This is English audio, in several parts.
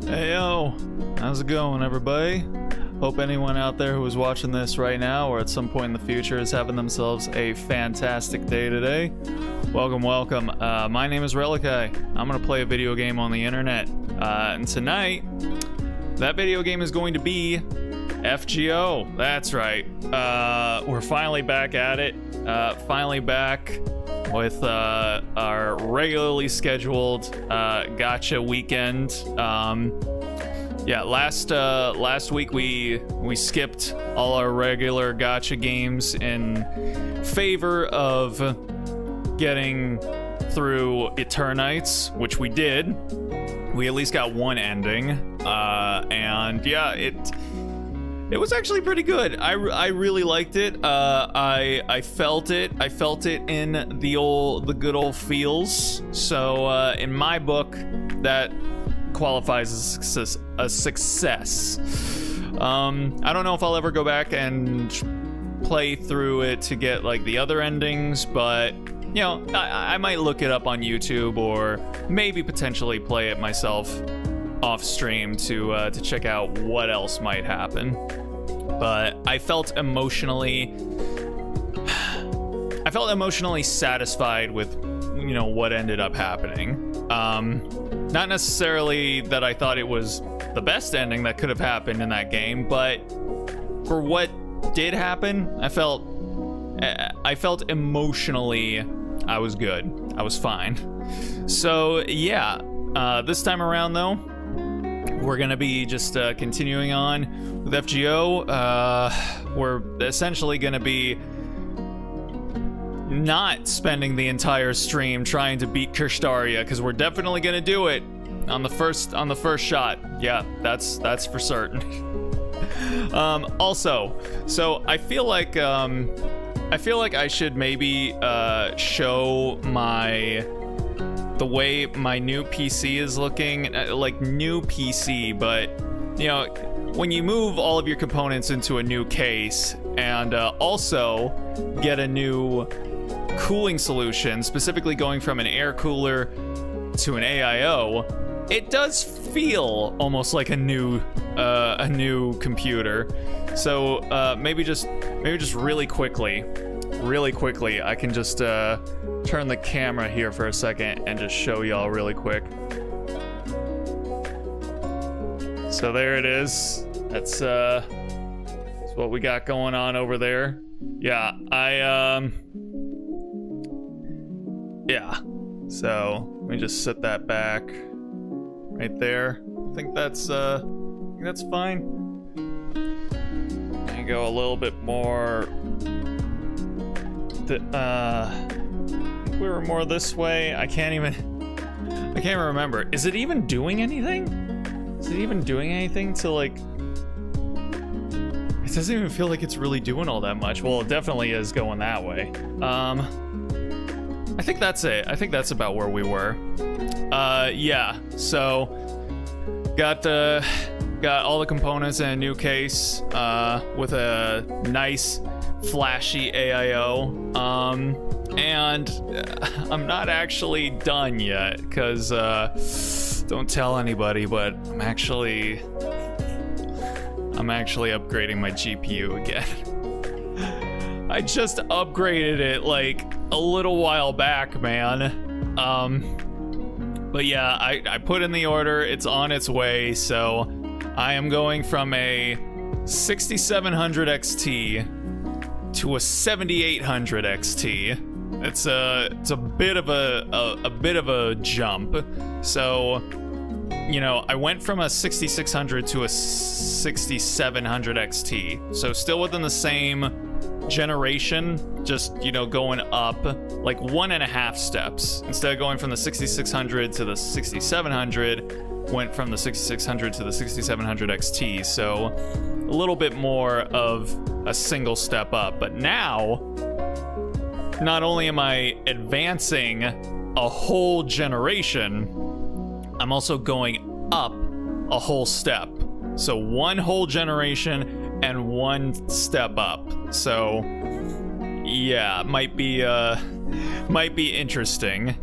Hey yo, how's it going everybody? Hope anyone out there who is watching this right now or at some point in the future is having themselves a fantastic day today. Welcome. My name is Relikai. I'm gonna play a video game on the internet. And tonight, that video game is going to be FGO. That's right. We're finally back at it. Finally back with our regularly scheduled gacha weekend. Last week we skipped all our regular gacha games in favor of getting through Eternites, which we did. We at least got one ending, and yeah, it was actually pretty good. I really liked it. I felt it. I felt it in the good old feels. So in my book, that qualifies as a success. I don't know if I'll ever go back and play through it to get like the other endings, but you know, I might look it up on YouTube or maybe potentially play it myself off stream to check out what else might happen. But I felt emotionally satisfied with, you know, what ended up happening. Not necessarily that I thought it was the best ending that could have happened in that game, but for what did happen, I felt emotionally I was good. I was fine. So yeah, this time around though, we're gonna be just continuing on with FGO. We're essentially gonna be not spending the entire stream trying to beat Kirschtaria, because we're definitely gonna do it on the first shot. Yeah, that's for certain. Also, so I feel like I should maybe show the way my new PC is looking, like new PC, but you know, when you move all of your components into a new case and also get a new cooling solution, specifically going from an air cooler to an AIO, it does feel almost like a new computer. So maybe just really quickly, I can just turn the camera here for a second and just show y'all really quick. So there it is. That's what we got going on over there. Yeah, yeah. So let me just set that back right there. I think that's fine. And go a little bit more. We were more this way. I can't even remember. Is it even doing anything? Is it even doing anything to like? It doesn't even feel like it's really doing all that much. Well, it definitely is going that way. I think that's it. I think that's about where we were. Yeah. So got all the components in a new case with a nice flashy AIO. And I'm not actually done yet, because don't tell anybody, but I'm actually upgrading my GPU again. I just upgraded it like a little while back, man. But yeah, I put in the order, it's on its way, so I am going from a 6700 XT to a 7800 XT. It's a bit of a jump. So, you know, I went from a 6600 to a 6700 XT. So still within the same generation, just, you know, going up like 1.5 steps. Instead of going from the 6600 to the 6700, went from the 6600 to the 6700 XT. So a little bit more of a single step up. But now, not only am I advancing a whole generation, I'm also going up a whole step. So one whole generation and one step up. So yeah, might be interesting.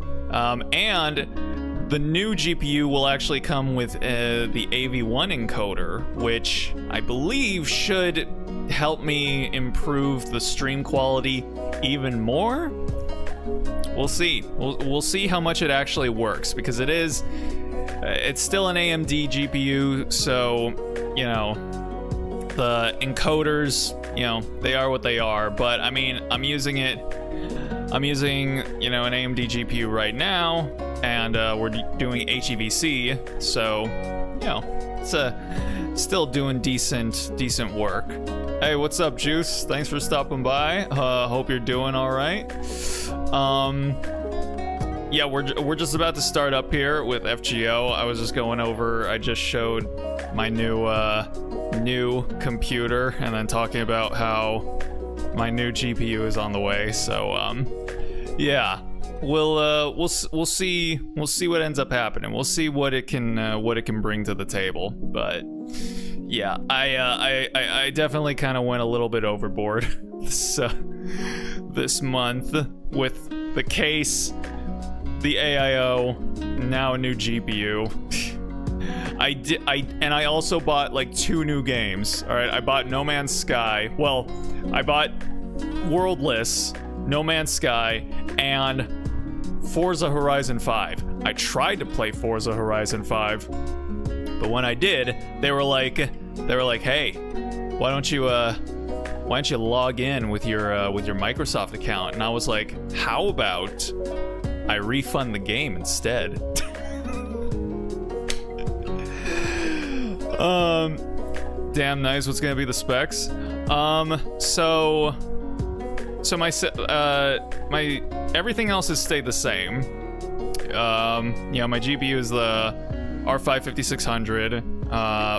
And the new GPU will actually come with the AV1 encoder, which I believe should help me improve the stream quality even more. We'll see. We'll see how much it actually works, because it's still an AMD GPU, so, you know, the encoders, you know, they are what they are. But I mean, I'm using, you know, an AMD GPU right now, and we're doing HEVC, so, you know, it's still doing decent work. Hey, what's up, Juice? Thanks for stopping by. Hope you're doing all right. Yeah, we're just about to start up here with FGO. I was just going over. I just showed my new computer, and then talking about how my new GPU is on the way. So yeah, we'll see what ends up happening. We'll see what it can bring to the table. But yeah, I definitely kind of went a little bit overboard this month with the case, the AIO, now a new GPU. I also bought like 2 new games. All right, I bought No Man's Sky. Well, I bought Worldless, No Man's Sky, and Forza Horizon 5. I tried to play Forza Horizon 5, but when I did, they were like, "Hey, why don't you log in with your Microsoft account?" And I was like, "How about I refund the game instead?" Damn nice. What's gonna be the specs? So my everything else has stayed the same. You know, my GPU is the R5 5600.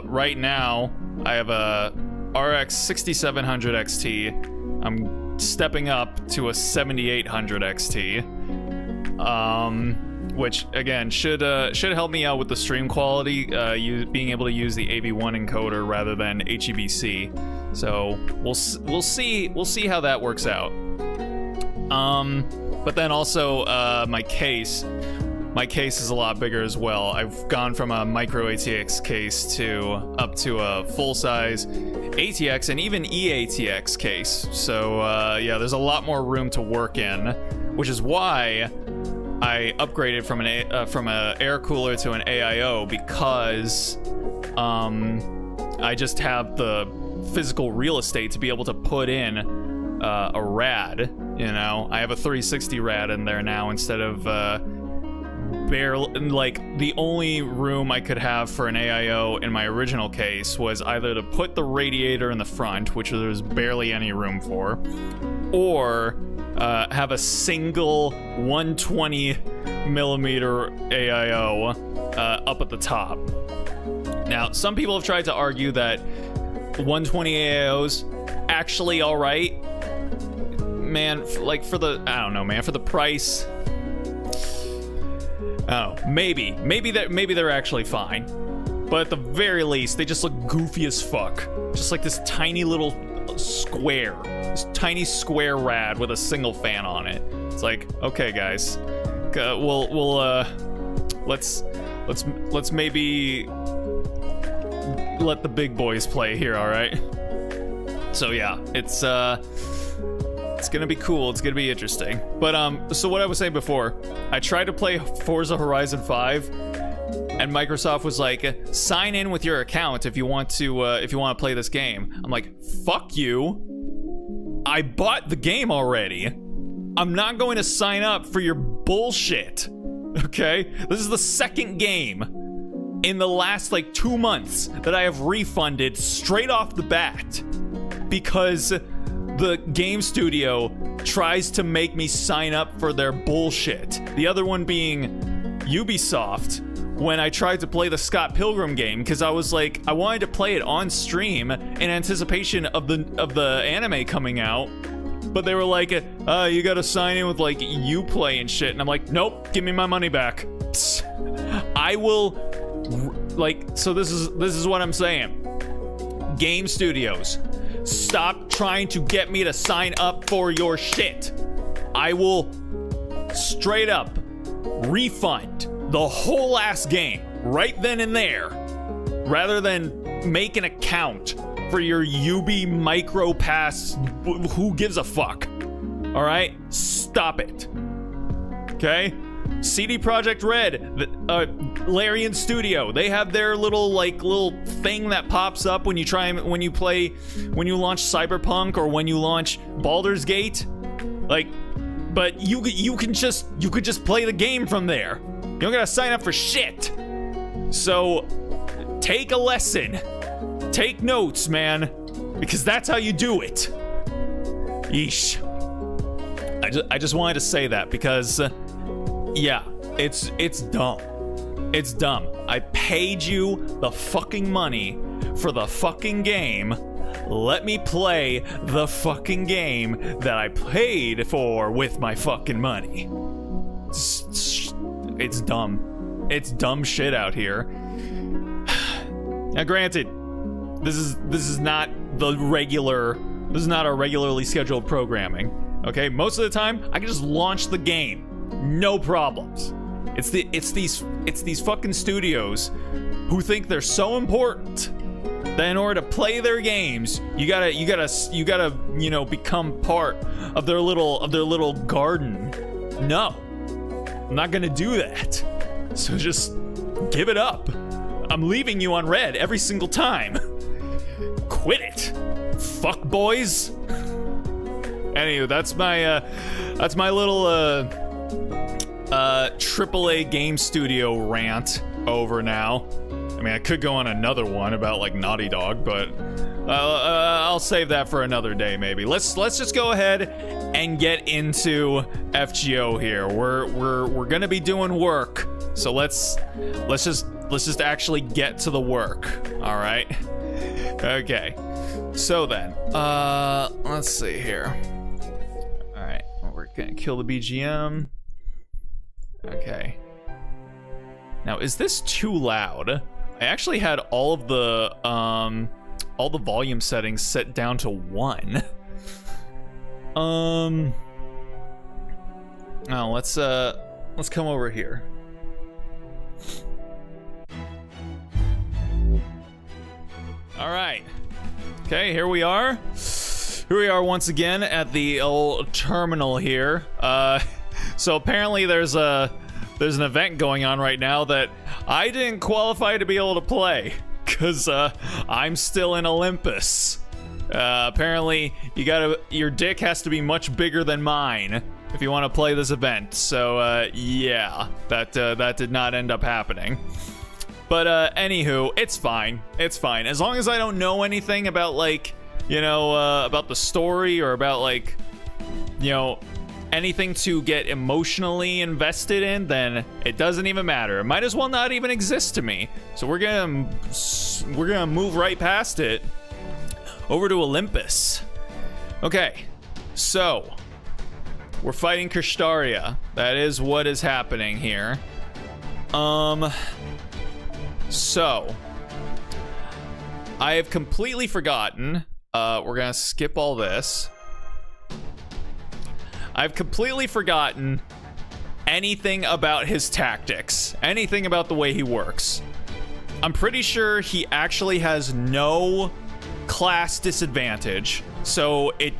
Right now, I have a RX 6700 XT. I'm stepping up to a 7800 XT. Which again should help me out with the stream quality, being able to use the AV1 encoder rather than HEVC. So we'll see how that works out. But then also my case is a lot bigger as well. I've gone from a micro ATX case up to a full size ATX and even eATX case. So yeah, there's a lot more room to work in, which is why I upgraded from an air cooler to an AIO, because I just have the physical real estate to be able to put in a rad. You know, I have a 360 rad in there now instead of barely, like, the only room I could have for an AIO in my original case was either to put the radiator in the front, which there's barely any room for, or have a single 120 millimeter AIO up at the top. Now, some people have tried to argue that 120 AIOs actually all right. Man, like for the, I don't know, man, for the price. Oh, maybe they're actually fine. But at the very least, they just look goofy as fuck. Just like this tiny little square. This tiny square rad with a single fan on it. It's like, okay, guys, let's maybe let the big boys play here, all right? So yeah, it's gonna be cool. It's gonna be interesting. But so what I was saying before, I tried to play Forza Horizon 5, and Microsoft was like, sign in with your account if you want to play this game. I'm like, fuck you. I bought the game already. I'm not going to sign up for your bullshit. Okay? This is the second game in the last like 2 months that I have refunded straight off the bat because the game studio tries to make me sign up for their bullshit. The other one being Ubisoft, when I tried to play the Scott Pilgrim game, because I was like, I wanted to play it on stream in anticipation of the anime coming out, but they were like, you gotta sign in with like Uplay and shit, and I'm like, nope, give me my money back. I will, like, so this is what I'm saying. Game studios, stop trying to get me to sign up for your shit. I will straight up refund the whole ass game right then and there, rather than make an account for your UB micro pass. Who gives a fuck? All right, stop it. Okay, CD Projekt Red, Larian Studio, they have their little thing that pops up when you when you launch Cyberpunk or when you launch Baldur's Gate, but you could just play the game from there. You don't gotta sign up for shit. So take a lesson, take notes, man, because that's how you do it. Yeesh. I just wanted to say that because, yeah, it's dumb. It's dumb. I paid you the fucking money for the fucking game. Let me play the fucking game that I paid for with my fucking money. It's dumb. It's dumb shit out here. Now, granted, this is not the regular. This is not our regularly scheduled programming. Okay, most of the time I can just launch the game, no problems. It's these fucking studios who think they're so important that in order to play their games, you gotta become part of their little garden. No, I'm not gonna do that. So just give it up. I'm leaving you on red every single time. Quit it, fuck boys. Anyway, that's my little AAA game studio rant over now. I mean, I could go on another one about like Naughty Dog, but I'll save that for another day maybe. Let's just go ahead and get into FGO here. We're gonna be doing work, so let's just actually get to the work. All right. Okay. So then, let's see here. All right, we're gonna kill the BGM. Okay. Now, is this too loud? I actually had all the volume settings set down to 1. Oh, let's come over here. All right. Okay, here we are. Here we are once again at the old terminal here. So apparently there's an event going on right now that I didn't qualify to be able to play because I'm still in Olympus. Apparently your dick has to be much bigger than mine if you want to play this event. So yeah, that did not end up happening. But anywho, it's fine. It's fine as long as I don't know anything about about the story or about anything to get emotionally invested in, then it doesn't even matter. It might as well not even exist to me. So we're gonna move right past it over to Olympus. Okay, so we're fighting Kirschtaria. That is what is happening here. So I have completely forgotten. We're gonna skip all this. I've completely forgotten anything about his tactics, anything about the way he works. I'm pretty sure he actually has no class disadvantage, so it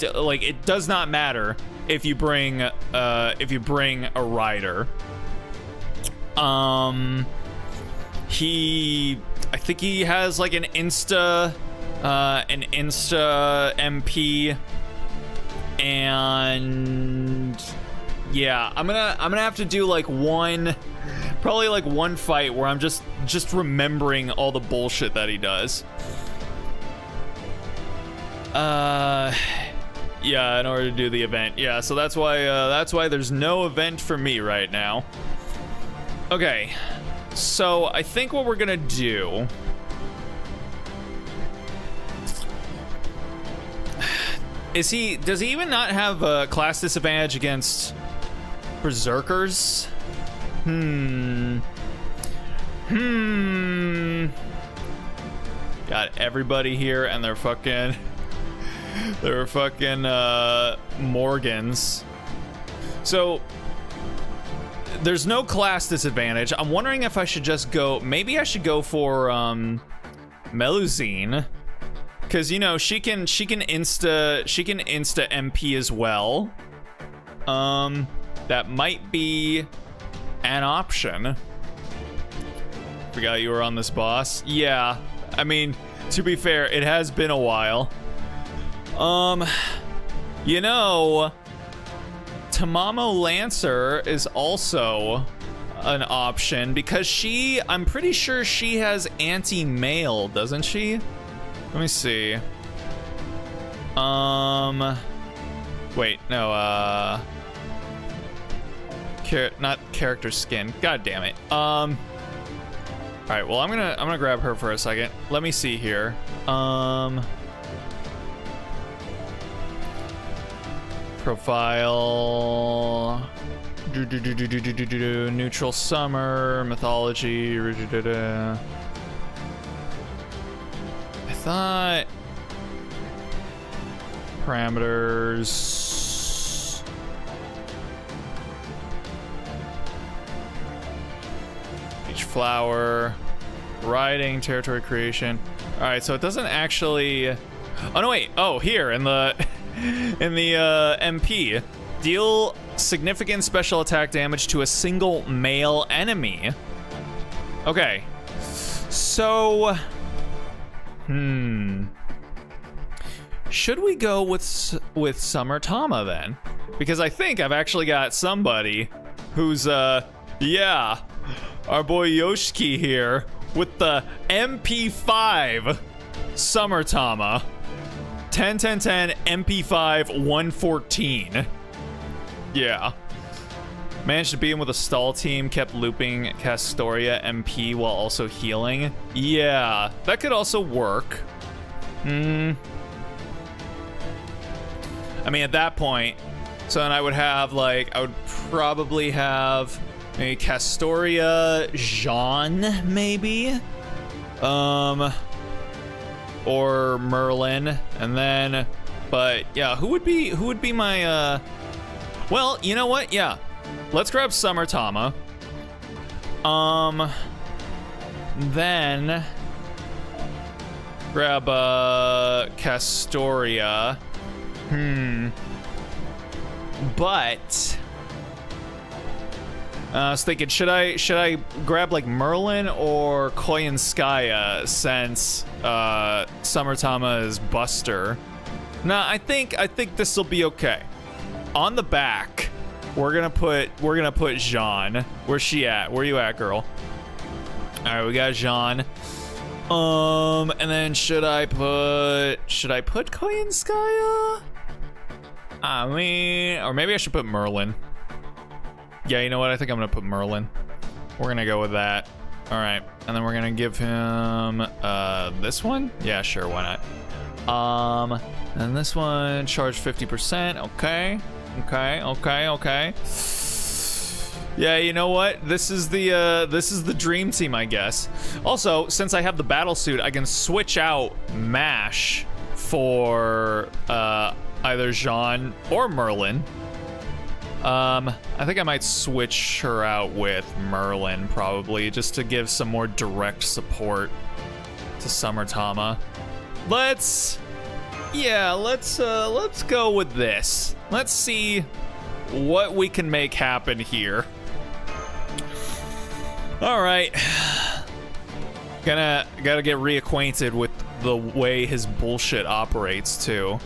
does not matter if you bring a rider. I think he has like an insta MP. And yeah, I'm gonna have to do probably one fight where I'm just remembering all the bullshit that he does. Yeah, in order to do the event. Yeah, so that's why there's no event for me right now. Okay, so I think what we're gonna do. Does he even not have a class disadvantage against berserkers? Got everybody here and they're fucking Morgans. So there's no class disadvantage. I'm wondering if I should just go, maybe I should go for Melusine, because you know she can insta MP as well. That might be an option. Forgot you were on this boss. Yeah, I mean, to be fair, it has been a while. You know, Tamamo Lancer is also an option because I'm pretty sure she has anti-mail, doesn't she? Let me see. Wait, no, not character skin. God damn it. All right, well, I'm gonna grab her for a second. Let me see here. Profile. Neutral summer, mythology. I thought parameters. Each flower, riding, territory creation. All right, so it doesn't actually. Oh no, wait. Oh, here in the MP, deal significant special attack damage to a single male enemy. Okay, so should we go with Summer Tama then? Because I think I've actually got somebody who's yeah, our boy Yoshiki here with the MP5 Summer Tama. 10, 10, 10, MP5, 114. Yeah. Managed to beat him with a stall team, kept looping Castoria MP while also healing. Yeah, that could also work. I mean, at that point, so then I would have, like, I would probably have maybe Castoria, Jean, maybe? Or Merlin, and then, but yeah, who would be my, well, you know what? Yeah, let's grab Summer Tama. Then grab Castoria. But I was thinking, should I grab like Merlin or Koyanskaya since Summer Tama is Buster? Nah, I think this will be okay. On the back, we're gonna put Jean. Where's she at? Where you at, girl? All right, we got Jean. And then should I put Koyanskaya? I mean, or maybe I should put Merlin. Yeah, you know what? I think I'm gonna put Merlin. We're gonna go with that. All right, and then we're gonna give him this one. Yeah, sure, why not? And this one charge 50%. Okay. Yeah, you know what? This is the dream team, I guess. Also, since I have the battle suit, I can switch out Mash for either Jean or Merlin. I think I might switch her out with Merlin probably, just to give some more direct support to Summer Tama. Let's go with this. Let's see what we can make happen here. All right, gotta get reacquainted with the way his bullshit operates too.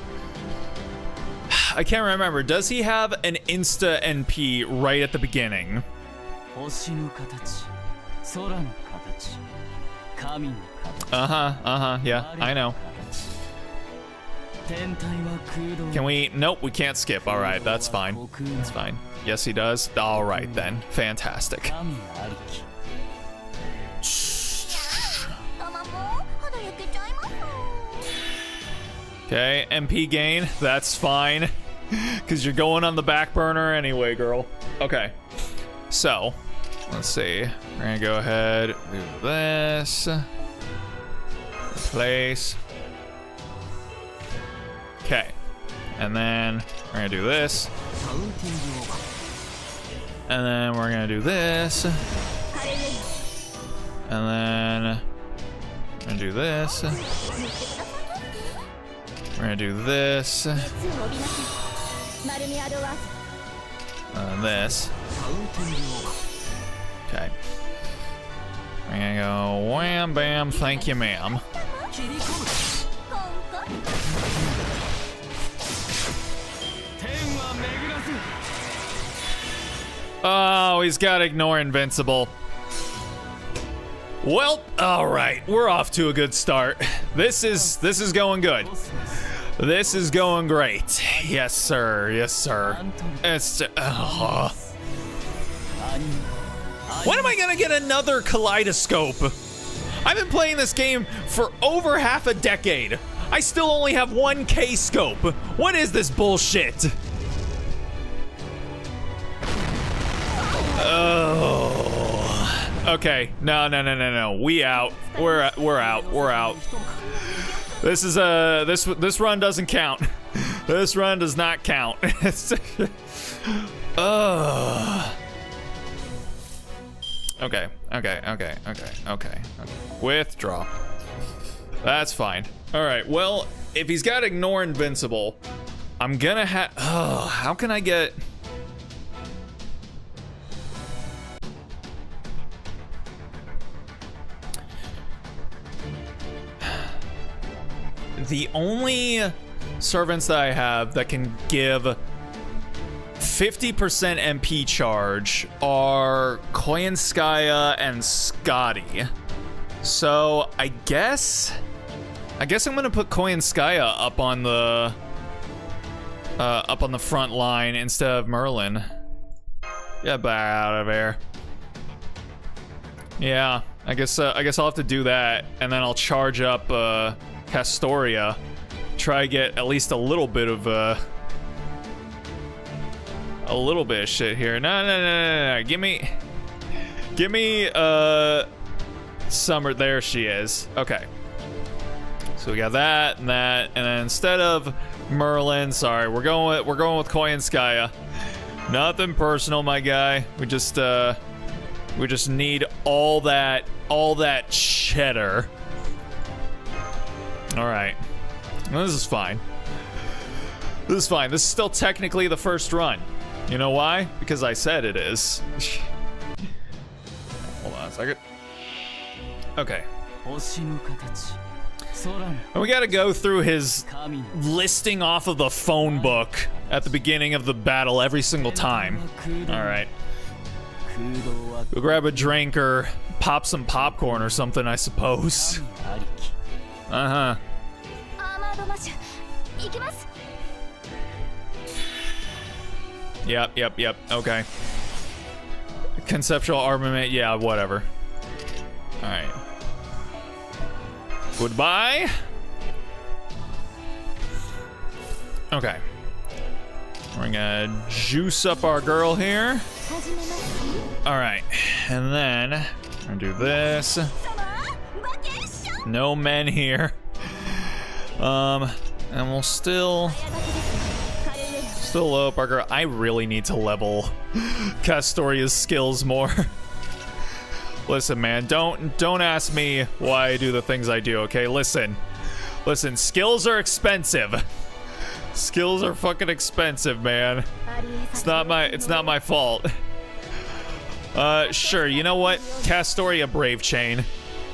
I can't remember. Does he have an insta NP right at the beginning? Yeah, I know. Can we? Nope, we can't skip. All right, that's fine. That's fine. Yes, he does. All right then. Fantastic. Okay, MP gain. That's fine. Because you're going on the back burner anyway, girl. Okay. So, let's see. We're going to go ahead, move this. Replace. Okay. And then we're going to do this. And then we're gonna do this. And then we're gonna do this. We're gonna do this. And this. Okay. We're gonna go wham bam, thank you ma'am. Oh, he's got ignore invincible. Well, all right, we're off to a good start. This is going good. This is going great. Yes, sir. Yes, sir. It's when am I gonna get another kaleidoscope? I've been playing this game for over half a decade. I still only have one K-scope. What is this bullshit? Oh. Okay. No. We out. We're out. This is this run doesn't count. This run does not count. Okay. Withdraw. That's fine. All right. Well, if he's got ignore invincible, I'm gonna have. Oh, how can I get? The only servants that I have that can give 50% MP charge are Koyanskaya and Scotty. So I guess I'm gonna put Koyanskaya up on the front line instead of Merlin. Get back out of here. Yeah, I guess I'll have to do that, and then I'll charge up Castoria. Try to get at least a little bit of shit here. No. Give me Summer. There she is. Okay. So we got that, and then instead of Merlin, sorry, we're going with Koyanskaya. Nothing personal, my guy. We just need all that cheddar. All right. Well, this is fine. This is still technically the first run. You know why? Because I said it is. Hold on a second. Okay. And we gotta go through his listing off of the phone book at the beginning of the battle every single time. Alright. Go grab a drink or pop some popcorn or something, I suppose. Uh-huh. Yep. Okay. Conceptual armament, yeah, whatever. Alright. Goodbye. Okay. We're gonna juice up our girl here. Alright. And then we're gonna do this. No men here. And we'll still low up our girl. I really need to level Castoria's skills more. Listen, man, don't ask me why I do the things I do, okay? Listen, skills are expensive. Skills are fucking expensive, man. It's not my fault. Sure, you know what? Castoria Brave Chain.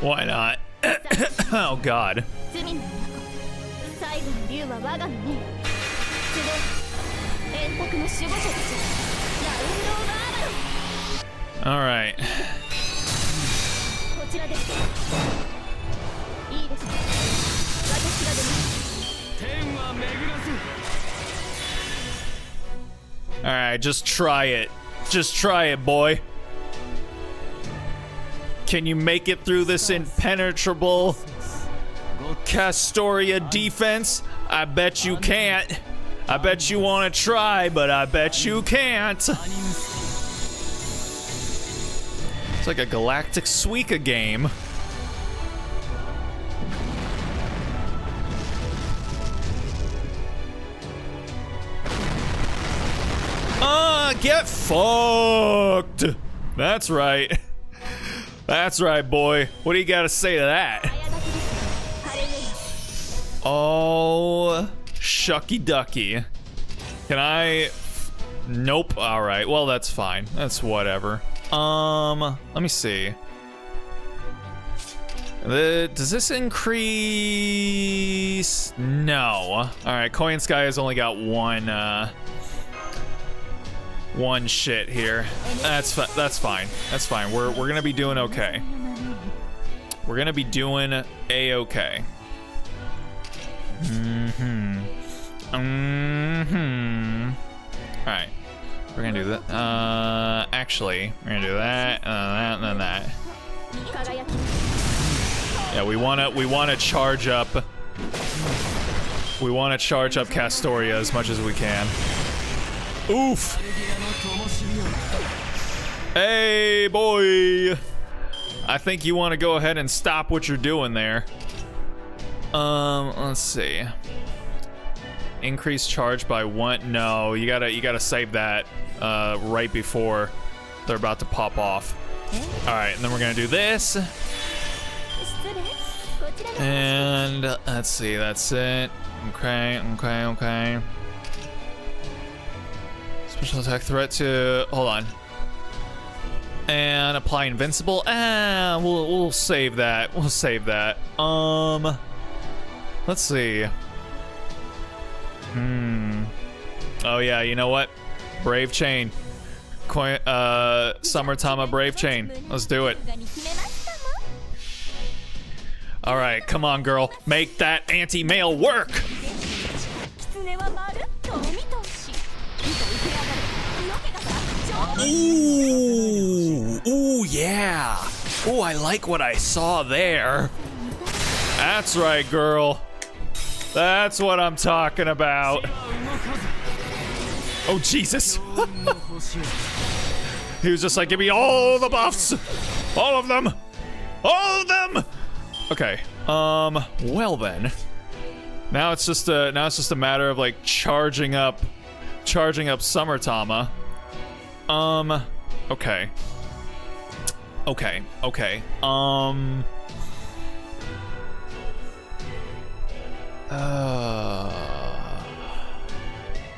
Why not? Oh, God. All right. All right, just try it. Just try it, boy. Can you make it through this impenetrable Castoria defense? I bet you can't. I bet you want to try, but I bet you can't. It's like a Galactic Suika game. get fucked. That's right. That's right, boy. What do you gotta say to that? Oh, shucky ducky. Can I? Nope. All right. Well, that's fine. That's whatever. Let me see. Does this increase? No. All right. Koi and Sky has only got one shit here. That's fine. That's fine. We're gonna be doing okay. We're gonna be doing a-okay. Alright. We're gonna do that. Actually, we're gonna do that, and then that. Yeah, we wanna charge up. We wanna charge up Castoria as much as we can. Oof! Hey, boy! I think you want to go ahead and stop what you're doing there. Let's see. Increase charge by 1. No, you gotta save that right before they're about to pop off. All right, and then we're gonna do this. And let's see, that's it. Okay. Special attack threat to, hold on. And apply invincible. We'll save that. We'll save that. Let's see. Oh yeah, you know what? Brave Chain. Summertama Brave Chain. Let's do it. All right, come on, girl. Make that anti-male work. Ooh, yeah. Ooh, I like what I saw there. That's right, girl. That's what I'm talking about. Oh, Jesus. He was just like, give me all the buffs. All of them. All of them. Okay. Well then. Now it's just a matter of like charging up Summertama. Okay.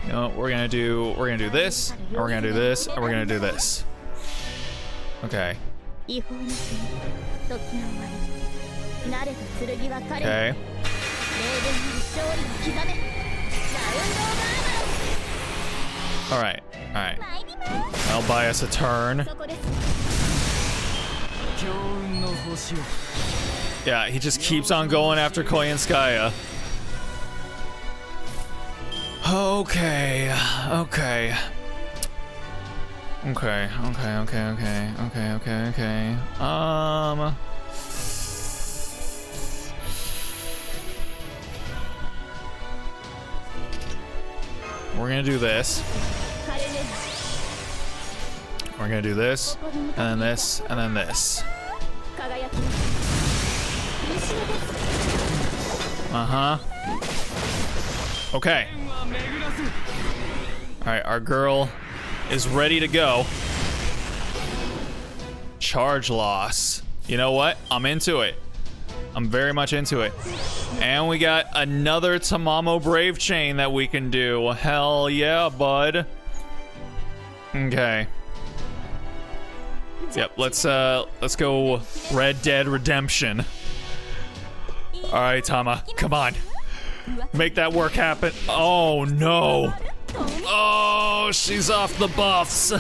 You know what, we're gonna do this, and we're gonna do this, and we're gonna do this. Okay. Okay. Alright. I'll buy us a turn. Yeah, he just keeps on going after Koyanskaya. Okay. We're gonna do this. We're gonna do this, and then this, and then this. Okay. Alright, our girl is ready to go. Charge loss. You know what? I'm into it. I'm very much into it. And we got another Tamamo Brave Chain that we can do. Hell yeah, bud. Okay. Yep, let's go Red Dead Redemption. Alright, Tama, come on. Make that work happen. Oh no. Oh, she's off the buffs.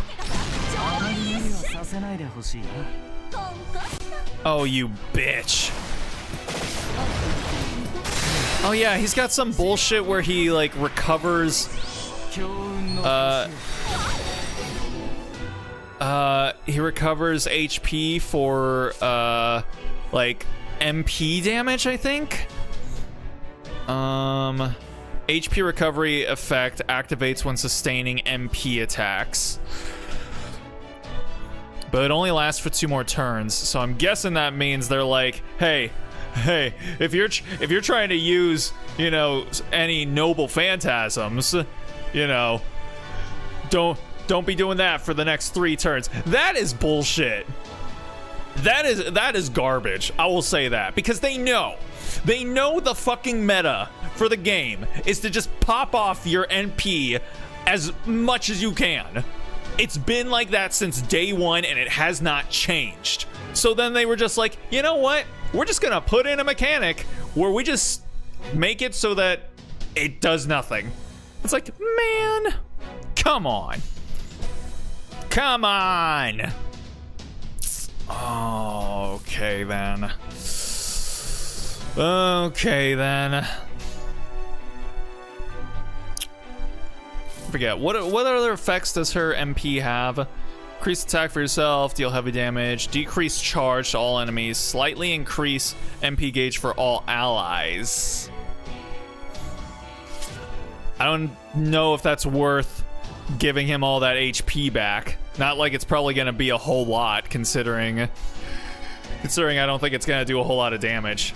Oh, you bitch. Oh yeah, he's got some bullshit where he like recovers he recovers HP for like MP damage, I think. HP recovery effect activates when sustaining MP attacks. But it only lasts for 2 more turns, so I'm guessing that means they're like, hey, if you're trying to use, you know, any noble phantasms, you know, don't Don't be doing that for the next 3 turns. That is bullshit. That is garbage. I will say that because they know the fucking meta for the game is to just pop off your NP as much as you can. It's been like that since day 1 and it has not changed. So then they were just like, you know what? We're just gonna put in a mechanic where we just make it so that it does nothing. It's like, man, come on. Come on. Okay then. Okay then. Forget what other effects does her MP have? Increase attack for yourself, deal heavy damage, decrease charge to all enemies, slightly increase MP gauge for all allies. I don't know if that's worth giving him all that HP back. Not like it's probably gonna be a whole lot, considering I don't think it's gonna do a whole lot of damage.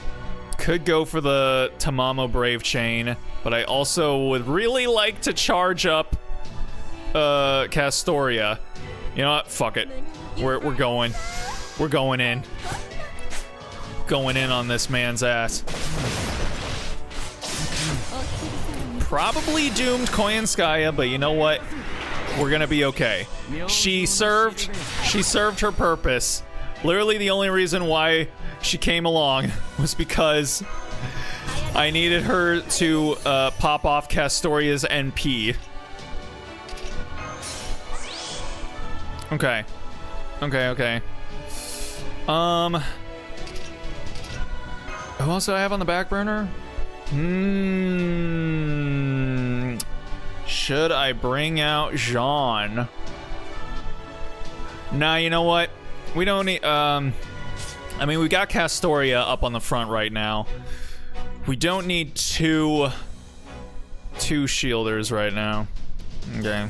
Could go for the Tamamo Brave Chain, but I also would really like to charge up Castoria. You know what? Fuck it. We're going. We're going in. Going in on this man's ass. Probably doomed Koyanskaya, but you know what? We're gonna be okay. She served her purpose. Literally the only reason why she came along was because I needed her to pop off Castoria's NP. Okay. Okay. Who else do I have on the back burner? Should I bring out Jean? Nah, you know what? We don't need, I mean, we got Castoria up on the front right now. We don't need two shielders right now. Okay.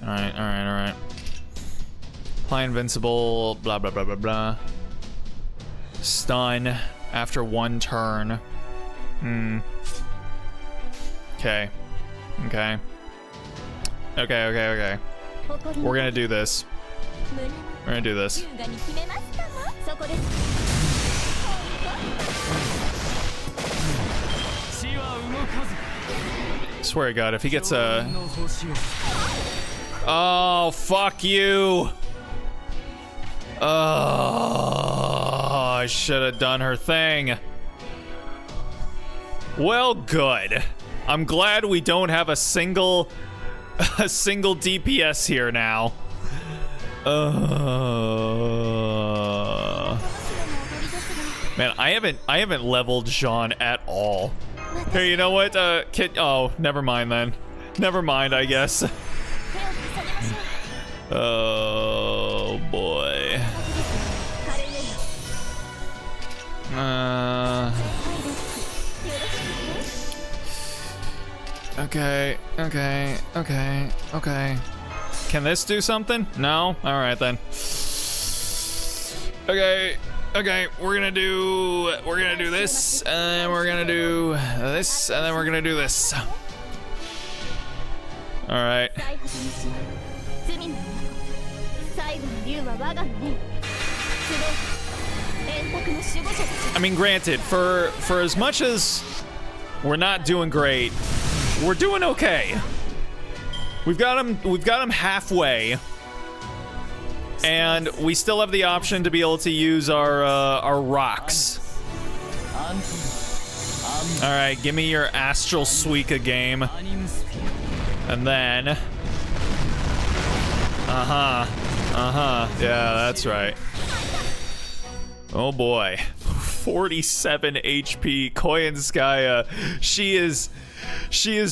Alright. Apply invincible, blah, blah, blah, blah, blah. Stun after 1 turn. Okay. We're gonna do this. Swear to God, if he gets a... Oh, fuck you! Oh, I should have done her thing. Well, good. I'm glad we don't have a single DPS here now. Man, I haven't leveled Jean at all. Here, you know what? Oh, never mind then. Never mind, I guess. Oh boy. Okay. Can this do something? No? Alright then. Okay, we're gonna do this, and we're gonna do this, and then we're gonna do this. Alright. I mean, granted, for as much as we're not doing great, we're doing okay. We've got him halfway, and we still have the option to be able to use our rocks. All right, give me your Astral Suika game, and then yeah, that's right. Oh boy, 47 HP. Koyanskaya, she is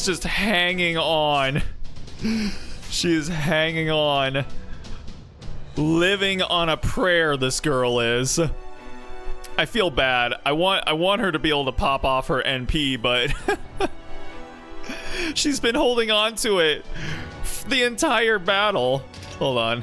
just hanging on. She is hanging on. Living on a prayer, this girl is. I feel bad. I want her to be able to pop off her NP, but she's been holding on to it the entire battle. Hold on.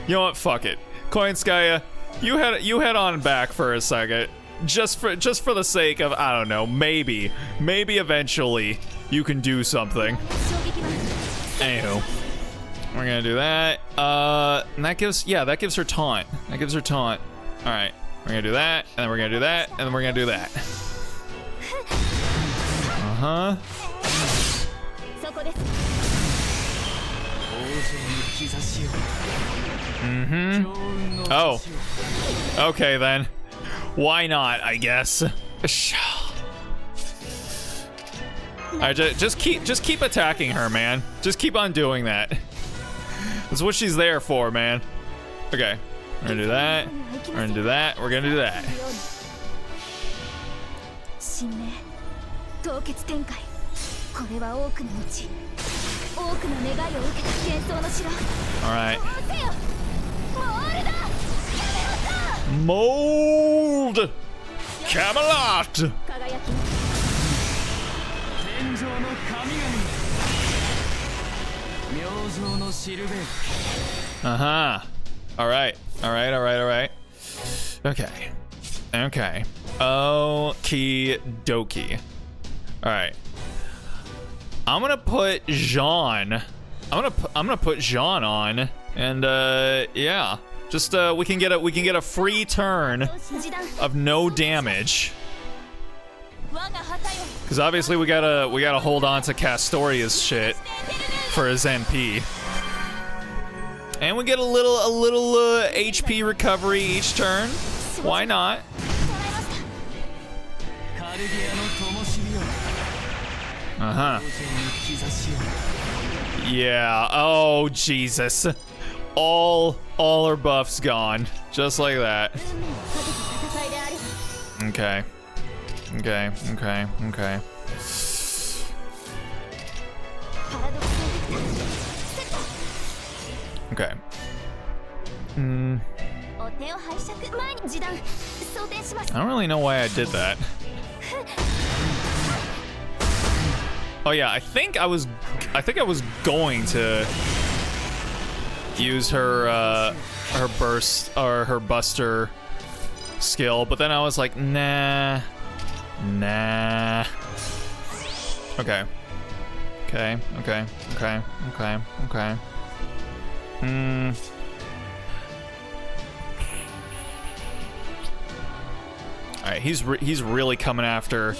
You know what? Fuck it. Koyanskaya, you head on back for a second. Just for the sake of, I don't know, maybe eventually you can do something. Anywho, we're gonna do that. And that gives, yeah, that gives her taunt. That gives her taunt. All right, we're gonna do that, and then we're gonna do that, and then we're gonna do that. Oh. Okay then. Why not, I guess. Alright, just keep attacking her, man. Just keep on doing that. That's what she's there for, man. Okay. We're gonna do that. We're gonna do that. We're gonna do that. Alright. Mold! Camelot! Alright. Alright. Okay. Okie dokie. Alright. I'm gonna put Jean. I'm gonna put Jean on, and yeah, just we can get a free turn of no damage. Because obviously we gotta hold on to Castoria's shit for his NP, and we get a little HP recovery each turn. Why not? Yeah. Oh Jesus! All her buffs gone, just like that. Okay. Okay. I don't really know why I did that. Oh yeah, I think I was going to use her burst or her buster skill, but then I was like, nah. Okay. All right, he's really coming after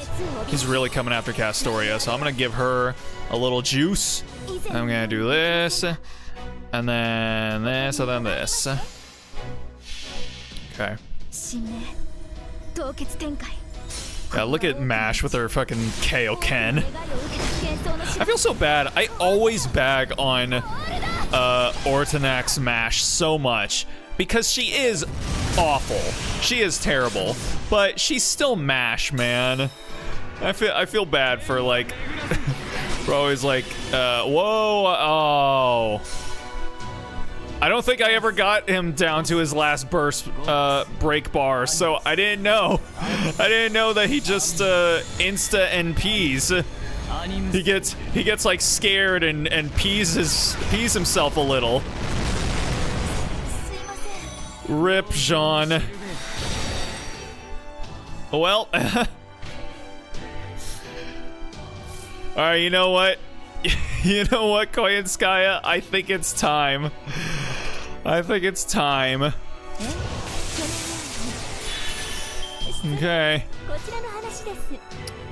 Castoria, so I'm gonna give her a little juice. And I'm gonna do this, and then this, and then this. Okay. Yeah, look at Mash with her fucking Kaioken. I feel so bad. I always bag on Ortonak's Mash so much because she is awful. She is terrible, but she's still Mash, man. I feel bad for like we're always like whoa. I don't think I ever got him down to his last burst break bar, so I didn't know that he just insta NPs. He gets like scared and pees himself a little. Rip Jean. Well, alright, you know what? You know what, Koyanskaya? I think it's time. Okay.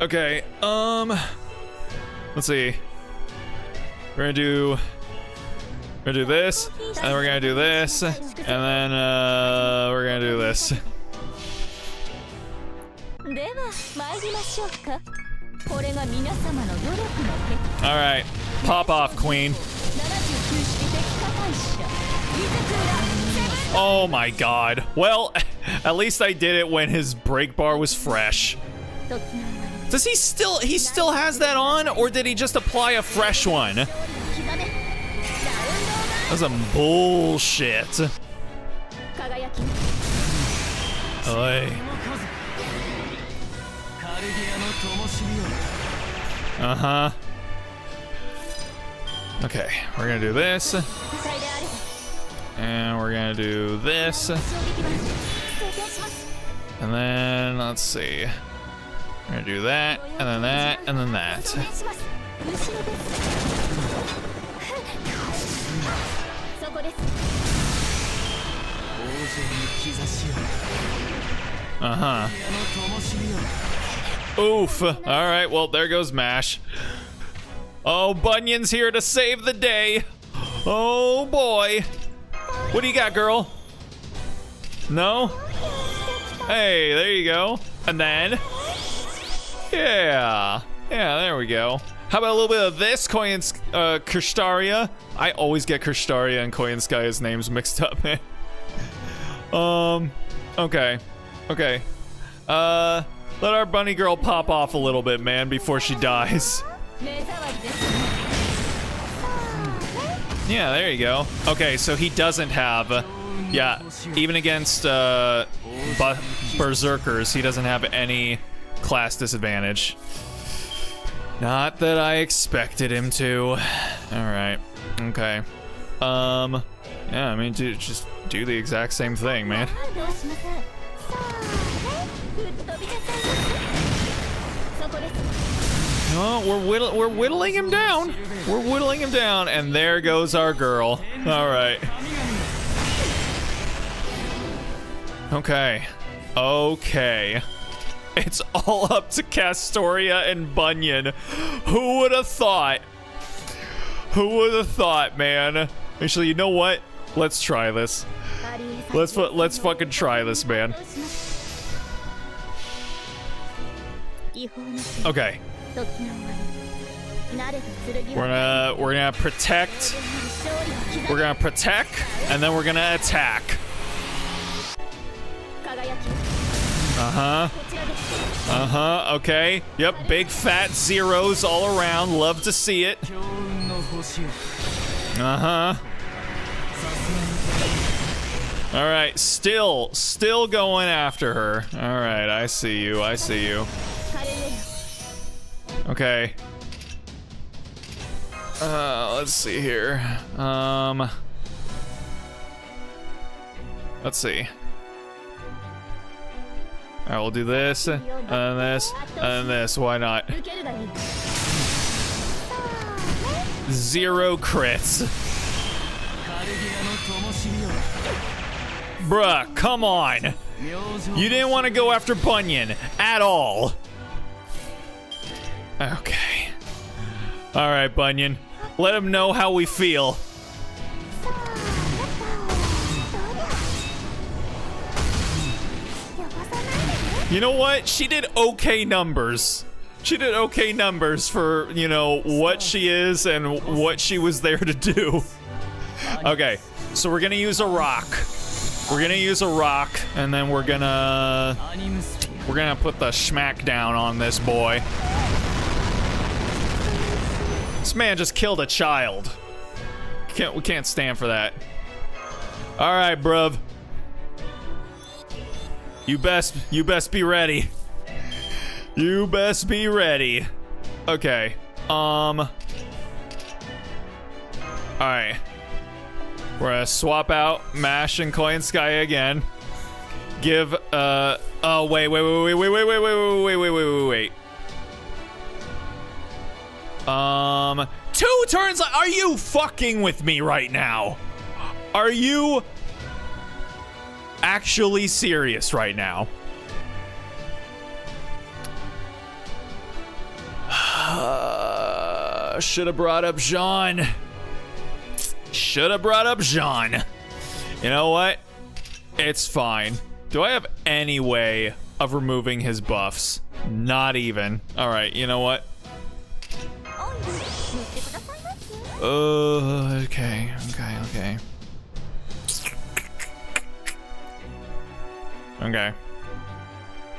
Okay, let's see. We're gonna do this, and then we're gonna do this, and then we're gonna do this. Alright, pop off, Queen. Oh my god. Well, at least I did it when his break bar was fresh. Does he still has that on, or did he just apply a fresh one? That's some bullshit. Oy. Okay, we're gonna do this. And we're gonna do this. And then, let's see. We're gonna do that, and then that, and then that. Uh-huh. Oof. Alright, well, there goes Mash. Oh, Bunyan's here to save the day. Oh, boy. What do you got, girl? No? Hey, there you go. And then... Yeah. Yeah, there we go. How about a little bit of this? Kirschtaria. I always get Kirschtaria and Koyanskaya's names mixed up, man. Okay. Okay. Let our bunny girl pop off a little bit, man, before she dies. Yeah, there you go. Okay, so he doesn't have... yeah, even against berserkers, he doesn't have any class disadvantage. Not that I expected him to. Alright. Okay. Yeah, I mean, dude, just do the exact same thing, man. Oh, we're whittling him down. We're whittling him down, and there goes our girl. All right. Okay. Okay. It's all up to Castoria and Bunyan. Who would have thought? Who would have thought, man? Actually, you know what? Let's try this. Let's fucking try this, man. Okay. We're gonna protect. We're gonna protect, and then we're gonna attack. Uh-huh. Uh-huh, okay. Yep, big fat zeros all around. Love to see it. Uh-huh. Alright, still going after her. Alright, I see you, I see you. Okay. Let's see here. Let's see. Alright, we'll do this, and then this, and then this. Why not? 0 crits. Bruh, come on. You didn't want to go after Bunyan at all. Okay. Alright, Bunyan. Let him know how we feel. You know what? She did okay numbers. She did okay numbers for, you know, what she is and what she was there to do. Okay, so we're gonna use a rock. We're gonna use a rock, and then we're gonna put the smack down on this boy. This man just killed a child. We can't stand for that. All right, bruv. You best be ready. You best be ready. Okay. All right. We're gonna swap out Mash and Koyanskaya again. Give oh wait. 2 turns. Are you fucking with me right now? Are you actually serious right now? Should have brought up Jean. Should have brought up Jean. You know what? It's fine. Do I have any way of removing his buffs? Not even. All right, you know what? Okay. Okay.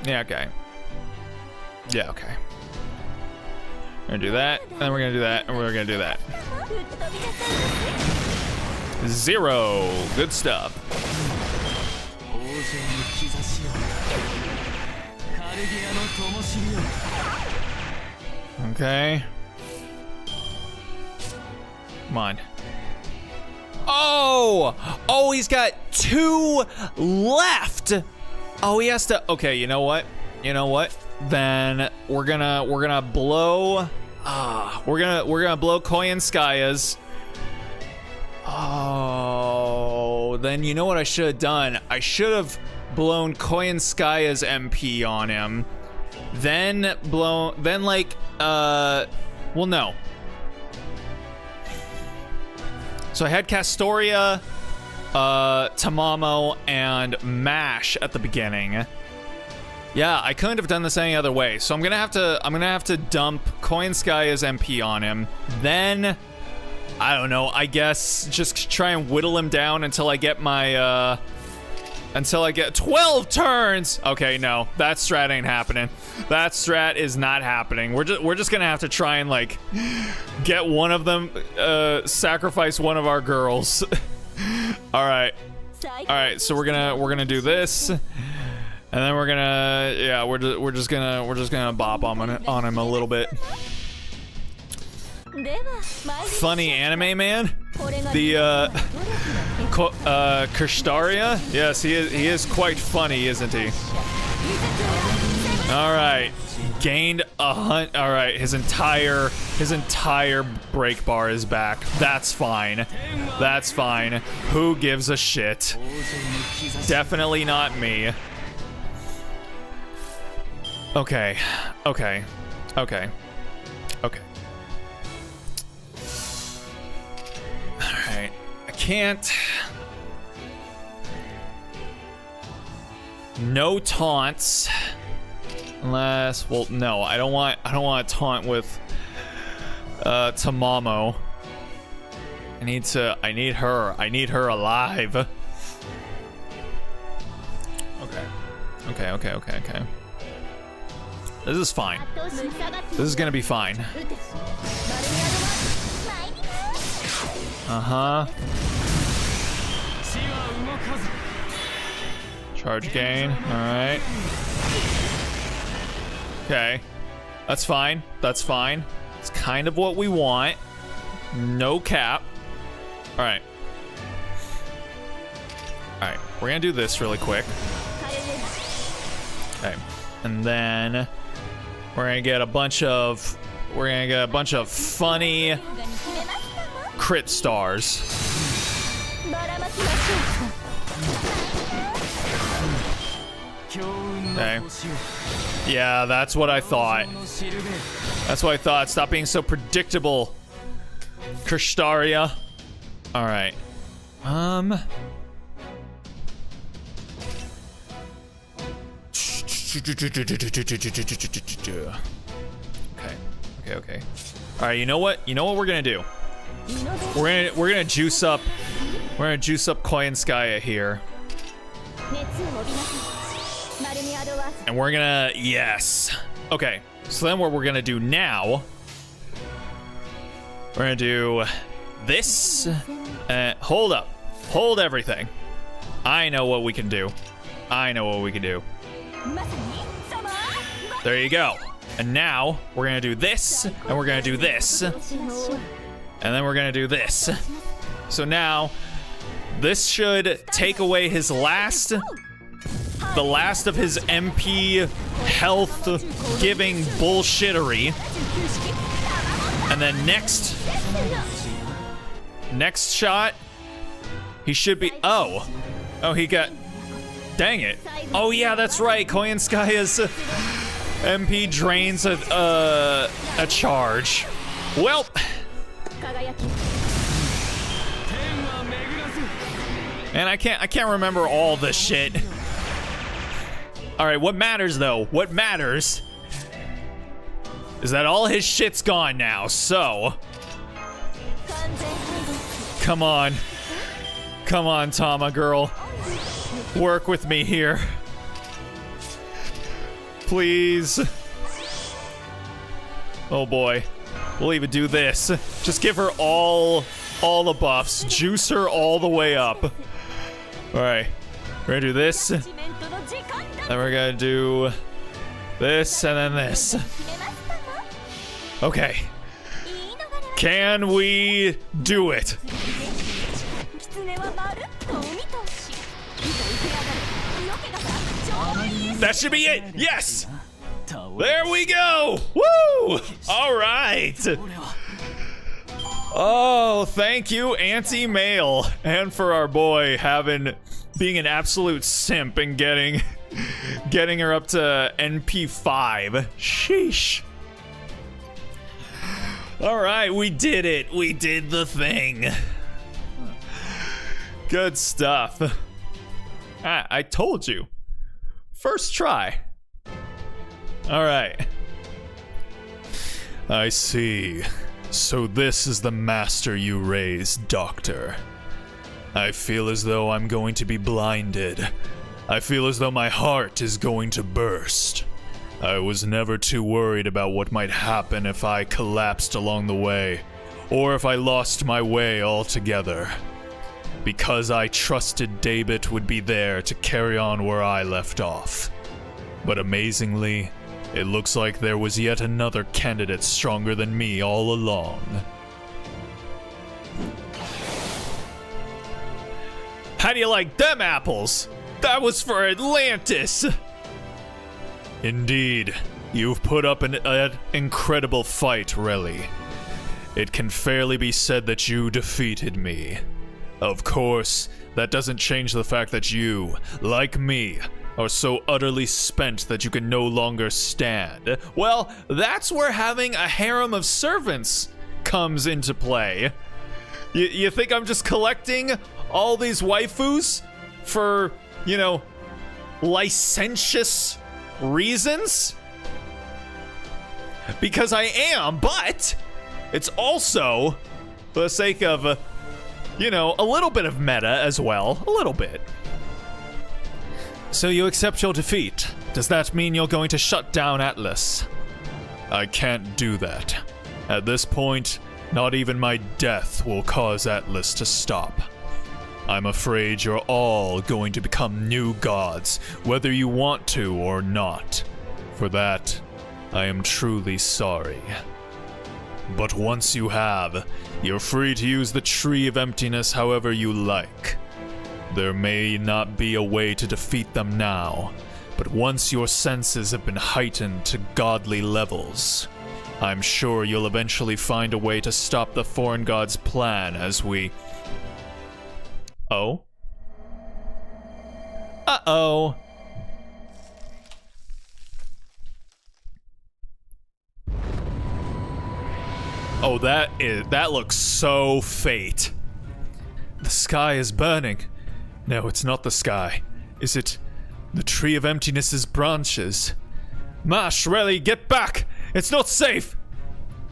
Yeah, okay. Yeah, okay. We're gonna do that, and then we're gonna do that, and we're gonna do that. 0. Good stuff. Okay. Come on. Oh, he's got 2 left. Oh, he has to. Okay, you know what? Then we're gonna blow. We're gonna blow Koyanskaya's. Oh, then you know what I should have done? I should have blown Koyanskaya's MP on him. Then well, no. So I had Castoria, Tamamo, and Mash at the beginning. Yeah, I couldn't have done this any other way. So I'm gonna have to dump Koyanskaya's MP on him. Then, I don't know, I guess just try and whittle him down until I get my, until I get 12 turns. Okay, no, that strat ain't happening. That strat is not happening. We're just gonna have to try and like get one of them, sacrifice one of our girls. All right. So we're gonna do this, and then we're gonna, yeah, we're just gonna bop on him a little bit. Funny anime man, the Kirschtaria. Yes, he is quite funny, isn't he? All right, gained a hunt. All right, his entire break bar is back. That's fine. That's fine. Who gives a shit? Definitely not me. Okay. Alright. I can't. No taunts. Unless, well, no, I don't want to taunt with Tamamo. I need her alive. Okay. This is fine. This is gonna be fine. Charge gain. Alright. Okay. That's fine. It's kind of what we want. No cap. Alright. We're gonna do this really quick. Okay. And then we're gonna get a bunch of funny crit stars. Okay. Yeah, that's what I thought. Stop being so predictable, Kirschtaria. All right. Okay. All right, you know what we're gonna do? We're gonna juice up Koyanskaya here. And we're gonna, yes. Okay, so then what we're gonna do now, we're gonna do this. Hold everything. I know what we can do. There you go. And now we're gonna do this, and we're gonna do this, and then we're gonna do this. So now this should take away his last, the last of his MP health giving bullshittery. And then next shot, he should be, oh, he got, dang it. Oh yeah, that's right, Koyanskaya's MP drains a charge. Well, man, I can't remember all this shit. All right, what matters though? What matters is that all his shit's gone now. So, come on, Tama girl, work with me here, please. Oh boy, we'll even do this. Just give her all the buffs, juice her all the way up. All right, we're gonna do this. Then we're gonna do this and then this. Okay. Can we do it? That should be it. Yes. There we go. Woo! All right. Oh, thank you, anti-male. And for our boy being an absolute simp and getting her up to NP5. Sheesh. All right, we did it. We did the thing. Good stuff. I told you. First try. All right. I see. So this is the master you raised, Doctor. I feel as though I'm going to be blinded. I feel as though my heart is going to burst. I was never too worried about what might happen if I collapsed along the way, or if I lost my way altogether. Because I trusted David would be there to carry on where I left off. But amazingly, it looks like there was yet another candidate stronger than me all along. How do you like them apples? That was for Atlantis! Indeed, you've put up an incredible fight, Relly. It can fairly be said that you defeated me. Of course, that doesn't change the fact that you, like me, are so utterly spent that you can no longer stand. Well, that's where having a harem of servants comes into play. You think I'm just collecting all these waifus for, you know, licentious reasons? Because I am, but it's also for the sake of, you know, a little bit of meta as well. A little bit. So you accept your defeat. Does that mean you're going to shut down Atlas? I can't do that. At this point, not even my death will cause Atlas to stop. I'm afraid you're all going to become new gods, whether you want to or not. For that, I am truly sorry. But once you have, you're free to use the Tree of Emptiness however you like. There may not be a way to defeat them now, but once your senses have been heightened to godly levels, I'm sure you'll eventually find a way to stop the foreign god's plan as we... Oh? Uh-oh. Oh, that looks so Fate. The sky is burning. No, it's not the sky. Is it the Tree of Emptiness's branches? Mash, Relly, get back! It's not safe!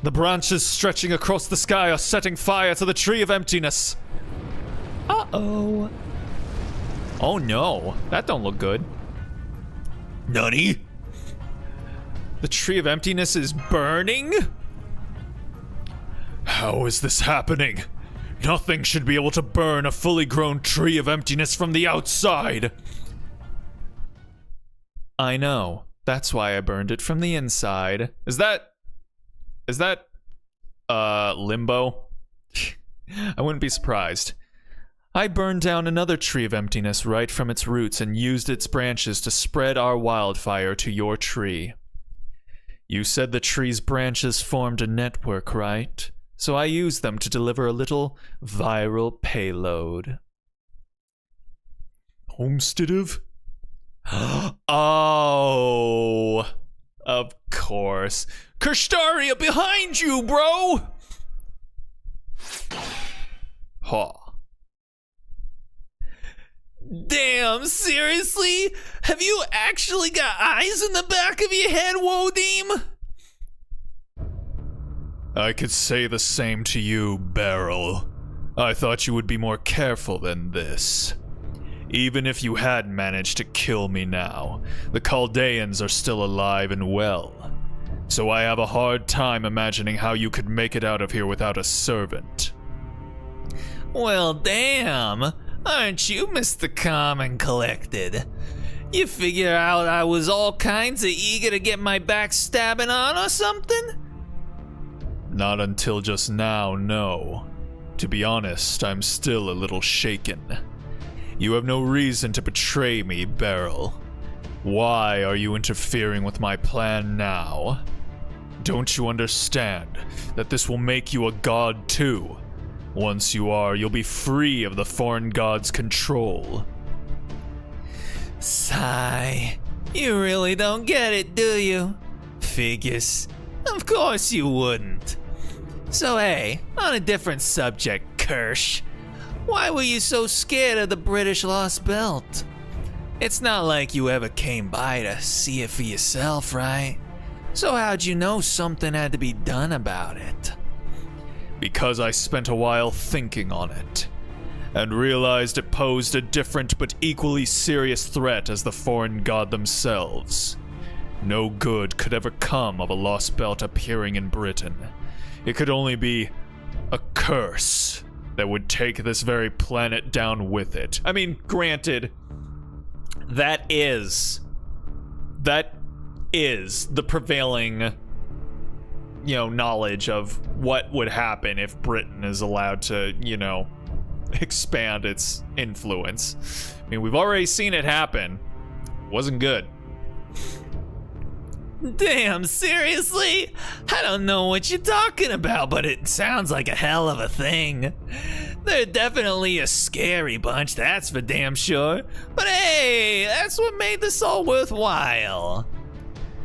The branches stretching across the sky are setting fire to the Tree of Emptiness. Uh-oh. Oh no, that don't look good. Nutty? The Tree of Emptiness is burning? How is this happening? Nothing should be able to burn a fully grown Tree of Emptiness from the outside. I know. That's why I burned it from the inside. Is that Limbo? I wouldn't be surprised. I burned down another Tree of Emptiness right from its roots and used its branches to spread our wildfire to your tree. You said the tree's branches formed a network, right? So I used them to deliver a little viral payload. Homesteadive? Oh, of course. Kirschtaria behind you, bro! Ha. Damn, seriously? Have you actually got eyes in the back of your head, Wodim? I could say the same to you, Beryl. I thought you would be more careful than this. Even if you had managed to kill me now, the Chaldeans are still alive and well. So I have a hard time imagining how you could make it out of here without a servant. Well, damn. Aren't you Mr. Calm and Collected? You figure out I was all kinds of eager to get my backstabbing on or something? Not until just now, no. To be honest, I'm still a little shaken. You have no reason to betray me, Beryl. Why are you interfering with my plan now? Don't you understand that this will make you a god too? Once you are, you'll be free of the foreign god's control. Sigh. You really don't get it, do you? Figures. Of course you wouldn't. So hey, on a different subject, Kirsch. Why were you so scared of the British Lost Belt? It's not like you ever came by to see it for yourself, right? So how'd you know something had to be done about it? Because I spent a while thinking on it, and realized it posed a different but equally serious threat as the foreign god themselves. No good could ever come of a lost belt appearing in Britain. It could only be a curse that would take this very planet down with it. I mean, granted, that is the prevailing, knowledge of what would happen if Britain is allowed to, expand its influence. I mean, we've already seen it happen. Wasn't good. Damn, seriously? I don't know what you're talking about, but it sounds like a hell of a thing. They're definitely a scary bunch, that's for damn sure. But hey, that's what made this all worthwhile.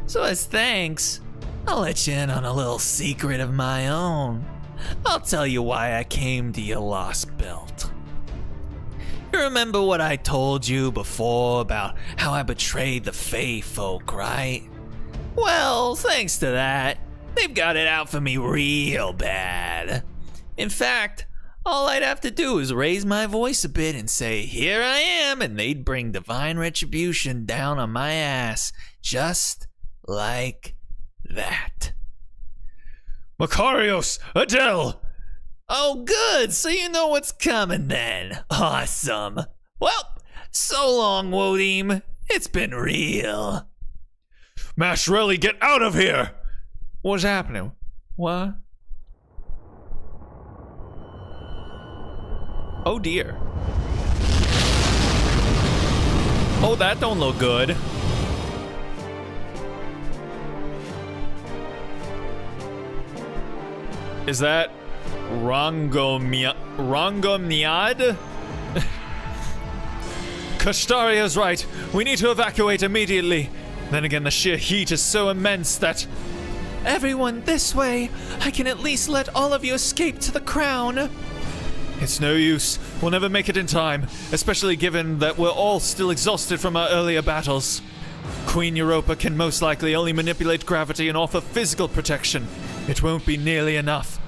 So as thanks, I'll let you in on a little secret of my own. I'll tell you why I came to your lost belt. You remember what I told you before about how I betrayed the Fae folk, right? Well, thanks to that, they've got it out for me real bad. In fact, all I'd have to do is raise my voice a bit and say, here I am, and they'd bring divine retribution down on my ass, just like that. Makarios! Adele! Oh good, so you know what's coming then. Awesome. Well, so long, Wodim. It's been real. Mashrelli, get out of here! What's happening? What? Oh dear. Oh, that don't look good. Is that Rangomniad? Kirchtaria's right. We need to evacuate immediately. Then again, the sheer heat is so immense that... Everyone, this way! I can at least let all of you escape to the crown! It's no use. We'll never make it in time, especially given that we're all still exhausted from our earlier battles. Queen Europa can most likely only manipulate gravity and offer physical protection. It won't be nearly enough.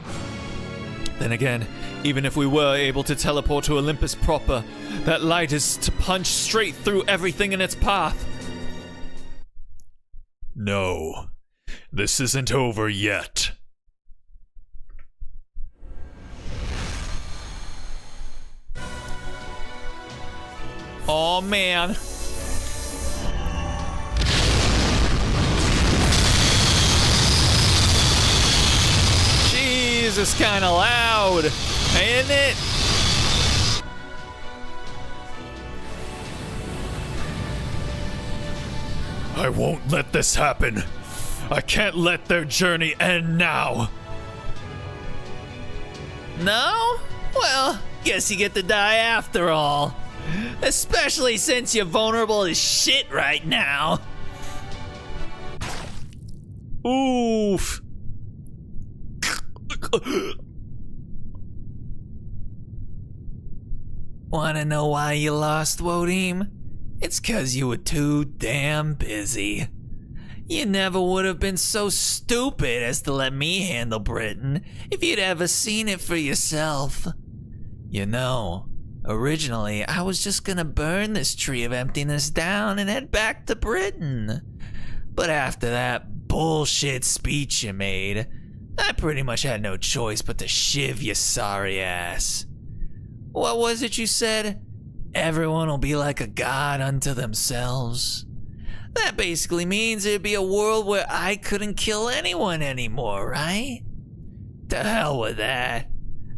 Then again, even if we were able to teleport to Olympus proper, that light is to punch straight through everything in its path. No, this isn't over yet. Oh man. Jeez, it's kind of loud, ain't it? I won't let this happen. I can't let their journey end now. No? Well, guess you get to die after all. Especially since you're vulnerable as shit right now. Oof. Wanna know why you lost, Wodim? It's 'cause you were too damn busy. You never would have been so stupid as to let me handle Britain if you'd ever seen it for yourself. You know, originally I was just gonna burn this tree of emptiness down and head back to Britain. But after that bullshit speech you made, I pretty much had no choice but to shiv your sorry ass. What was it you said? Everyone will be like a god unto themselves. That basically means it'd be a world where I couldn't kill anyone anymore, right? To hell with that.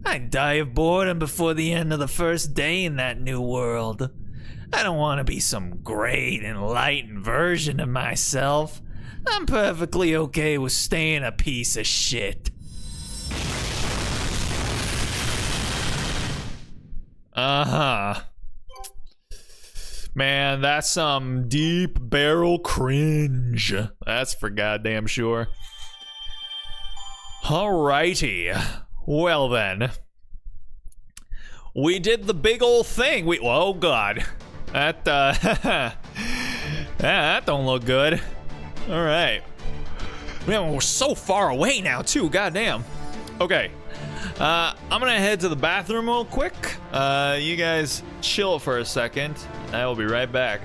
I'd die of boredom before the end of the first day in that new world. I don't want to be some great, enlightened version of myself. I'm perfectly okay with staying a piece of shit. Uh-huh. Man, that's some deep barrel cringe. That's for goddamn sure. Alrighty. Well then. We did the big old thing. Oh god. That, that don't look good. Alright. Man, we're so far away now too, goddamn. Okay. I'm gonna head to the bathroom real quick. You guys chill for a second. I will be right back.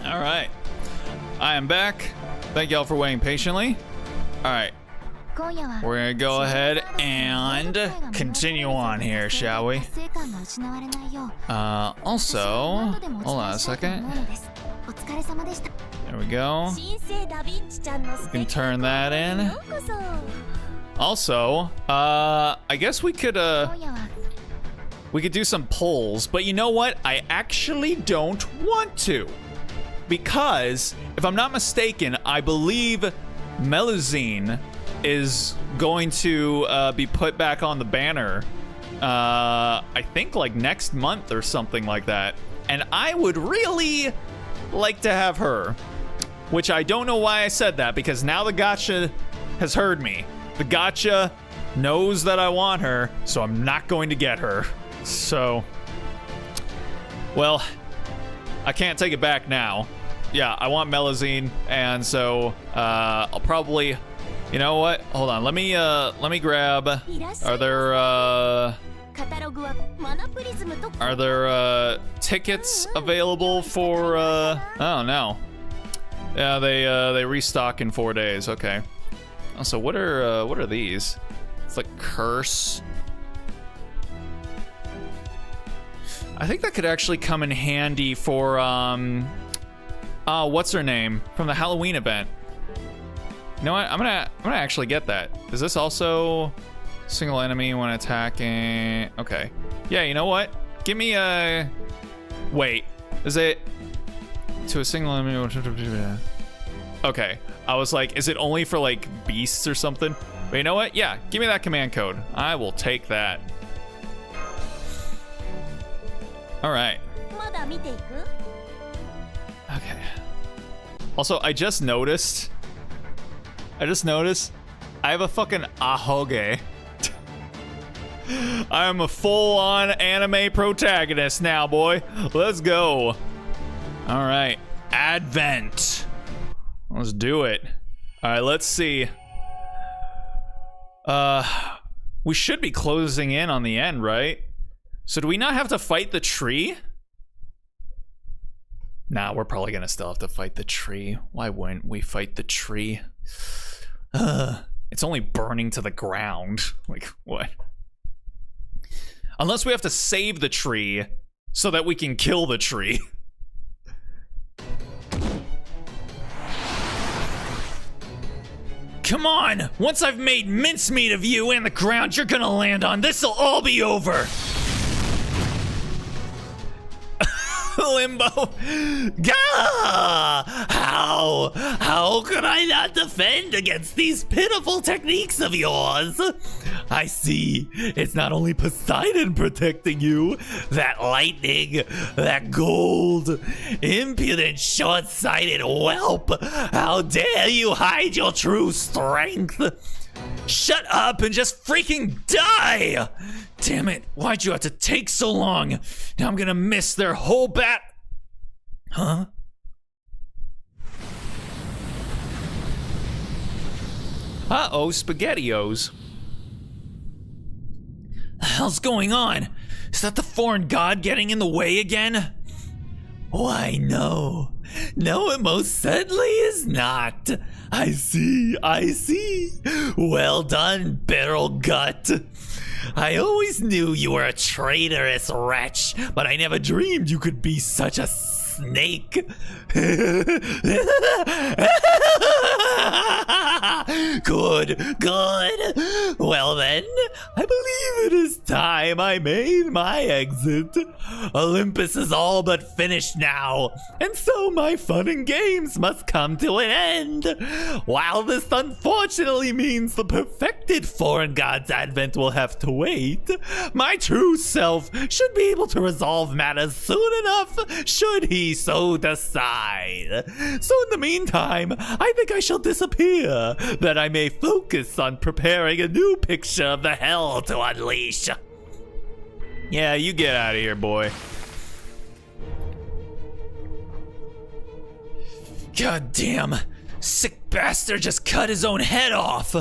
All right, I am back. Thank y'all for waiting patiently. All right, we're gonna go ahead and continue on here, shall we? Also, hold on a second. There we go. We can turn that in. Also, I guess we could do some polls, but you know what? I actually don't want to. Because, if I'm not mistaken, I believe Melusine is going to be put back on the banner, I think like next month or something like that. And I would really like to have her. Which I don't know why I said that, because now the gacha has heard me. The gacha knows that I want her, so I'm not going to get her. So, well, I can't take it back now. Yeah, I want Melusine, and so I'll probably, you know what? Hold on, let me grab. Are there tickets available for? Oh no. Yeah, they restock in 4 days. Okay. Also, what are these? It's like curse. I think that could actually come in handy for what's her name from the Halloween event. You know what? I'm gonna actually get that. Is this also single enemy when attacking? Okay. Yeah, you know what? Give me a. Wait. Is it to a single enemy? Okay. I was like, is it only for like beasts or something? But you know what? Yeah, give me that command code. I will take that. All right. Okay. Also, I just noticed I have a fucking ahoge. I am a full-on anime protagonist now, boy. Let's go. All right. Advent. Let's do it. All right, let's see. We should be closing in on the end, right? So do we not have to fight the tree? Nah, we're probably gonna still have to fight the tree. Why wouldn't we fight the tree? It's only burning to the ground. Like, what? Unless we have to save the tree so that we can kill the tree. Come on! Once I've made mincemeat of you and the ground you're gonna land on, this'll all be over! Limbo. Gah! How could I not defend against these pitiful techniques of yours? I see. It's not only Poseidon protecting you, that lightning, that gold, impudent, short-sighted whelp. How dare you hide your true strength? Shut up and just freaking die! Damn it, why'd you have to take so long? Now I'm gonna miss their whole Huh? Uh-oh, SpaghettiOs. The hell's going on? Is that the foreign god getting in the way again? Why, no. No, it most certainly is not. I see. Well done, barrel gut. I always knew you were a traitorous wretch, but I never dreamed you could be such a snake. Good. Well then, I believe it is time I made my exit. Olympus is all but finished now, and so my fun and games must come to an end. While this unfortunately means the perfected foreign god's advent will have to wait, my true self should be able to resolve matters soon enough, should he so decide. So in the meantime, I think I shall disappear, that I may focus on preparing a new picture of the hell to unleash. Yeah, you get out of here, boy. God damn, sick bastard just cut his own head off.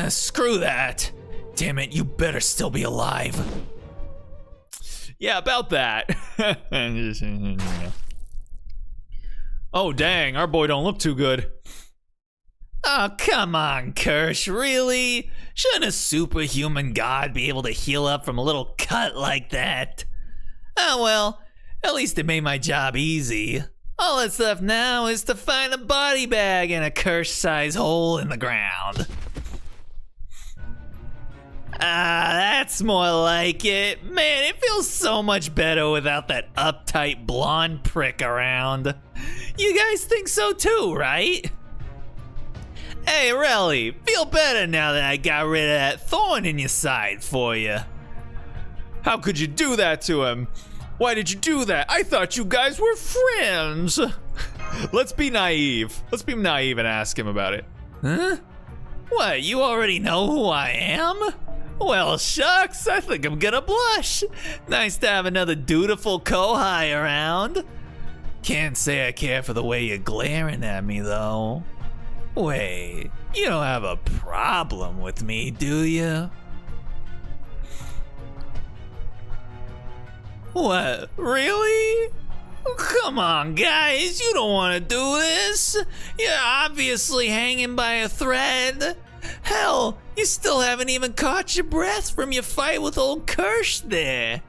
Screw that. Damn it, you better still be alive. Yeah, about that. Oh, dang, our boy don't look too good. Oh, come on, Kirsch, really? Shouldn't a superhuman god be able to heal up from a little cut like that? Oh, well, at least it made my job easy. All that's left now is to find a body bag and a Kirsch-sized hole in the ground. That's more like it. Man, it feels so much better without that uptight blonde prick around. You guys think so too, right? Hey, Relly, feel better now that I got rid of that thorn in your side for you. How could you do that to him? Why did you do that? I thought you guys were friends. Let's be naive. Let's be naive and ask him about it. Huh? What, you already know who I am? Well, shucks, I think I'm gonna blush. Nice to have another dutiful Kohai around. Can't say I care for the way you're glaring at me, though. Wait, you don't have a problem with me, do you? What, really? Come on, guys, you don't want to do this. You're obviously hanging by a thread. Hell, you still haven't even caught your breath from your fight with old Kirsch there.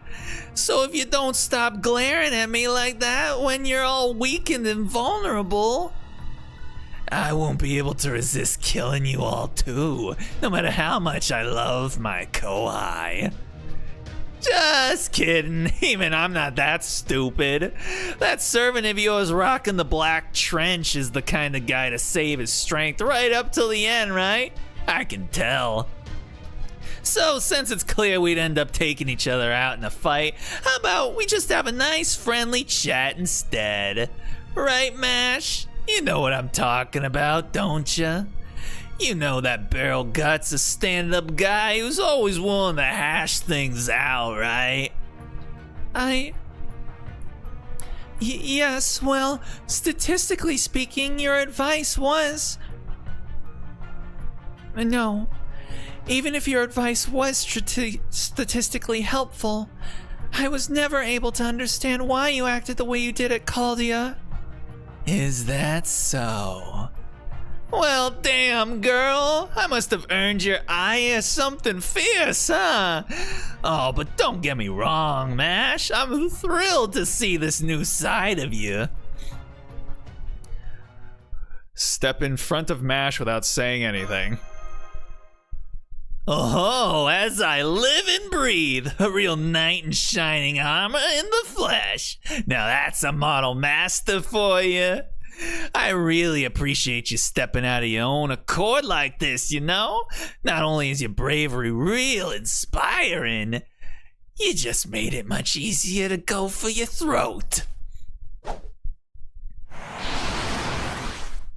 So if you don't stop glaring at me like that when you're all weakened and vulnerable, I won't be able to resist killing you all too, no matter how much I love my Kohai. Just kidding. Even I'm not that stupid. That servant of yours rocking the black trench is the kind of guy to save his strength right up till the end, right? I can tell. So, since it's clear we'd end up taking each other out in a fight, how about we just have a nice friendly chat instead? Right, Mash? You know what I'm talking about, don't ya? You know that Barrel Gut's a stand-up guy who's always willing to hash things out, right? Yes, well, statistically speaking, your advice was... No. Even if your advice was statistically helpful, I was never able to understand why you acted the way you did at Caldia. Is that so? Well, damn, girl. I must have earned your eye or something fierce, huh? Oh, but don't get me wrong, Mash. I'm thrilled to see this new side of you. Step in front of Mash without saying anything. Oh, as I live and breathe, a real knight in shining armor in the flesh. Now that's a model master for you. I really appreciate you stepping out of your own accord like this, you know? Not only is your bravery real inspiring, you just made it much easier to go for your throat.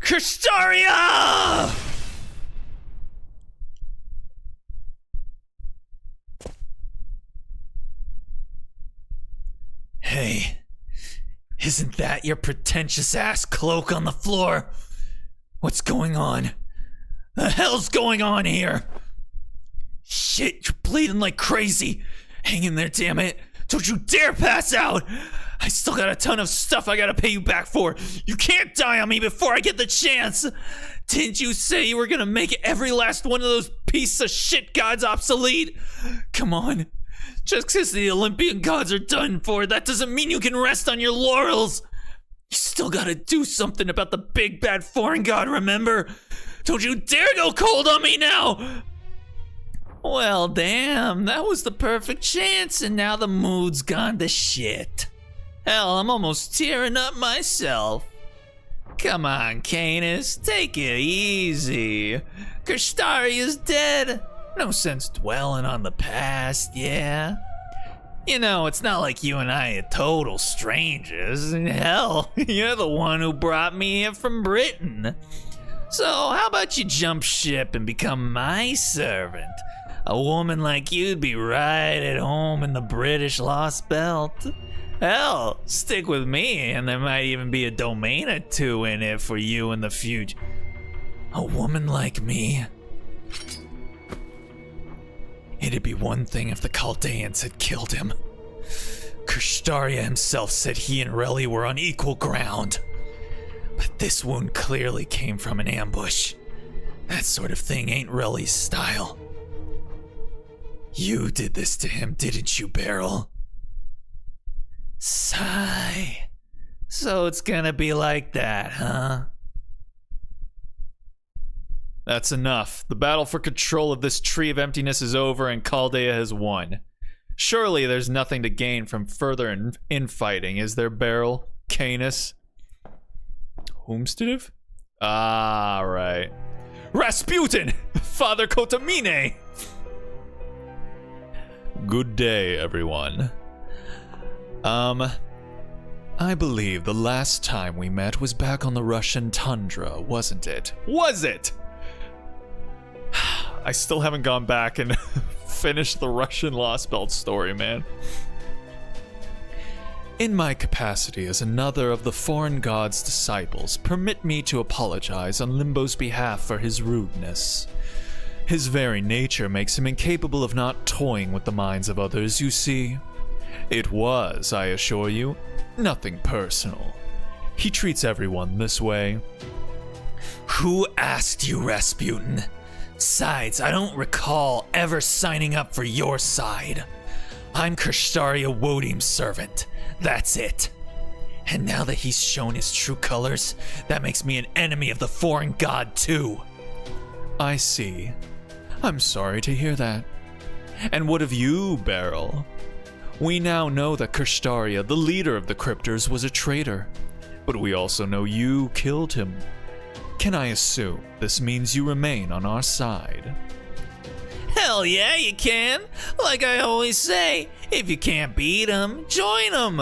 Kirschtaria! Hey, isn't that your pretentious ass cloak on the floor? What's going on? The hell's going on here? Shit, you're bleeding like crazy. Hang in there, damn it. Don't you dare pass out. I still got a ton of stuff I gotta pay you back for. You can't die on me before I get the chance. Didn't you say you were gonna make every last one of those pieces of shit gods obsolete? Come on. Just because the Olympian gods are done for, that doesn't mean you can rest on your laurels. You still gotta do something about the big bad foreign god, remember? Don't you dare go cold on me now! Well, damn, that was the perfect chance, and now the mood's gone to shit. Hell, I'm almost tearing up myself. Come on, Canis, take it easy. Kirschtaria's dead. No sense dwelling on the past, yeah? You know, it's not like you and I are total strangers. Hell, you're the one who brought me here from Britain. So how about you jump ship and become my servant? A woman like you'd be right at home in the British Lost Belt. Hell, stick with me and there might even be a domain or two in it for you in the future. A woman like me? It'd be one thing if the Chaldeans had killed him. Kirschtaria himself said he and Relly were on equal ground. But this wound clearly came from an ambush. That sort of thing ain't Relly's style. You did this to him, didn't you, Beryl? Sigh. So it's gonna be like that, huh? That's enough. The battle for control of this tree of emptiness is over and Chaldea has won. Surely there's nothing to gain from further infighting, is there, Beryl? Canis? Whomstitive? Ah, right. Rasputin! Father Kotamine! Good day, everyone. I believe the last time we met was back on the Russian tundra, wasn't it? Was it? I still haven't gone back and finished the Russian Lost Belt story, man. In my capacity as another of the foreign god's disciples, permit me to apologize on Limbo's behalf for his rudeness. His very nature makes him incapable of not toying with the minds of others, you see. It was, I assure you, nothing personal. He treats everyone this way. Who asked you, Rasputin? Besides, I don't recall ever signing up for your side. I'm Kirschtaria Wodim's servant. That's it. And now that he's shown his true colors, that makes me an enemy of the foreign god too. I see. I'm sorry to hear that. And what of you, Beryl? We now know that Kirschtaria, the leader of the Cryptors, was a traitor. But we also know you killed him. Can I assume this means you remain on our side? Hell yeah, you can. Like I always say, if you can't beat 'em, join 'em.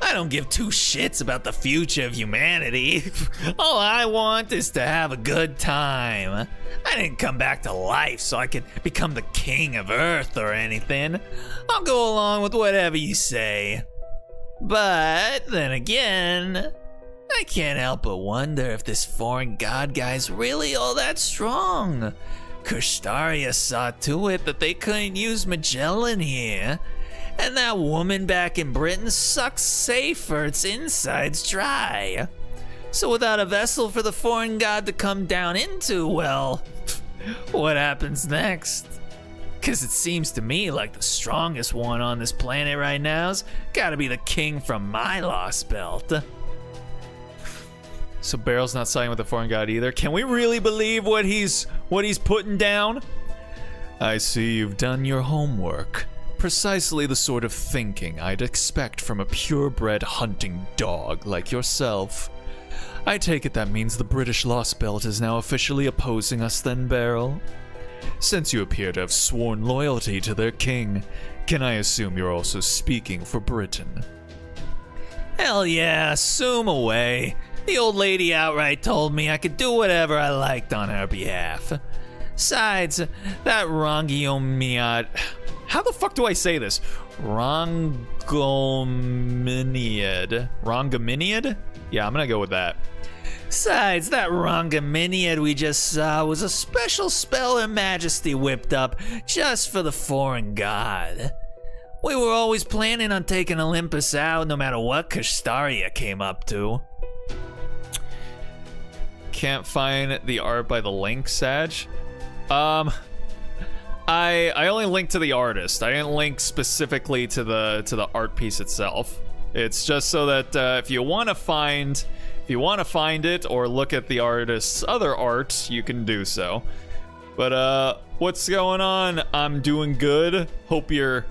I don't give two shits about the future of humanity. All I want is to have a good time. I didn't come back to life so I could become the king of Earth or anything. I'll go along with whatever you say. But then again, I can't help but wonder if this foreign god guy's really all that strong. Kirschtaria saw to it that they couldn't use Magellan here. And that woman back in Britain sucks safe for its insides dry. So without a vessel for the foreign god to come down into, well, what happens next? Cause it seems to me like the strongest one on this planet right now's gotta be the king from my lost belt. So Barrel's not siding with the foreign god either. Can we really believe what he's putting down? I see you've done your homework. Precisely the sort of thinking I'd expect from a purebred hunting dog like yourself. I take it that means the British Lost Belt is now officially opposing us then, Barrel? Since you appear to have sworn loyalty to their king, can I assume you're also speaking for Britain? Hell yeah, assume away. The old lady outright told me I could do whatever I liked on her behalf. Besides, that Rongiominiad... How the fuck do I say this? Rongominiad? Yeah, I'm gonna go with that. Besides, that Rongominiad we just saw was a special spell Her Majesty whipped up just for the foreign god. We were always planning on taking Olympus out no matter what Kirschtaria came up to. Can't find the art by the link, Sag. I only linked to the artist. I didn't link specifically to the art piece itself. It's just so that if you want to find it or look at the artist's other art, you can do so. But what's going on? I'm doing good. Hope you're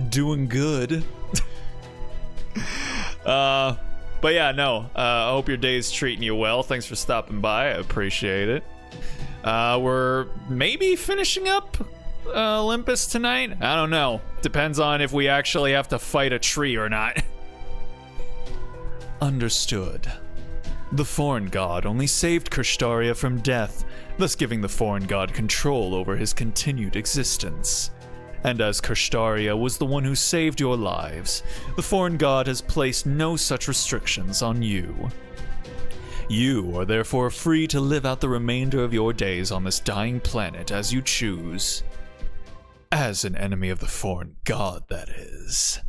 doing good. But yeah, no. I hope your day's treating you well. Thanks for stopping by. I appreciate it. We're maybe finishing up Olympus tonight? I don't know. Depends on if we actually have to fight a tree or not. Understood. The foreign god only saved Kirschtaria from death, thus giving the foreign god control over his continued existence. And as Kirschtaria was the one who saved your lives, the foreign god has placed no such restrictions on you. You are therefore free to live out the remainder of your days on this dying planet as you choose. As an enemy of the foreign god, that is.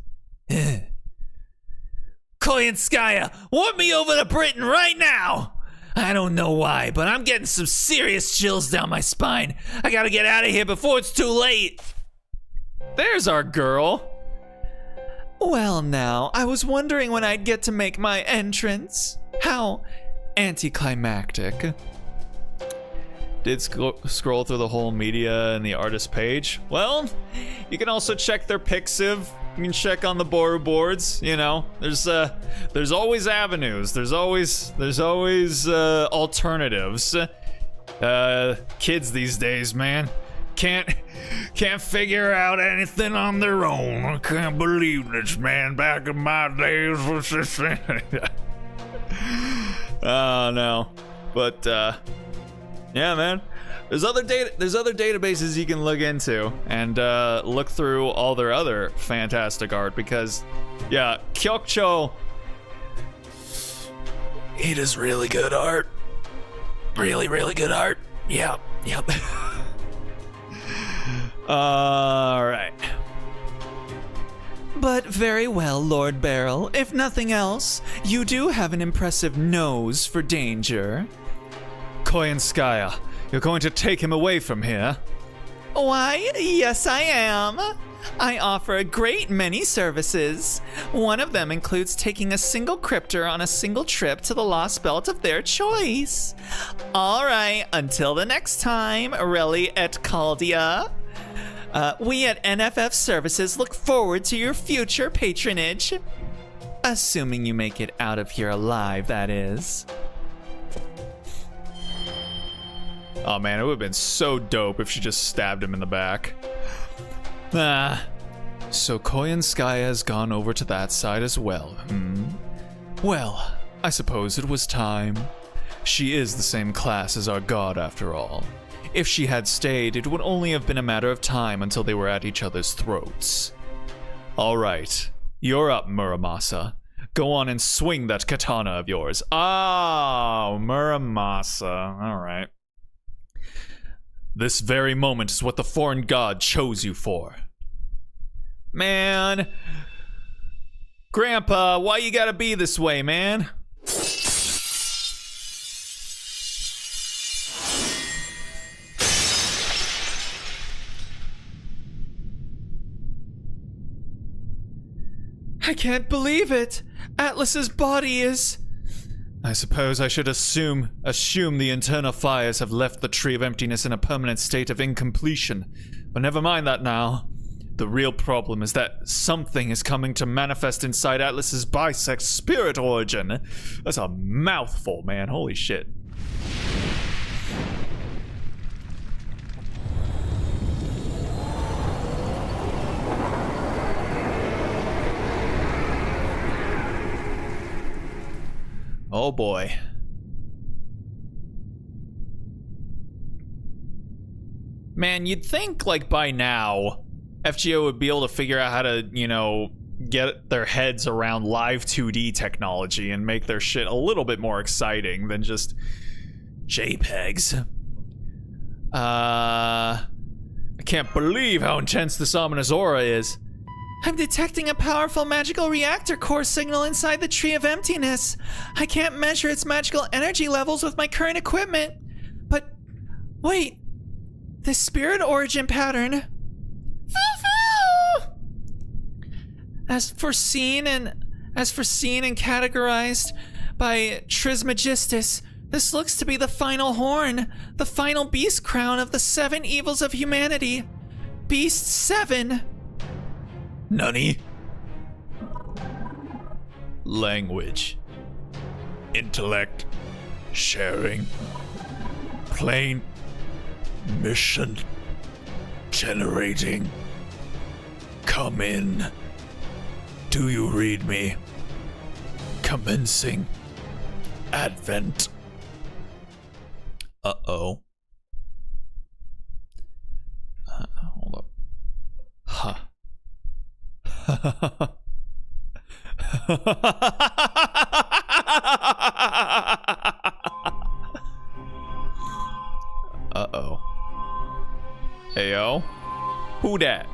Koyanskaya, warp me over to Britain right now! I don't know why, but I'm getting some serious chills down my spine. I gotta get out of here before it's too late. There's our girl. Well now, I was wondering when I'd get to make my entrance. How anticlimactic. Did scroll through the whole media and the artist page. Well, you can also check their Pixiv. You can check on the Boru boards. You know, there's always avenues. There's always alternatives. Kids these days, man, can't figure out anything on their own. I can't believe this, man. Back in my days, what's this thing? Oh no, but yeah, man. There's other databases you can look into and look through all their other fantastic art because, yeah, Kyockcho, it is really good art. Really, really good art. Yep. All right. But very well, Lord Barrel. If nothing else, you do have an impressive nose for danger. Koyanskaya, you're going to take him away from here? Why, yes I am. I offer a great many services. One of them includes taking a single cryptor on a single trip to the Lost Belt of their choice. All right, until the next time, Reli et Caldia. We at NFF Services look forward to your future patronage. Assuming you make it out of here alive, that is. Oh man, it would have been so dope if she just stabbed him in the back. So Koyanskaya has gone over to that side as well, Well, I suppose it was time. She is the same class as our god after all. If she had stayed, it would only have been a matter of time until they were at each other's throats. Alright, you're up, Muramasa. Go on and swing that katana of yours. Oh, Muramasa. Alright. This very moment is what the foreign god chose you for. Man. Grandpa, why you gotta be this way, man? I can't believe it! Atlas's body is... I suppose I should assume the internal fires have left the Tree of Emptiness in a permanent state of incompletion. But never mind that now. The real problem is that something is coming to manifest inside Atlas's bisect spirit origin. That's a mouthful, man. Holy shit. Oh boy. Man, you'd think, like, by now, FGO would be able to figure out how to, you know, get their heads around live 2D technology and make their shit a little bit more exciting than just JPEGs. I can't believe how intense this ominous aura is. I'm detecting a powerful magical reactor core signal inside the Tree of Emptiness. I can't measure its magical energy levels with my current equipment. But, wait. The spirit origin pattern. Foo-foo! As foreseen and categorized by Trismegistus, this looks to be the final horn, the final beast crown of the 7 evils of humanity. Beast 7. Nani? Language. Intellect. Sharing. Plane. Mission. Generating. Come in. Do you read me? Commencing. Advent. Uh-oh. Hold up. Huh. Uh-oh. Heyo. Who dat?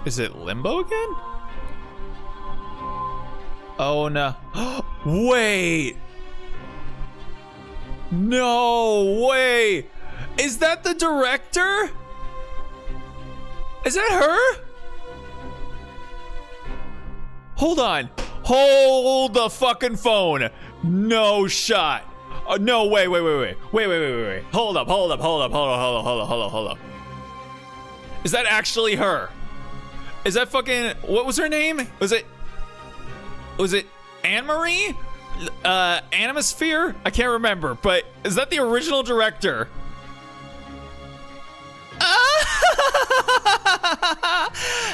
Is it Limbo again? Oh no. Wait! No way! Is that the director? Is that her? Hold on. Hold the fucking phone. No shot. No, wait. Hold up. Is that actually her? Is that fucking, what was her name? Was it Anne-Marie? Animosphere? I can't remember, but is that the original director?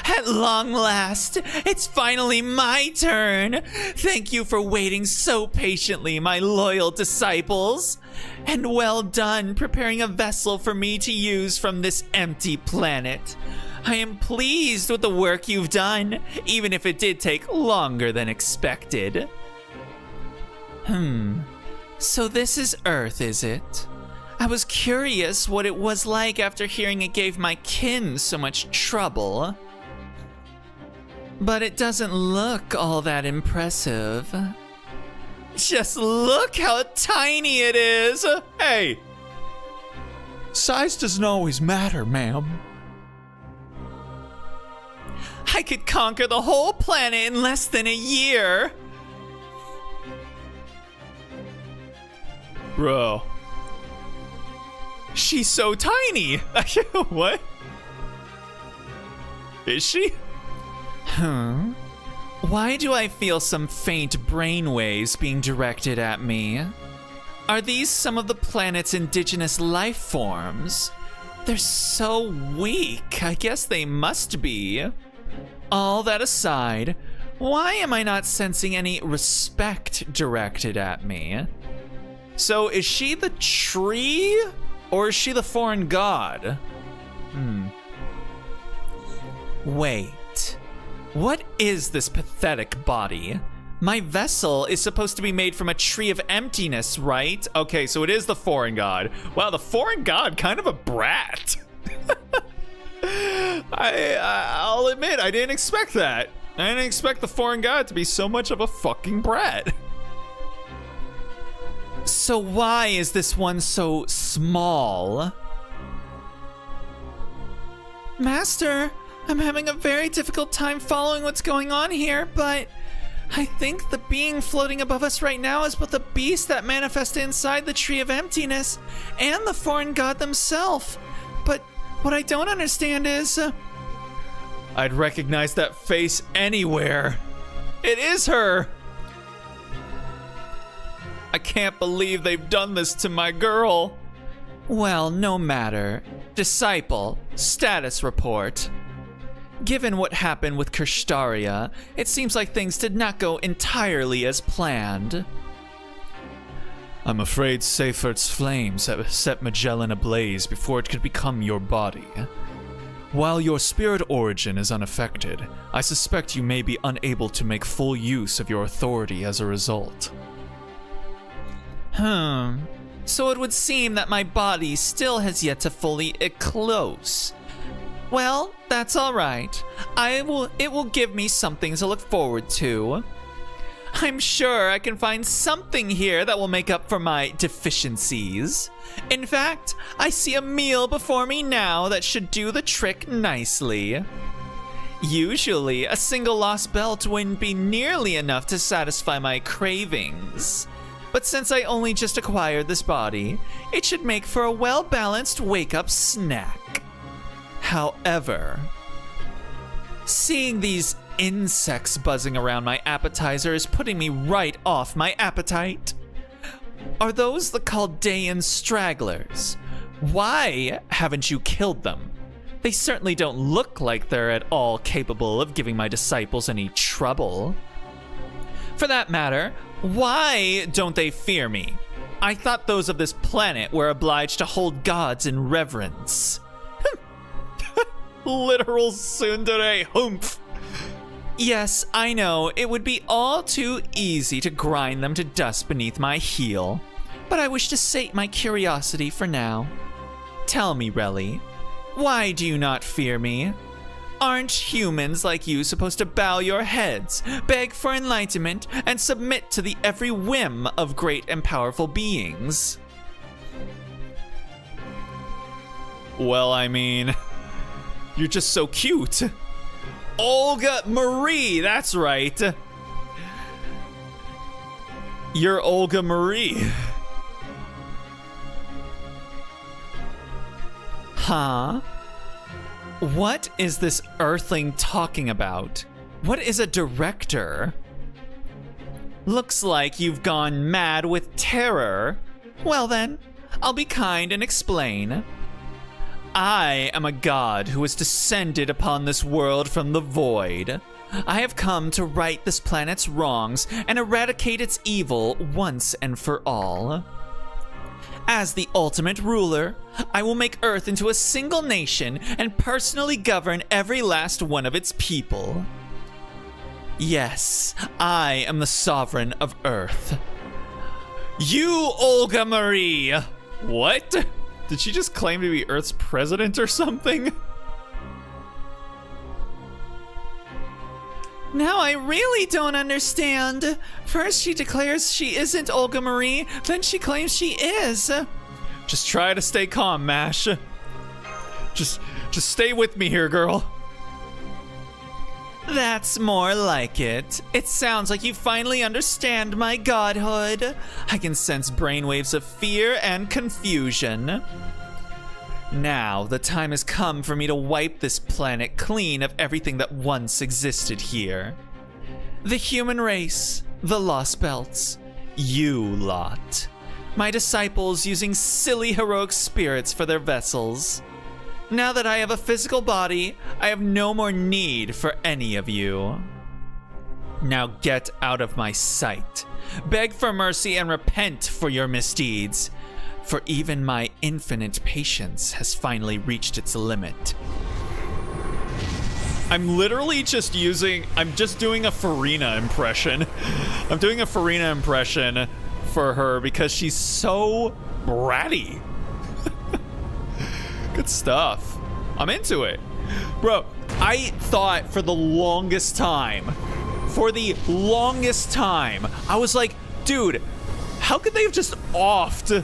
At long last, it's finally my turn. Thank you for waiting so patiently, my loyal disciples. And well done preparing a vessel for me to use from this empty planet. I am pleased with the work you've done, even if it did take longer than expected. So this is Earth, is it? I was curious what it was like after hearing it gave my kin so much trouble. But it doesn't look all that impressive. Just look how tiny it is! Hey! Size doesn't always matter, ma'am. I could conquer the whole planet in less than a year. Bro. She's so tiny. What? Is she? Why do I feel some faint brainwaves being directed at me? Are these some of the planet's indigenous life forms? They're so weak. I guess they must be. All that aside, why am I not sensing any respect directed at me? So is she the tree or is she the foreign god? Wait. What is this pathetic body? My vessel is supposed to be made from a tree of emptiness, right? Okay, so it is the foreign god. Wow, the foreign god, kind of a brat. I'll admit, I didn't expect that. I didn't expect the foreign god to be so much of a fucking brat. So why is this one so small? Master, I'm having a very difficult time following what's going on here, but I think the being floating above us right now is both the beast that manifested inside the Tree of Emptiness and the foreign god themselves. But what I don't understand is... I'd recognize that face anywhere. It is her. I can't believe they've done this to my girl. Well, no matter. Disciple, status report. Given what happened with Kirschtaria, it seems like things did not go entirely as planned. I'm afraid Seyfert's flames have set Magellan ablaze before it could become your body. While your spirit origin is unaffected, I suspect you may be unable to make full use of your authority as a result. So it would seem that my body still has yet to fully eclose. Well, that's all right. It will give me something to look forward to. I'm sure I can find something here that will make up for my deficiencies. In fact, I see a meal before me now that should do the trick nicely. Usually, a single lost belt wouldn't be nearly enough to satisfy my cravings. But since I only just acquired this body, it should make for a well-balanced wake-up snack. However, seeing these insects buzzing around my appetizer is putting me right off my appetite. Are those the Chaldean stragglers? Why haven't you killed them? They certainly don't look like they're at all capable of giving my disciples any trouble. For that matter, why don't they fear me? I thought those of this planet were obliged to hold gods in reverence. Literal tsundere humph. Yes, I know, it would be all too easy to grind them to dust beneath my heel, but I wish to sate my curiosity for now. Tell me, Relly, why do you not fear me? Aren't humans like you supposed to bow your heads, beg for enlightenment, and submit to the every whim of great and powerful beings? Well, I mean, you're just so cute. Olga Marie, that's right. You're Olga Marie. Huh? What is this earthling talking about? What is a director? Looks like you've gone mad with terror. Well then, I'll be kind and explain. I am a god who has descended upon this world from the void. I have come to right this planet's wrongs and eradicate its evil once and for all. As the ultimate ruler, I will make Earth into a single nation and personally govern every last one of its people. Yes, I am the sovereign of Earth. You, Olga Marie! What? Did she just claim to be Earth's president or something? Now I really don't understand. First she declares she isn't Olga Marie, then she claims she is. Just try to stay calm, Mash. Just stay with me here, girl. That's more like it. It sounds like you finally understand my godhood. I can sense brainwaves of fear and confusion. Now, the time has come for me to wipe this planet clean of everything that once existed here. The human race, the Lost Belts, you lot. My disciples using silly heroic spirits for their vessels. Now that I have a physical body, I have no more need for any of you. Now get out of my sight. Beg for mercy and repent for your misdeeds. For even my infinite patience has finally reached its limit. I'm literally I'm just doing a Farina impression. I'm doing a Farina impression for her because she's so bratty. Good stuff. I'm into it. Bro, I thought for the longest time, I was like, dude, how could they have just offed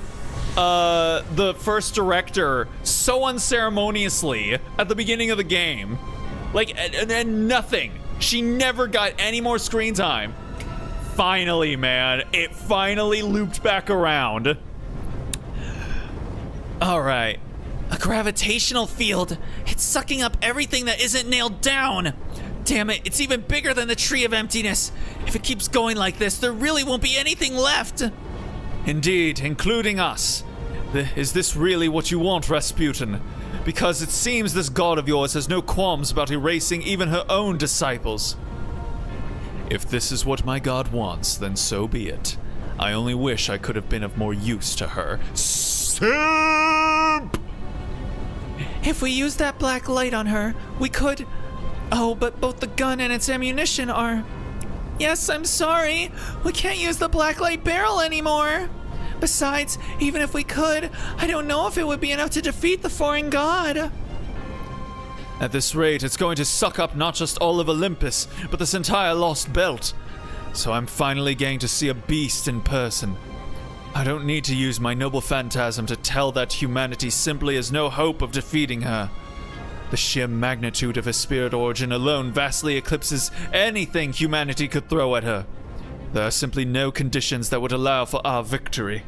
the first director so unceremoniously at the beginning of the game? Like, and nothing. She never got any more screen time. Finally, man, it finally looped back around. All right. A gravitational field. It's sucking up everything that isn't nailed down. Damn it, it's even bigger than the Tree of Emptiness. If it keeps going like this, there really won't be anything left. Indeed, including us. Is this really what you want, Rasputin? Because it seems this god of yours has no qualms about erasing even her own disciples. If this is what my god wants, then so be it. I only wish I could have been of more use to her. Simp! If we use that black light on her, we could... Oh, but both the gun and its ammunition are... Yes, I'm sorry. We can't use the black light barrel anymore. Besides, even if we could, I don't know if it would be enough to defeat the foreign god. At this rate, it's going to suck up not just all of Olympus, but this entire Lost Belt. So I'm finally getting to see a beast in person. I don't need to use my noble phantasm to tell that humanity simply has no hope of defeating her. The sheer magnitude of her spirit origin alone vastly eclipses anything humanity could throw at her. There are simply no conditions that would allow for our victory.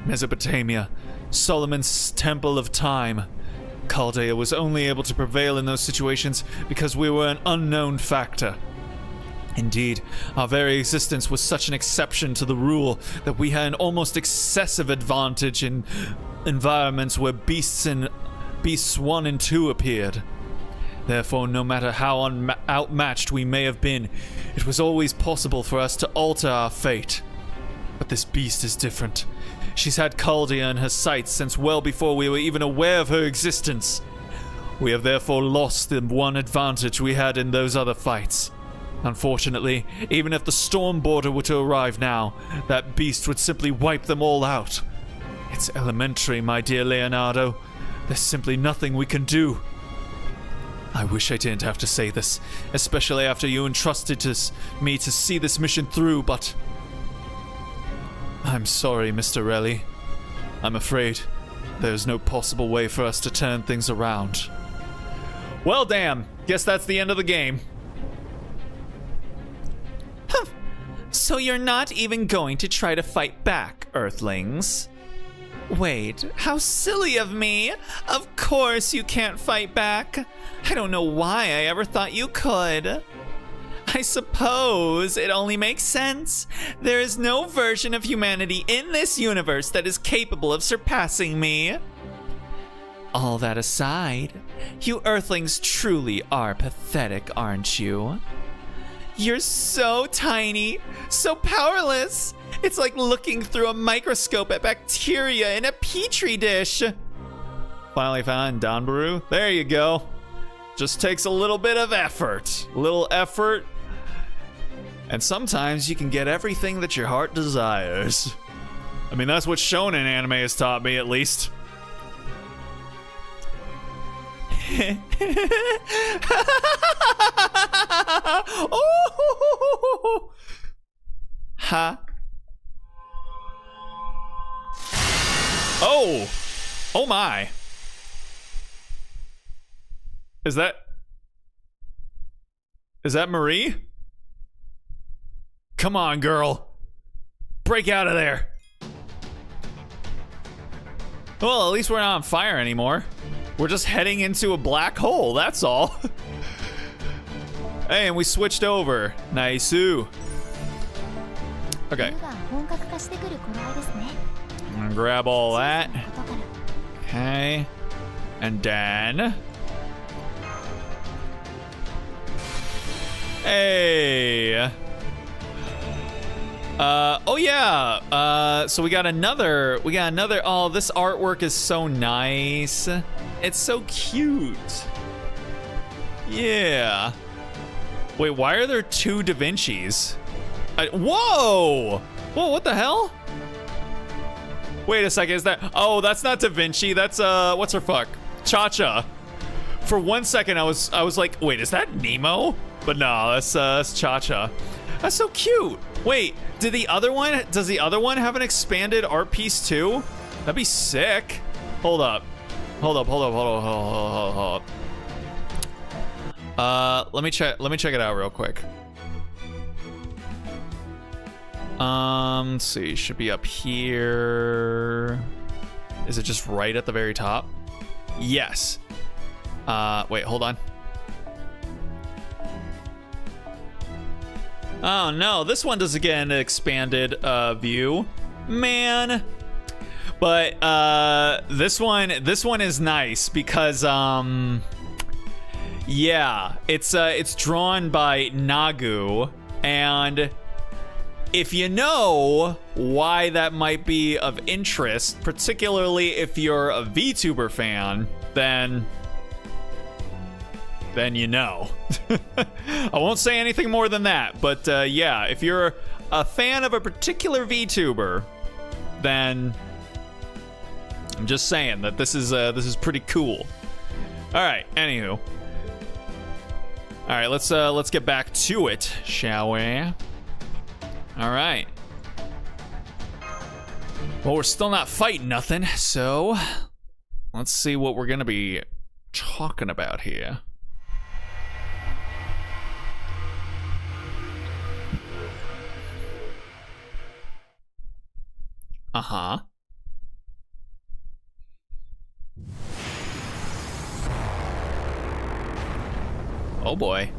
Mesopotamia, Solomon's Temple of Time. Chaldea was only able to prevail in those situations because we were an unknown factor. Indeed, our very existence was such an exception to the rule that we had an almost excessive advantage in environments where Beasts 1 and 2 appeared. Therefore, no matter how outmatched we may have been, it was always possible for us to alter our fate. But this beast is different. She's had Chaldea in her sights since well before we were even aware of her existence. We have therefore lost the one advantage we had in those other fights. Unfortunately, even if the Storm Border were to arrive now, that beast would simply wipe them all out. It's elementary, my dear Leonardo. There's simply nothing we can do. I wish I didn't have to say this, especially after you entrusted me to see this mission through, but... I'm sorry, Mr. Relly. I'm afraid there's no possible way for us to turn things around. Well, damn. Guess that's the end of the game. So you're not even going to try to fight back, Earthlings? Wait, how silly of me! Of course you can't fight back! I don't know why I ever thought you could. I suppose it only makes sense. There is no version of humanity in this universe that is capable of surpassing me. All that aside, you Earthlings truly are pathetic, aren't you? You're so tiny, so powerless. It's like looking through a microscope at bacteria in a petri dish. Finally found Donbaru. There you go. Just takes a little bit of effort. A little effort. And sometimes you can get everything that your heart desires. I mean, that's what shonen anime has taught me, at least. Oh! Huh? Oh! Oh my! Is that Is that Marie? Come on, girl. Break out of there. Well, at least we're not on fire anymore. We're just heading into a black hole, that's all. Hey, and we switched over. Nice-oo. Okay. I'm gonna grab all that. Okay. And then... Hey! Oh yeah, so we got another, oh, this artwork is so nice. It's so cute. Yeah. Wait, why are there two Da Vincis? Whoa! Whoa, what the hell? Wait a second, is that, oh, that's not Da Vinci, that's, what's her fuck? Cha-Cha. For 1 second, I was like, wait, is that Nemo? But no, that's Cha-Cha. That's so cute. Wait, does the other one have an expanded art piece too? That'd be sick. Hold up. Let me check it out real quick. Let's see, should be up here. Is it just right at the very top? Yes. Wait, hold on. Oh no, this one does get an expanded view. Man. But this one is nice because yeah, it's drawn by Nagu, and if you know why that might be of interest, particularly if you're a VTuber fan, then you know. I won't say anything more than that, but yeah, if you're a fan of a particular VTuber, then I'm just saying that this is pretty cool. All right, anywho. All right, let's get back to it, shall we? All right. Well, we're still not fighting nothing, so let's see what we're gonna be talking about here. Uh-huh. Oh boy.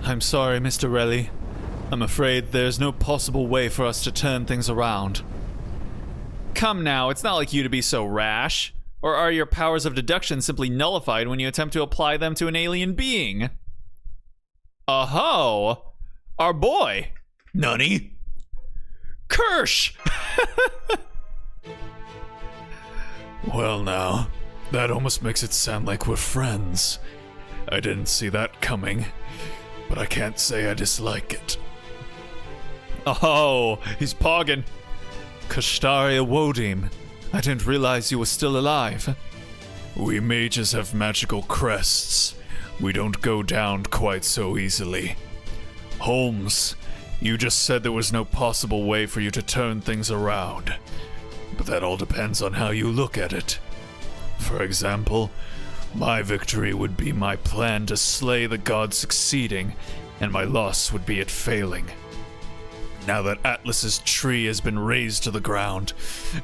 I'm sorry, Mr. Relly. I'm afraid there's no possible way for us to turn things around. Come now, it's not like you to be so rash. Or are your powers of deduction simply nullified when you attempt to apply them to an alien being? Oh-ho! Our boy! Nunny? Kirsch! Well now, that almost makes it sound like we're friends. I didn't see that coming, but I can't say I dislike it. Oh, he's pogging. Kirschtaria Wodim, I didn't realize you were still alive. We mages have magical crests. We don't go down quite so easily. Holmes, you just said there was no possible way for you to turn things around. But that all depends on how you look at it. For example, my victory would be my plan to slay the god succeeding, and my loss would be it failing. Now that Atlas's tree has been razed to the ground,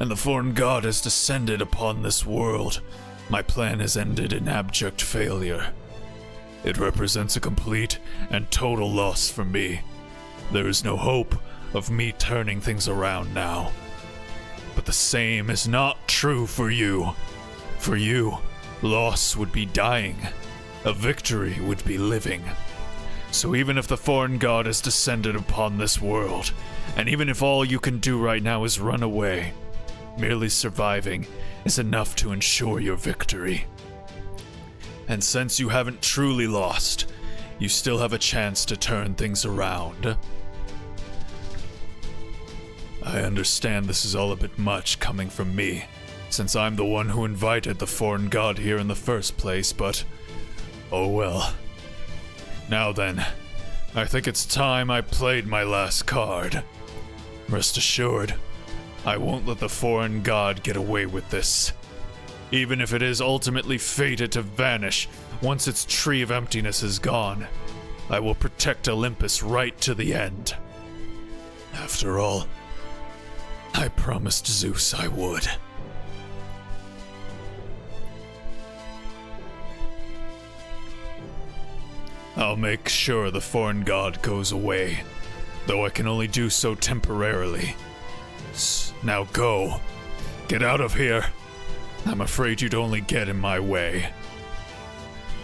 and the foreign god has descended upon this world, my plan has ended in abject failure. It represents a complete and total loss for me. There is no hope of me turning things around now. But the same is not true for you. For you, loss would be dying. A victory would be living. So even if the foreign god has descended upon this world, and even if all you can do right now is run away, merely surviving is enough to ensure your victory. And since you haven't truly lost, you still have a chance to turn things around. I understand this is all a bit much coming from me, since I'm the one who invited the foreign god here in the first place, but oh well. Now then, I think it's time I played my last card. Rest assured, I won't let the foreign god get away with this. Even if it is ultimately fated to vanish once its tree of emptiness is gone. I will protect Olympus right to the end. After all, I promised Zeus I would. I'll make sure the foreign god goes away, though I can only do so temporarily. Now go. Get out of here. I'm afraid you'd only get in my way.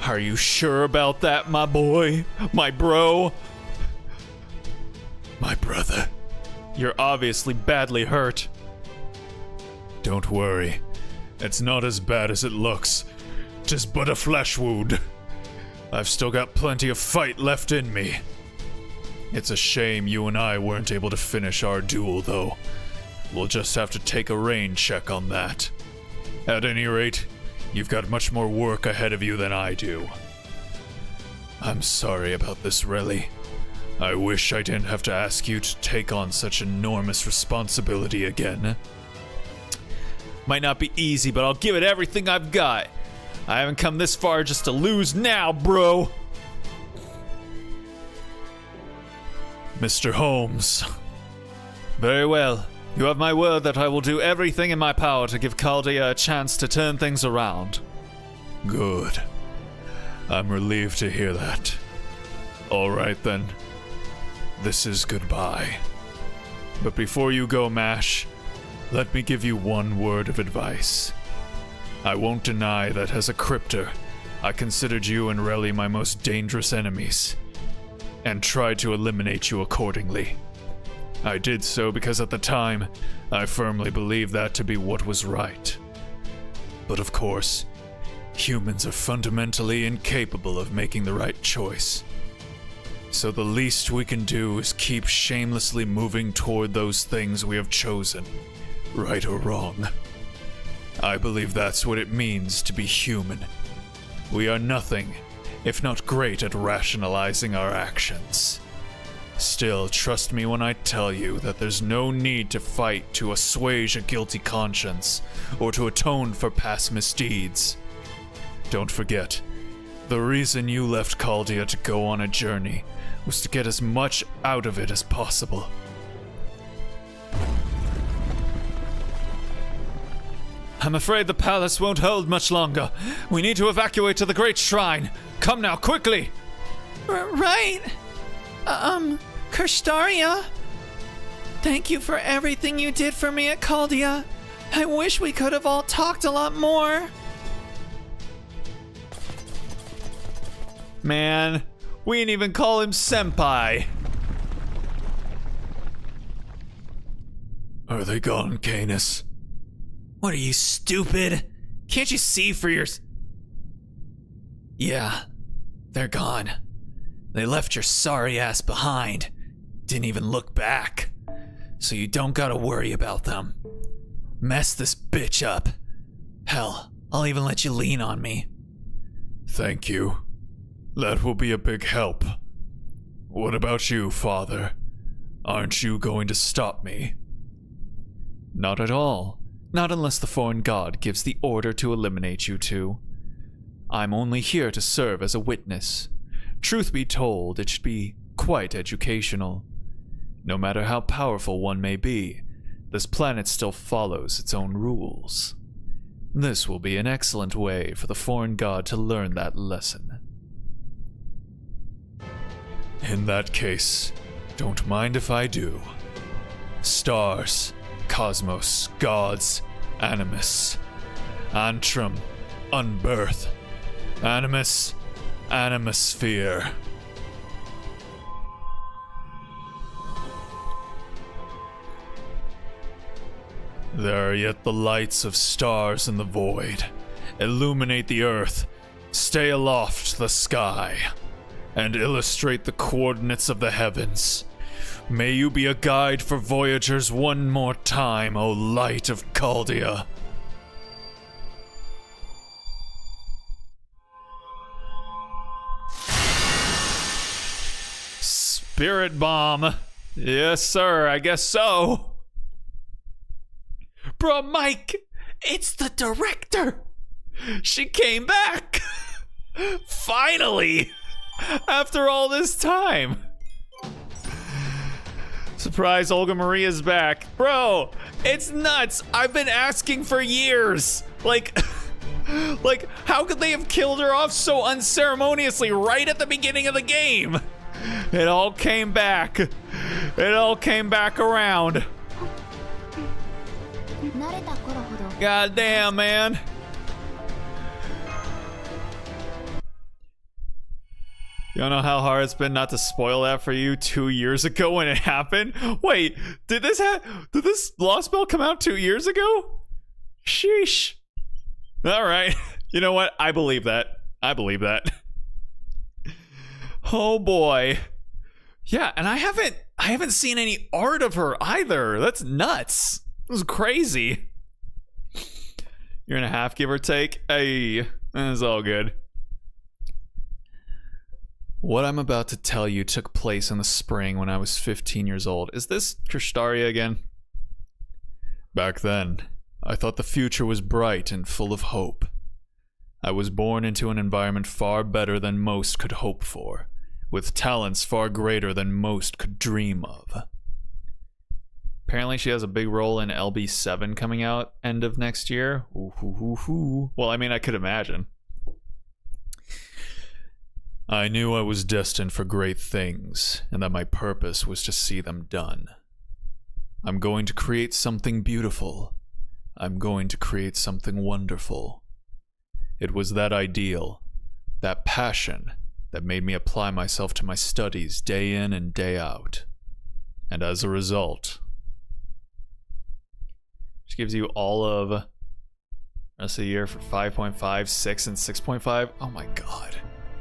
Are you sure about that, my boy? My bro? My brother. You're obviously badly hurt. Don't worry. It's not as bad as it looks. 'Tis but a flesh wound. I've still got plenty of fight left in me. It's a shame you and I weren't able to finish our duel, though. We'll just have to take a rain check on that. At any rate, you've got much more work ahead of you than I do. I'm sorry about this, Relly. I wish I didn't have to ask you to take on such enormous responsibility again. Might not be easy, but I'll give it everything I've got. I haven't come this far just to lose now, bro. Mr. Holmes. Very well. You have my word that I will do everything in my power to give Chaldea a chance to turn things around. Good. I'm relieved to hear that. All right, then. This is goodbye. But before you go, Mash, let me give you one word of advice. I won't deny that as a cryptor, I considered you and Relly my most dangerous enemies, and tried to eliminate you accordingly. I did so because at the time, I firmly believed that to be what was right. But of course, humans are fundamentally incapable of making the right choice. So the least we can do is keep shamelessly moving toward those things we have chosen, right or wrong. I believe that's what it means to be human. We are nothing, if not great at rationalizing our actions. Still, trust me when I tell you that there's no need to fight to assuage a guilty conscience or to atone for past misdeeds. Don't forget, the reason you left Chaldea to go on a journey was to get as much out of it as possible. I'm afraid the palace won't hold much longer. We need to evacuate to the Great Shrine. Come now, quickly! Right. Kirschtaria. Thank you for everything you did for me at Chaldea. I wish we could have all talked a lot more. Man, we ain't even call him Senpai. Are they gone, Canis? What are you, stupid? Can't you see for your... Yeah, they're gone. They left your sorry ass behind. Didn't even look back. So you don't gotta worry about them. Mess this bitch up. Hell, I'll even let you lean on me. Thank you. That will be a big help. What about you, Father? Aren't you going to stop me? Not at all. Not unless the foreign god gives the order to eliminate you two. I'm only here to serve as a witness. Truth be told, it should be quite educational. No matter how powerful one may be, this planet still follows its own rules. This will be an excellent way for the foreign god to learn that lesson. In that case, don't mind if I do. Stars, cosmos, gods, animus, antrum, unbirth, animus, animosphere. There are yet the lights of stars in the void. Illuminate the earth, stay aloft the sky, and illustrate the coordinates of the heavens. May you be a guide for voyagers one more time, O light of Chaldea. Spirit bomb. Yes, sir, I guess so. Bro, Mike, it's the director. She came back. Finally. After all this time. Surprise, Olga Maria's back. Bro, it's nuts. I've been asking for years. Like, how could they have killed her off so unceremoniously right at the beginning of the game? It all came back. It all came back around. God damn, man. You don't know how hard it's been not to spoil that for you 2 years ago when it happened? Wait, did this Lost Bell come out 2 years ago? Sheesh. All right. You know what? I believe that. I believe that. Oh boy. Yeah, and I haven't seen any art of her either. That's nuts. This is crazy. Year and a half, give or take. Hey, that's all good. What I'm about to tell you took place in the spring when I was 15 years old. Is this Kirschtaria again? Back then, I thought the future was bright and full of hope. I was born into an environment far better than most could hope for, with talents far greater than most could dream of. Apparently she has a big role in LB7 coming out end of next year. Ooh. Well, I mean, I could imagine. I knew I was destined for great things, and that my purpose was to see them done. I'm going to create something beautiful. I'm going to create something wonderful. It was that ideal, that passion, that made me apply myself to my studies day in and day out. And as a result, which gives you all of rest of the year for 5.5, 6, and 6.5. Oh my god.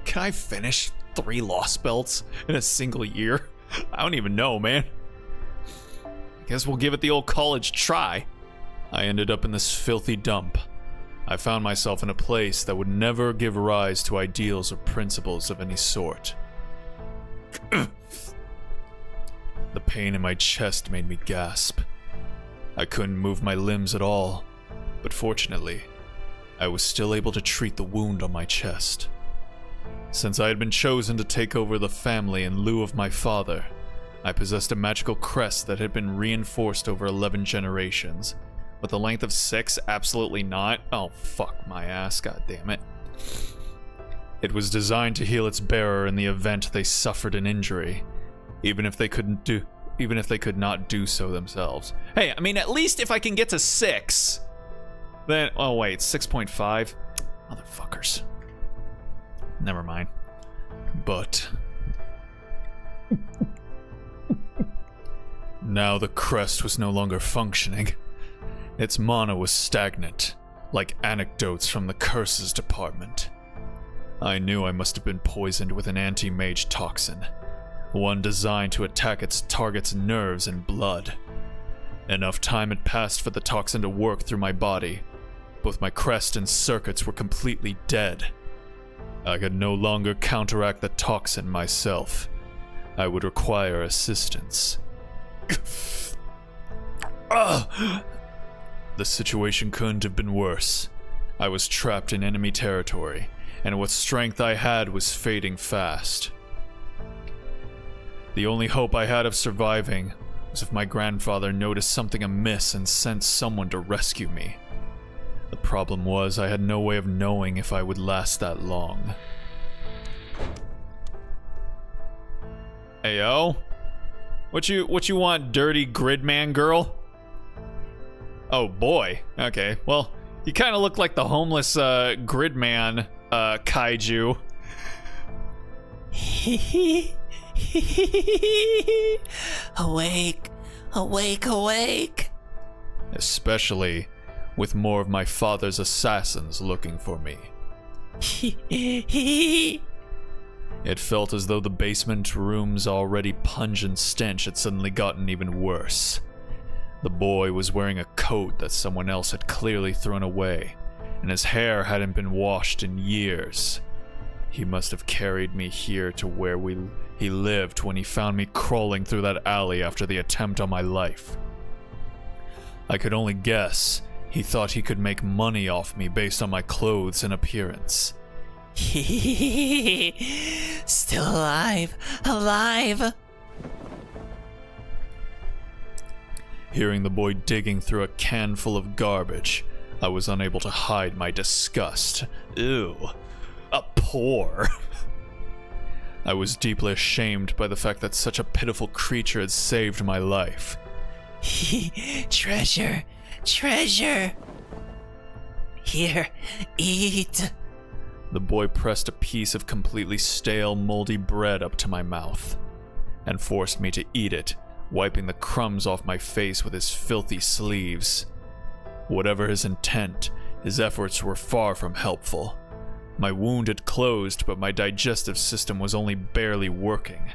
Can I finish 3 Lost Belts in a single year? I don't even know, man. I guess we'll give it the old college try. I ended up in this filthy dump. I found myself in a place that would never give rise to ideals or principles of any sort. The pain in my chest made me gasp. I couldn't move my limbs at all, but fortunately, I was still able to treat the wound on my chest. Since I had been chosen to take over the family in lieu of my father, I possessed a magical crest that had been reinforced over 11 generations. With a length of 6, absolutely not. Oh, fuck my ass, god damn it. It was designed to heal its bearer in the event they suffered an injury, even if they could not do so themselves. Hey, I mean, at least if I can get to 6, then oh wait, 6.5. Motherfuckers. Never mind. But now the crest was no longer functioning. Its mana was stagnant, like anecdotes from the curses department. I knew I must have been poisoned with an anti-mage toxin, one designed to attack its target's nerves and blood. Enough time had passed for the toxin to work through my body. Both my crest and circuits were completely dead. I could no longer counteract the toxin myself. I would require assistance. The situation couldn't have been worse. I was trapped in enemy territory, and what strength I had was fading fast. The only hope I had of surviving was if my grandfather noticed something amiss and sent someone to rescue me. The problem was I had no way of knowing if I would last that long. Heyo? What you want, dirty gridman girl? Oh boy. Okay, well, you kind of look like the homeless gridman kaiju. Awake, awake, awake. Especially with more of my father's assassins looking for me. It felt as though the basement room's already pungent stench had suddenly gotten even worse. The boy was wearing a coat that someone else had clearly thrown away, and his hair hadn't been washed in years. He must have carried me here to where he lived when he found me crawling through that alley after the attempt on my life. I could only guess he thought he could make money off me based on my clothes and appearance. Still alive, alive. Hearing the boy digging through a can full of garbage, I was unable to hide my disgust. Ew. A pour. I was deeply ashamed by the fact that such a pitiful creature had saved my life. Treasure, treasure. Here, eat. The boy pressed a piece of completely stale, moldy bread up to my mouth and forced me to eat it, wiping the crumbs off my face with his filthy sleeves. Whatever his intent, his efforts were far from helpful. My wound had closed, but my digestive system was only barely working.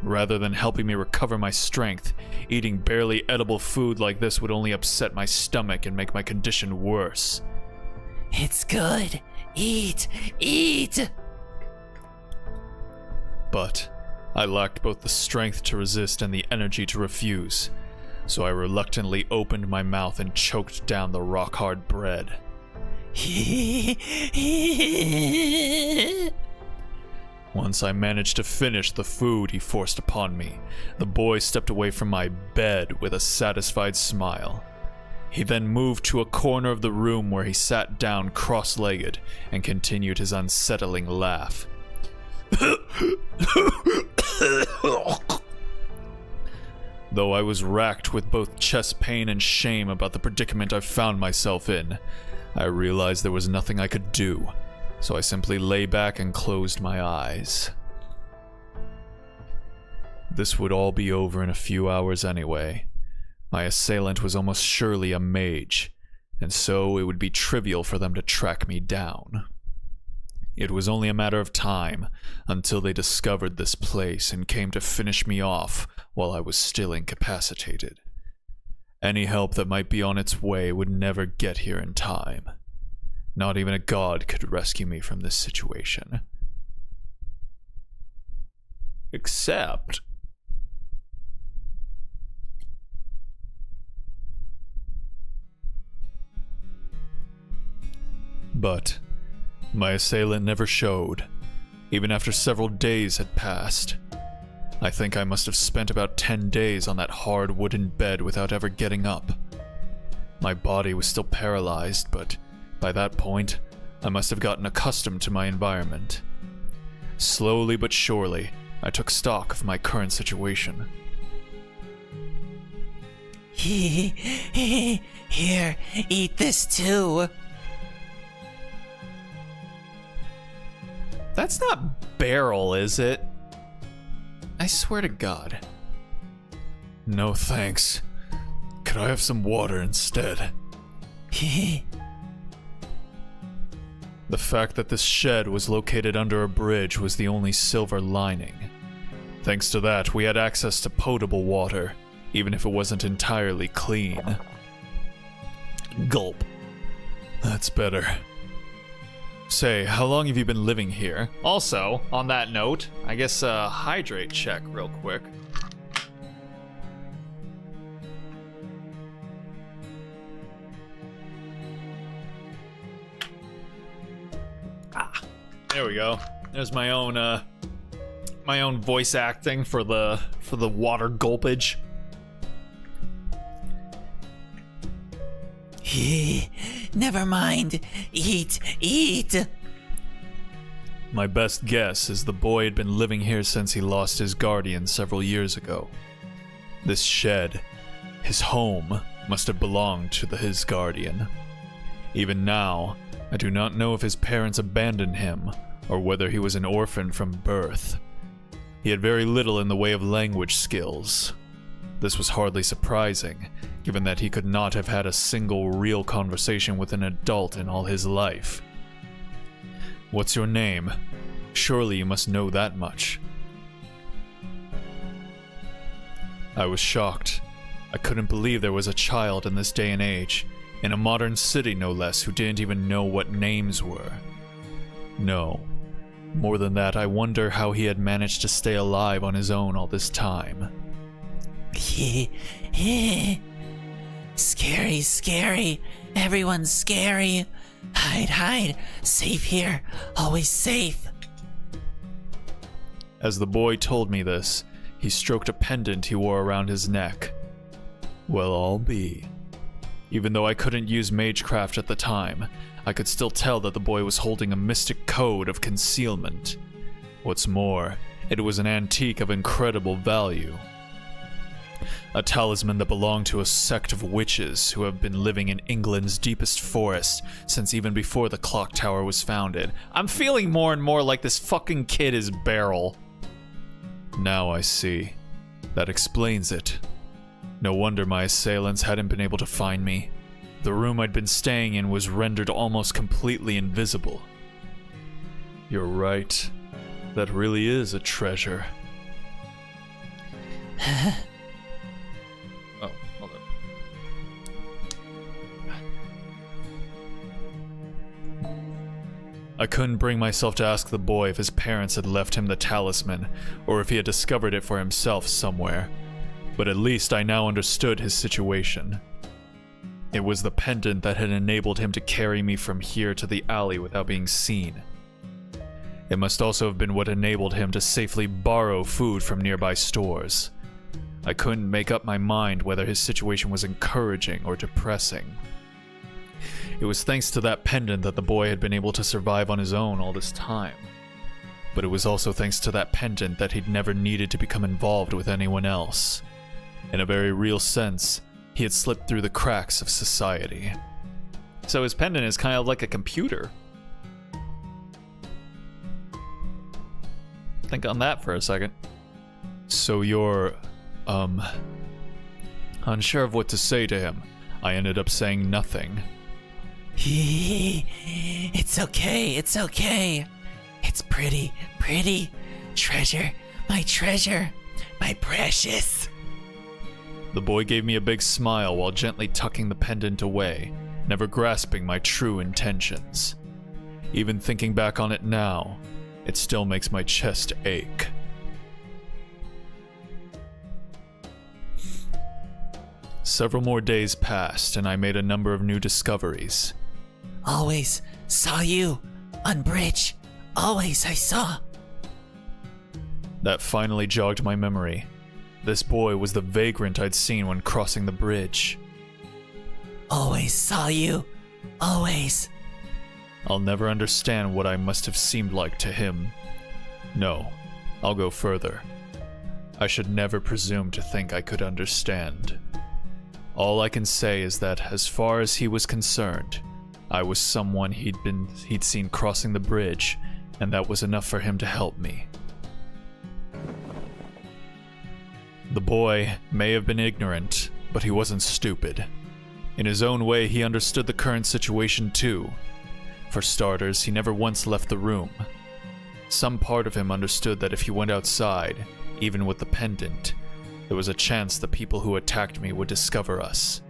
Rather than helping me recover my strength, eating barely edible food like this would only upset my stomach and make my condition worse. It's good. Eat, eat. But I lacked both the strength to resist and the energy to refuse, so I reluctantly opened my mouth and choked down the rock-hard bread. Once I managed to finish the food he forced upon me, the boy stepped away from my bed with a satisfied smile. He then moved to a corner of the room where he sat down cross-legged and continued his unsettling laugh. Though I was racked with both chest pain and shame about the predicament I found myself in, I realized there was nothing I could do, so I simply lay back and closed my eyes. This would all be over in a few hours anyway. My assailant was almost surely a mage, and so it would be trivial for them to track me down. It was only a matter of time until they discovered this place and came to finish me off while I was still incapacitated. Any help that might be on its way would never get here in time. Not even a god could rescue me from this situation. Except... But my assailant never showed, even after several days had passed. I think I must have spent about 10 days on that hard wooden bed without ever getting up. My body was still paralyzed, but by that point, I must have gotten accustomed to my environment. Slowly but surely, I took stock of my current situation. Here, eat this too. That's not barrel, is it? I swear to God. No thanks. Could I have some water instead? The fact that this shed was located under a bridge was the only silver lining. Thanks to that, we had access to potable water, even if it wasn't entirely clean. Gulp. That's better. Say, how long have you been living here? Also, on that note, I guess hydrate check real quick. There we go. There's my own voice acting for the water gulpage. Never mind. Eat, eat. My best guess is the boy had been living here since he lost his guardian several years ago. This shed, his home, must have belonged to his guardian. Even now, I do not know if his parents abandoned him or whether he was an orphan from birth. He had very little in the way of language skills. This was hardly surprising, given that he could not have had a single real conversation with an adult in all his life. What's your name? Surely you must know that much. I was shocked. I couldn't believe there was a child in this day and age, in a modern city no less, who didn't even know what names were. No. More than that, I wonder how he had managed to stay alive on his own all this time. Scary, scary. Everyone's scary. Hide, hide. Safe here. Always safe. As the boy told me this, he stroked a pendant he wore around his neck. Well, I'll be. Even though I couldn't use magecraft at the time, I could still tell that the boy was holding a mystic code of concealment. What's more, it was an antique of incredible value. A talisman that belonged to a sect of witches who have been living in England's deepest forest since even before the clock tower was founded. I'm feeling more and more like this fucking kid is Beryl. Now I see. That explains it. No wonder my assailants hadn't been able to find me. The room I'd been staying in was rendered almost completely invisible. You're right. That really is a treasure. Oh, hold up. I couldn't bring myself to ask the boy if his parents had left him the talisman, or if he had discovered it for himself somewhere. But at least I now understood his situation. It was the pendant that had enabled him to carry me from here to the alley without being seen. It must also have been what enabled him to safely borrow food from nearby stores. I couldn't make up my mind whether his situation was encouraging or depressing. It was thanks to that pendant that the boy had been able to survive on his own all this time. But it was also thanks to that pendant that he'd never needed to become involved with anyone else. In a very real sense, he had slipped through the cracks of society. So his pendant is kind of like a computer. Think on that for a second. So you're, unsure of what to say to him. I ended up saying nothing. It's okay, it's okay. It's pretty, pretty. Treasure, my precious. The boy gave me a big smile while gently tucking the pendant away, never grasping my true intentions. Even thinking back on it now, it still makes my chest ache. Several more days passed, and I made a number of new discoveries. Always saw you on bridge. Always I saw. That finally jogged my memory. This boy was the vagrant I'd seen when crossing the bridge. Always saw you. Always. I'll never understand what I must have seemed like to him. No, I'll go further. I should never presume to think I could understand. All I can say is that, as far as he was concerned, I was someone he'd seen crossing the bridge, and that was enough for him to help me. The boy may have been ignorant, but he wasn't stupid. In his own way, he understood the current situation too. For starters, he never once left the room. Some part of him understood that if he went outside, even with the pendant, there was a chance the people who attacked me would discover us.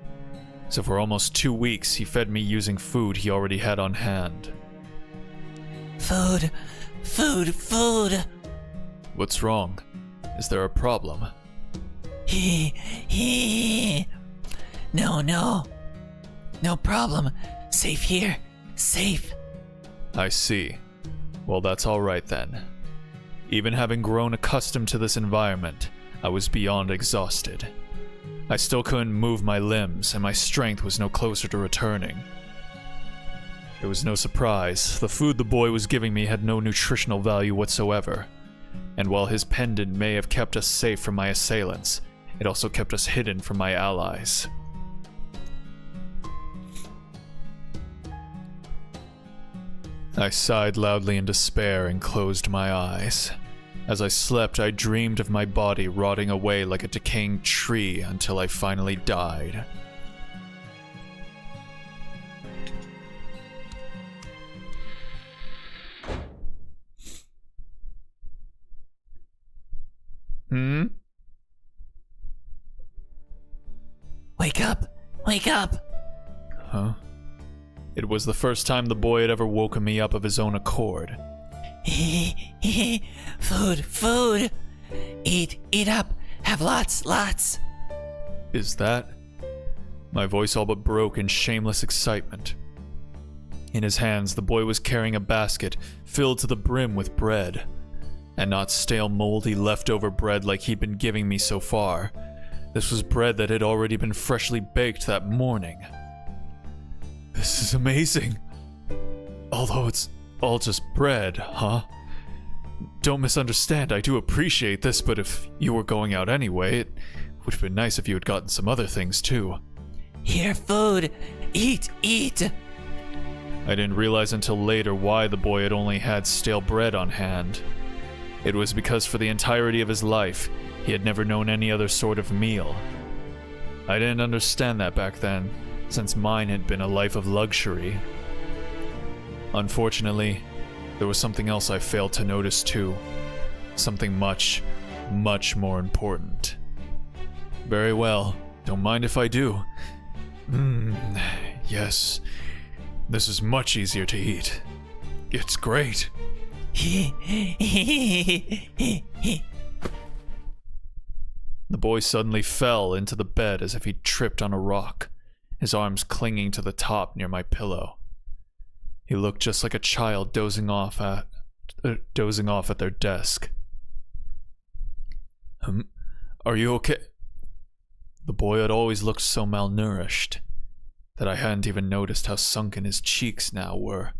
So for almost 2 weeks, he fed me using food he already had on hand. Food. What's wrong? Is there a problem? No problem. Safe here. Safe. I see. Well, that's all right then. Even having grown accustomed to this environment, I was beyond exhausted. I still couldn't move my limbs, and my strength was no closer to returning. It was no surprise. The food the boy was giving me had no nutritional value whatsoever. And while his pendant may have kept us safe from my assailants, it also kept us hidden from my allies. I sighed loudly in despair and closed my eyes. As I slept, I dreamed of my body rotting away like a decaying tree until I finally died. Wake up! Huh? It was the first time the boy had ever woken me up of his own accord. Food! Eat up! Have lots! Is that? My voice all but broke in shameless excitement. In his hands, the boy was carrying a basket filled to the brim with bread. And not stale, moldy, leftover bread like he'd been giving me so far. This was bread that had already been freshly baked that morning. This is amazing. Although it's all just bread, huh? Don't misunderstand, I do appreciate this, but if you were going out anyway, it would have been nice if you had gotten some other things too. Here, food. Eat, eat. I didn't realize until later why the boy had only had stale bread on hand. It was because for the entirety of his life, he had never known any other sort of meal. I didn't understand that back then, since mine had been a life of luxury. Unfortunately, there was something else I failed to notice too. Something much, much more important. Very well, don't mind if I do. Yes. This is much easier to eat. It's great. The boy suddenly fell into the bed as if he'd tripped on a rock, his arms clinging to the top near my pillow. He looked just like a child dozing off at their desk. Are you okay? The boy had always looked so malnourished that I hadn't even noticed how sunken his cheeks now were,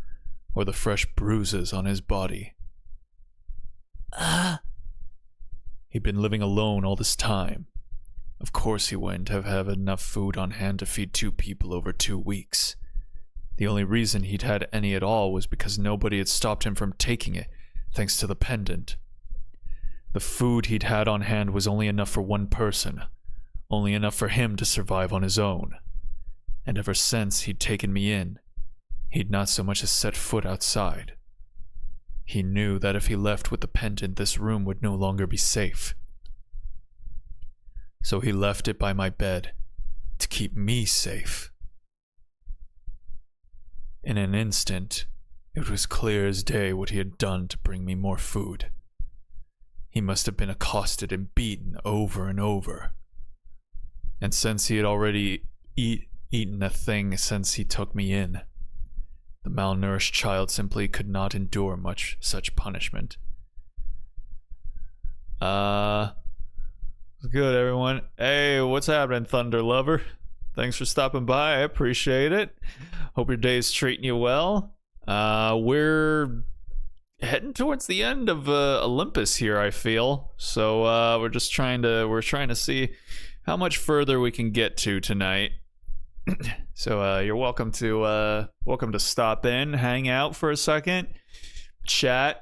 or the fresh bruises on his body. He'd been living alone all this time. Of course he wouldn't have had enough food on hand to feed 2 people over 2 weeks. The only reason he'd had any at all was because nobody had stopped him from taking it, thanks to the pendant. The food he'd had on hand was only enough for one person, only enough for him to survive on his own. And ever since he'd taken me in, he'd not so much as set foot outside. He knew that if he left with the pendant, this room would no longer be safe. So he left it by my bed to keep me safe. In an instant, it was clear as day what he had done to bring me more food. He must have been accosted and beaten over and over. And since he had already eaten a thing since he took me in, the malnourished child simply could not endure much such punishment. Good, everyone. Hey, what's happening, Thunder Lover? Thanks for stopping by. I appreciate it. Hope your day's treating you well. We're heading towards the end of Olympus here, I feel. So we're trying to see how much further we can get to tonight. So you're welcome to stop in, hang out for a second, chat,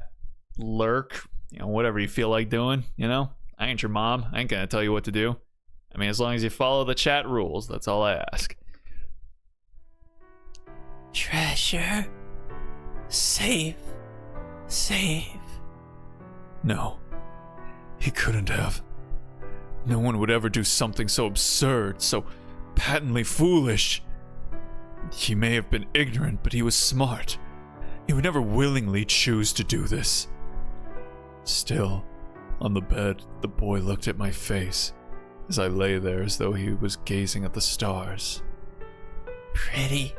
lurk, whatever you feel like doing. I ain't your mom. I ain't gonna tell you what to do. I mean, as long as you follow the chat rules, that's all I ask. Treasure. Save. No, he couldn't have. No one would ever do something so absurd, so patently foolish. He may have been ignorant, but he was smart. He would never willingly choose to do this. Still, on the bed, the boy looked at my face as I lay there as though he was gazing at the stars. Pretty.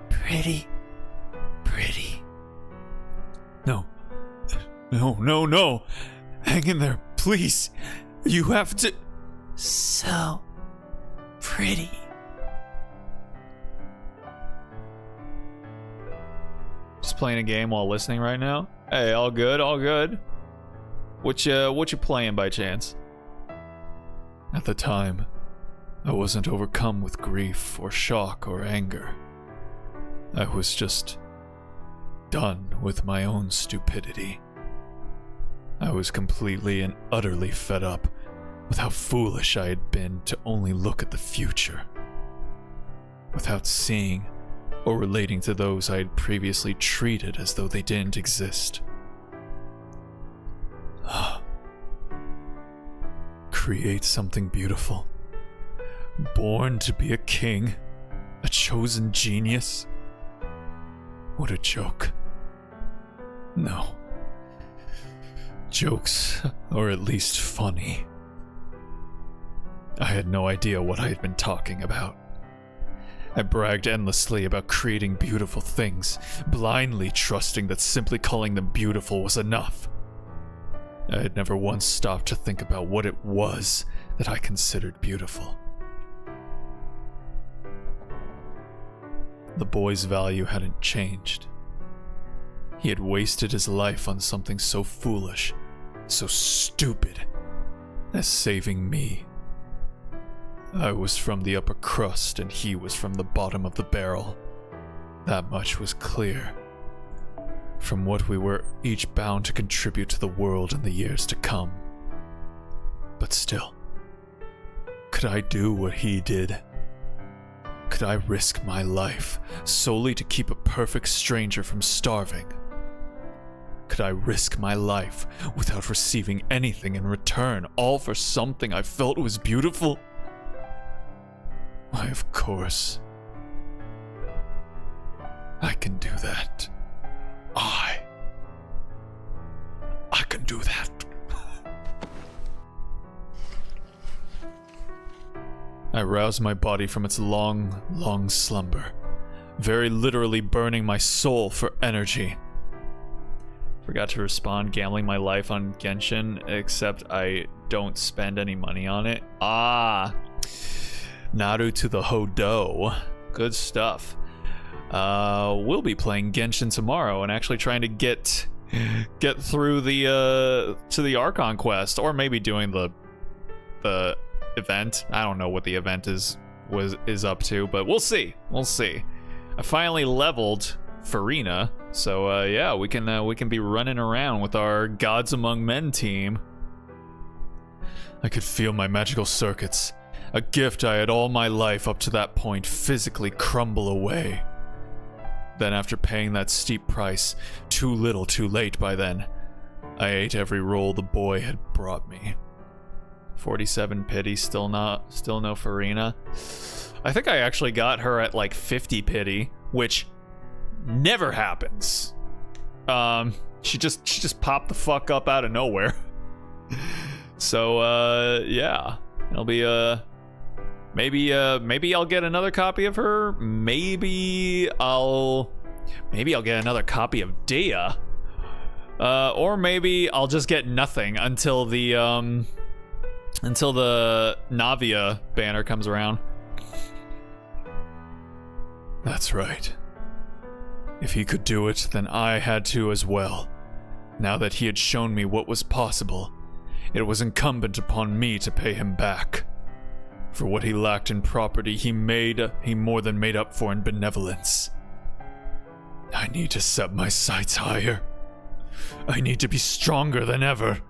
Pretty. No. Hang in there, please. You have to. So pretty. Just playing a game while listening right now. Hey, all good. What you playing by chance? At the time, I wasn't overcome with grief or shock or anger. I was just done with my own stupidity. I was completely and utterly fed up with how foolish I had been to only look at the future, without seeing or relating to those I had previously treated as though they didn't exist. Create something beautiful. Born to be a king, a chosen genius. What a joke. No. Jokes, or at least funny. I had no idea what I had been talking about. I bragged endlessly about creating beautiful things, blindly trusting that simply calling them beautiful was enough. I had never once stopped to think about what it was that I considered beautiful. The boy's value hadn't changed. He had wasted his life on something so foolish, so stupid, as saving me. I was from the upper crust and he was from the bottom of the barrel. That much was clear. From what we were each bound to contribute to the world in the years to come. But still, could I do what he did? Could I risk my life solely to keep a perfect stranger from starving? Could I risk my life without receiving anything in return, all for something I felt was beautiful? Why, of course. I can do that. I can do that. I roused my body from its long, long slumber, very literally burning my soul for energy. Forgot to respond, gambling my life on Genshin, except I don't spend any money on it. Ah, Naru to the Hodo. Good stuff. We'll be playing Genshin tomorrow and actually trying to get through the to the Archon quest, or maybe doing the event. I don't know what the event is up to, but we'll see. We'll see. I finally leveled Farina, so yeah, we can be running around with our Gods Among Men team. I could feel my magical circuits, a gift I had all my life up to that point, physically crumble away. Then after paying that steep price, too little too late by then, I ate every roll the boy had brought me. 47 pity, still no Farina. I think I actually got her at like 50 pity, which never happens. She just popped the fuck up out of nowhere. So yeah, it'll be maybe I'll get another copy of her. Maybe I'll get another copy of Dea. Or maybe I'll just get nothing until the Navia banner comes around. That's right. If he could do it, then I had to as well. Now that he had shown me what was possible, it was incumbent upon me to pay him back. For what he lacked in property, he more than made up for in benevolence. I need to set my sights higher. I need to be stronger than ever.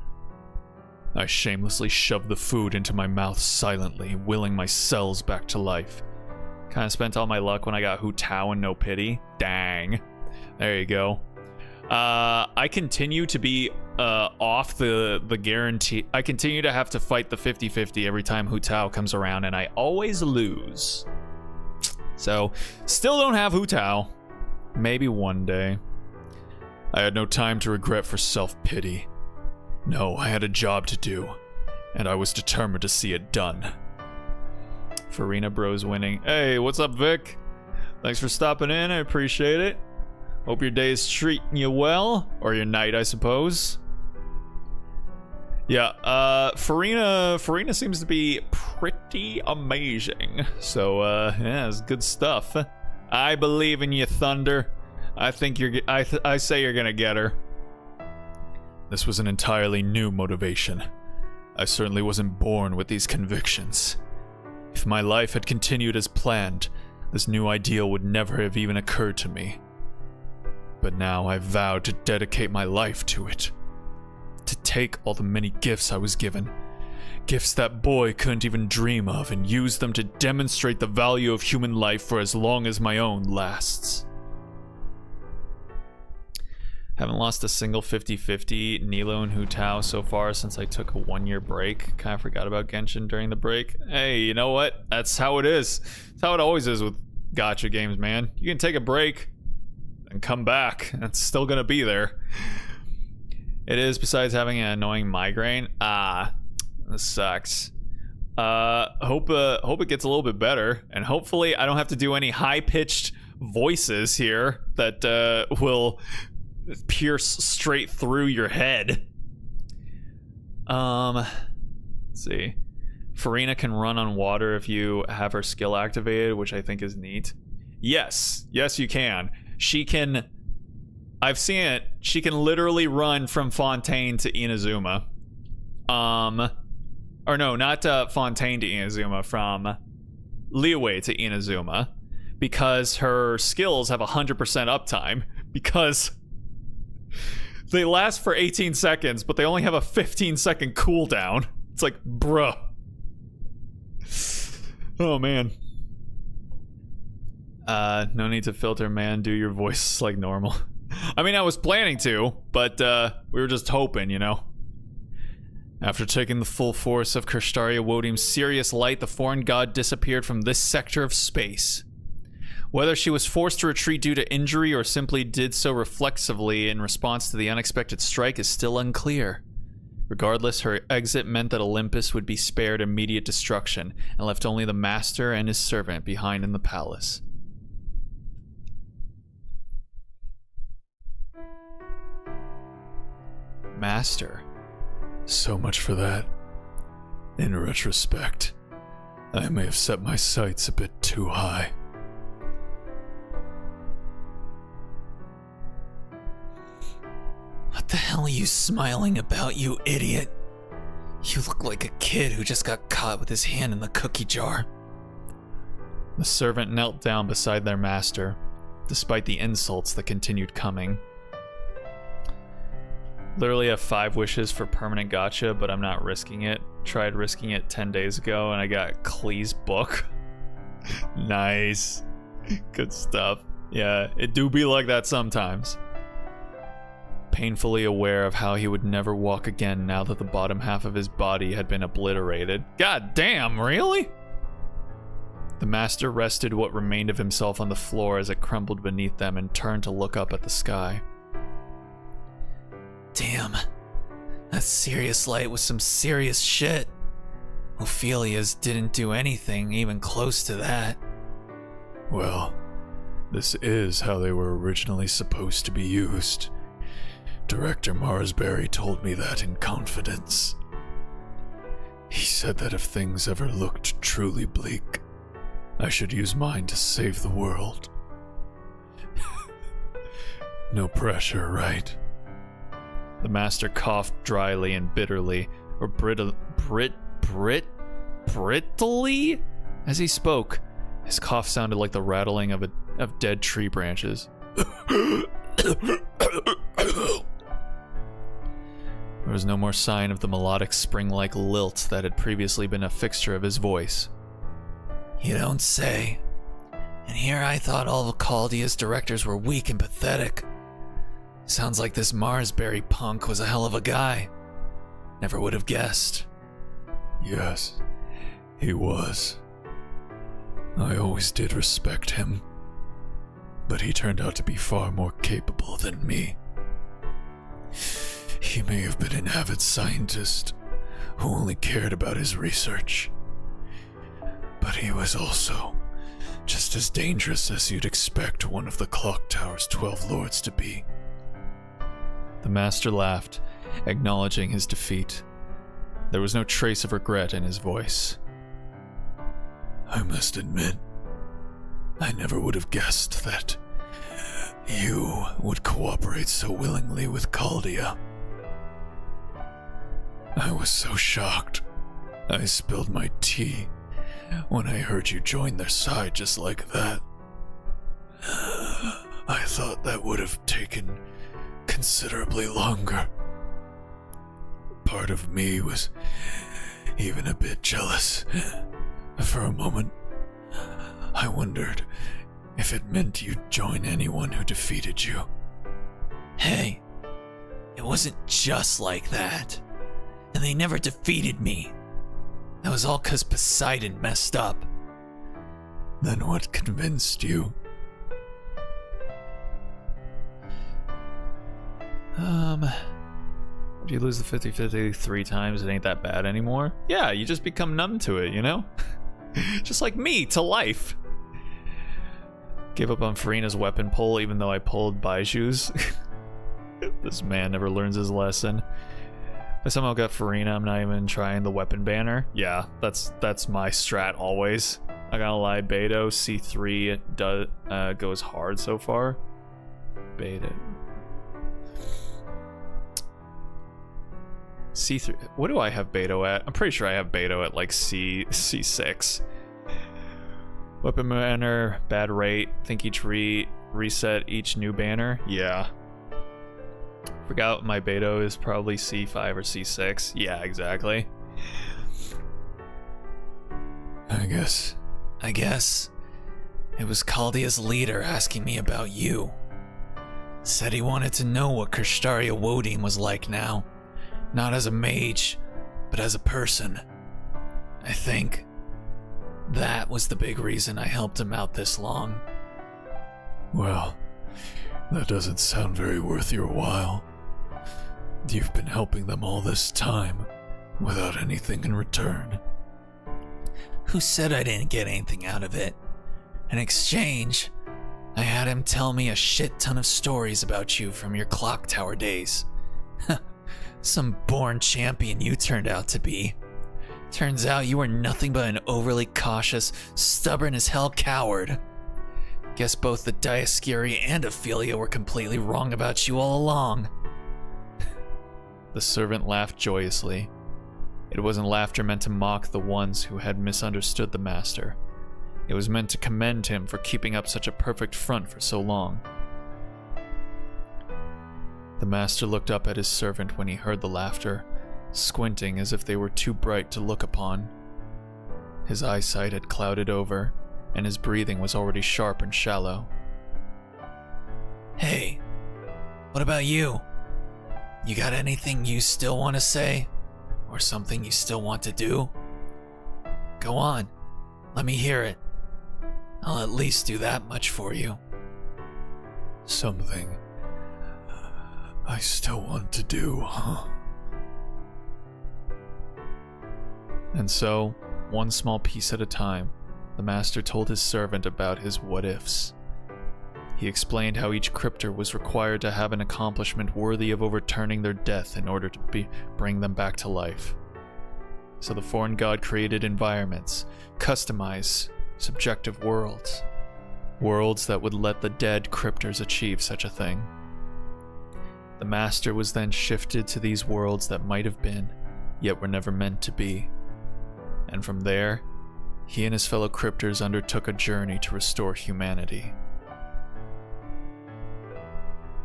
I shamelessly shoved the food into my mouth silently, willing my cells back to life. Kinda spent all my luck when I got Hu Tao and no pity. Dang. There you go. I continue to be off the guarantee. I continue to have to fight the 50-50 every time Hu Tao comes around, and I always lose. So, still don't have Hu Tao. Maybe one day. I had no time to regret for self-pity. No, I had a job to do, and I was determined to see it done. Farina Bros winning. Hey, what's up, Vic? Thanks for stopping in, I appreciate it. Hope your day is treating you well, or your night, I suppose. Yeah, Farina seems to be pretty amazing. So, yeah, it's good stuff. I believe in you, Thunder. I think I say you're gonna get her. This was an entirely new motivation. I certainly wasn't born with these convictions. If my life had continued as planned, this new ideal would never have even occurred to me. But now I vowed to dedicate my life to it. To take all the many gifts I was given, gifts that boy couldn't even dream of, and use them to demonstrate the value of human life for as long as my own lasts. Haven't lost a single 50-50 Nilo and Hu Tao so far since I took a 1-year break. Kind of forgot about Genshin during the break. Hey, you know what? That's how it is. That's how it always is with gacha games, man. You can take a break and come back. It's still gonna be there. It is, besides having an annoying migraine. Ah, this sucks. Hope it gets a little bit better, and hopefully I don't have to do any high-pitched voices here that will pierce straight through your head. Let's see. Farina can run on water if you have her skill activated, which I think is neat. Yes, you can. She can. I've seen it. She can literally run from Fontaine to Inazuma. Or no, not Fontaine to Inazuma, from Liyue to Inazuma, because her skills have 100% uptime, because they last for 18 seconds, but they only have a 15-second cooldown. It's like, bruh. Oh, man. No need to filter, man. Do your voice like normal. I mean, I was planning to, but we were just hoping, you know. After taking the full force of Kirschtaria Wodim's serious light, the foreign god disappeared from this sector of space. Whether she was forced to retreat due to injury or simply did so reflexively in response to the unexpected strike is still unclear. Regardless, her exit meant that Olympus would be spared immediate destruction and left only the master and his servant behind in the palace. Master. So much for that. In retrospect, I may have set my sights a bit too high. What the hell are you smiling about, you idiot? You look like a kid who just got caught with his hand in the cookie jar. The servant knelt down beside their master, despite the insults that continued coming. Literally have 5 wishes for permanent gacha, but I'm not risking it. Tried risking it 10 days ago, and I got Klee's book. Nice. Good stuff. Yeah, it do be like that sometimes. Painfully aware of how he would never walk again now that the bottom half of his body had been obliterated. God damn, really? The master rested what remained of himself on the floor as it crumbled beneath them and turned to look up at the sky. Damn, that serious light was some serious shit. Ophelia's didn't do anything even close to that. Well, this is how they were originally supposed to be used. Director Marsberry told me that in confidence. He said that if things ever looked truly bleak, I should use mine to save the world. No pressure, right? The master coughed dryly and bitterly, or brittly, as he spoke. His cough sounded like the rattling of dead tree branches. There was no more sign of the melodic spring-like lilt that had previously been a fixture of his voice. You don't say. And here I thought all of Chaldea's directors were weak and pathetic. Sounds like this Marsberry punk was a hell of a guy. Never would have guessed. Yes, he was. I always did respect him. But he turned out to be far more capable than me. He may have been an avid scientist who only cared about his research. But he was also just as dangerous as you'd expect one of the Clock Tower's 12 lords to be. The master laughed, acknowledging his defeat. There was no trace of regret in his voice. I must admit, I never would have guessed that you would cooperate so willingly with Chaldea. I was so shocked. I spilled my tea when I heard you join their side just like that. I thought that would have taken considerably longer. Part of me was even a bit jealous. For a moment, I wondered if it meant you'd join anyone who defeated you. Hey, it wasn't just like that. And they never defeated me. That was all 'cause Poseidon messed up. Then what convinced you? If you lose the 50-50 3 times, it ain't that bad anymore. Yeah, you just become numb to it, you know? Just like me to life. Gave up on Farina's weapon pull even though I pulled Baiju's. This man never learns his lesson. I somehow got Farina, I'm not even trying the weapon banner. Yeah, that's my strat always. I gotta lie, Beto C3 goes hard so far. Beta. C3. What do I have Beto at? I'm pretty sure I have Beto at like C6. Weapon banner, bad rate. Think each reset each new banner. Yeah. Forgot my Beto is probably C5 or C6. Yeah, exactly. I guess it was Caldia's leader asking me about you. Said he wanted to know what Kirschtaria Wodim was like now. Not as a mage, but as a person. I think that was the big reason I helped him out this long. Well, that doesn't sound very worth your while. You've been helping them all this time, without anything in return. Who said I didn't get anything out of it? In exchange, I had him tell me a shit ton of stories about you from your clock tower days. Some born champion you turned out to be. Turns out you were nothing but an overly cautious, stubborn as hell coward. Guess both the Dioscuri and Ophelia were completely wrong about you all along. The servant laughed joyously. It wasn't laughter meant to mock the ones who had misunderstood the master. It was meant to commend him for keeping up such a perfect front for so long. The master looked up at his servant when he heard the laughter, squinting as if they were too bright to look upon. His eyesight had clouded over, and his breathing was already sharp and shallow. Hey, what about you? You got anything you still want to say? Or something you still want to do? Go on, let me hear it. I'll at least do that much for you. Something I still want to do, huh? And so, one small piece at a time, the master told his servant about his what-ifs. He explained how each crypter was required to have an accomplishment worthy of overturning their death in order to bring them back to life. So the foreign god created environments, customized, subjective worlds. Worlds that would let the dead crypters achieve such a thing. The master was then shifted to these worlds that might have been, yet were never meant to be. And from there, he and his fellow crypters undertook a journey to restore humanity.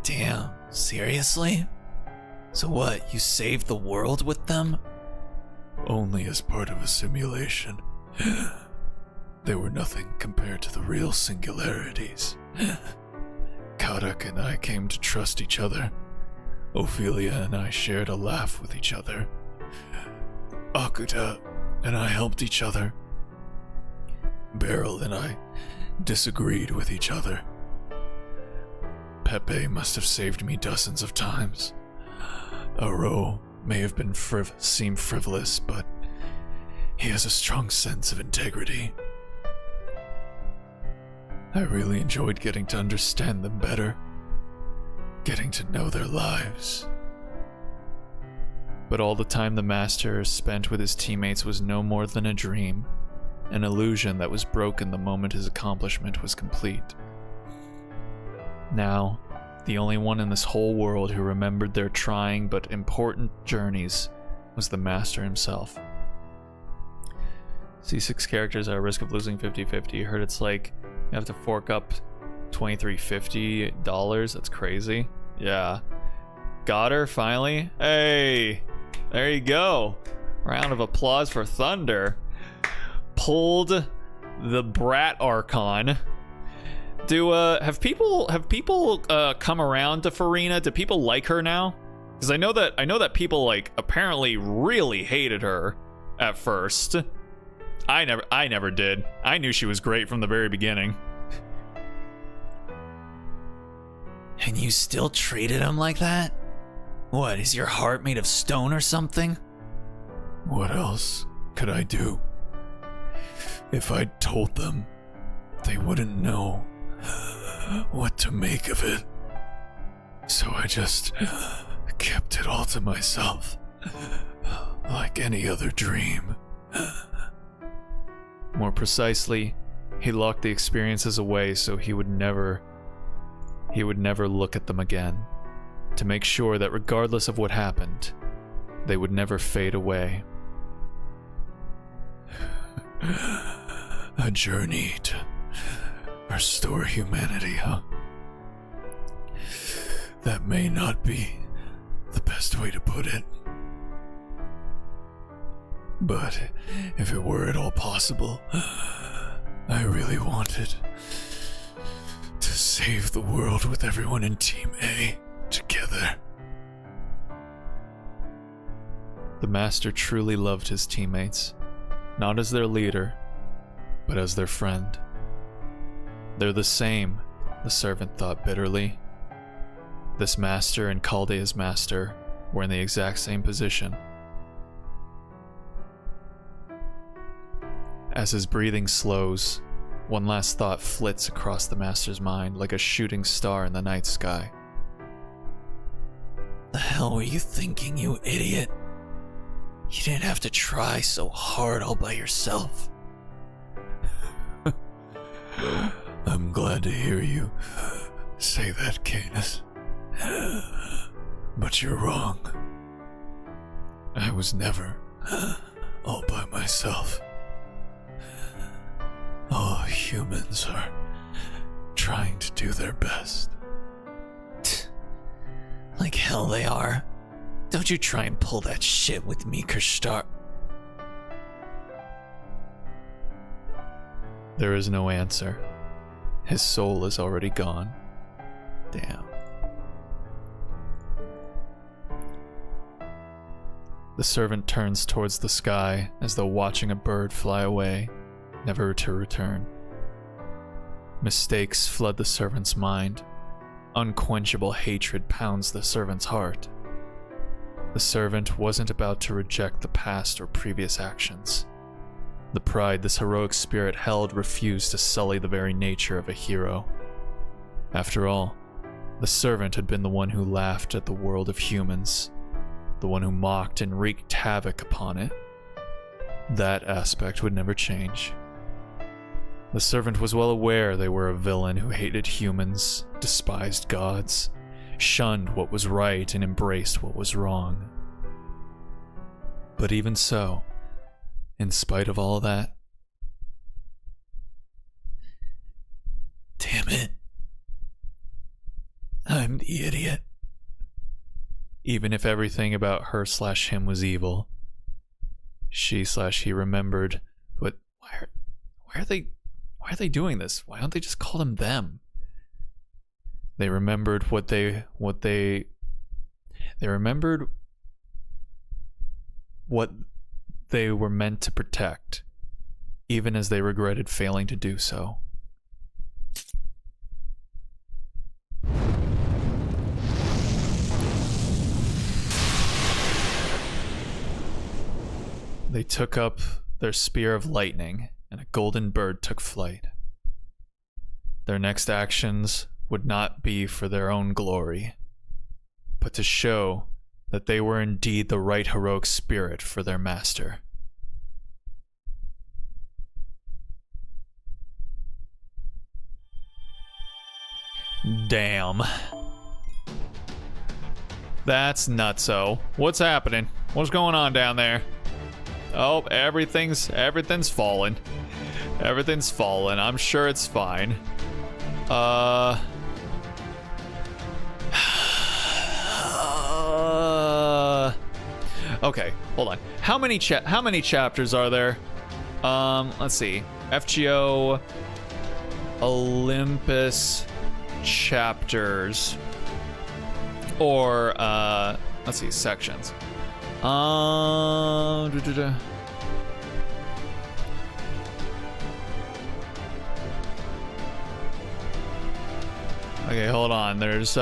Damn, seriously? So what, you saved the world with them? Only as part of a simulation. They were nothing compared to the real singularities. Karak and I came to trust each other. Ophelia and I shared a laugh with each other. Akuta and I helped each other. Beryl and I disagreed with each other. Pepe must have saved me dozens of times. Aro may have been seem frivolous, but he has a strong sense of integrity. I really enjoyed getting to understand them better, getting to know their lives. But all the time the master spent with his teammates was no more than a dream, an illusion that was broken the moment his accomplishment was complete. Now, the only one in this whole world who remembered their trying but important journeys was the master himself. C6 characters are at risk of losing 50-50. Heard it's like you have to fork up $23.50. That's crazy. Yeah. Got her, finally. Hey, there you go. Round of applause for Thunder. Pulled the Brat Archon. Have people come around to Farina? Do people like her now? Because I know that people like apparently really hated her at first. I never did. I knew she was great from the very beginning. And you still treated him like that? What, is your heart made of stone or something? What else could I do? If I told them, they wouldn't know what to make of it. So I just kept it all to myself, like any other dream. More precisely, he locked the experiences away so he would never look at them again, to make sure that regardless of what happened, they would never fade away. A journey to restore humanity, huh? That may not be the best way to put it. But if it were at all possible, I really wanted to save the world with everyone in Team A together. The Master truly loved his teammates, not as their leader, but as their friend. They're the same, the servant thought bitterly. This Master and Chaldea's Master were in the exact same position. As his breathing slows, one last thought flits across the Master's mind like a shooting star in the night sky. The hell were you thinking, you idiot? You didn't have to try so hard all by yourself. I'm glad to hear you say that, Canis. But you're wrong. I was never all by myself. All humans are trying to do their best. Like hell they are. Don't you try and pull that shit with me, Kirschtaria. There is no answer. His soul is already gone. Damn. The servant turns towards the sky as though watching a bird fly away, never to return. Mistakes flood the servant's mind. Unquenchable hatred pounds the servant's heart. The servant wasn't about to reject the past or previous actions. The pride this heroic spirit held refused to sully the very nature of a hero. After all, the servant had been the one who laughed at the world of humans, the one who mocked and wreaked havoc upon it. That aspect would never change. The servant was well aware they were a villain who hated humans, despised gods, shunned what was right and embraced what was wrong. But even so, in spite of all that, damn it. I'm the idiot. Even if everything about her/him was evil, she/he remembered, but why are they doing this? Why don't they just call them? They remembered they remembered what they were meant to protect, even as they regretted failing to do so. They took up their spear of lightning, and a golden bird took flight. Their next actions would not be for their own glory, but to show that they were indeed the right heroic spirit for their master. Damn. That's nutso. What's happening? What's going on down there? Oh, everything's falling. Everything's fallen. I'm sure it's fine. Okay, hold on. How many chapters are there? Let's see. FGO Olympus chapters. Or let's see, sections. Okay, hold on. There's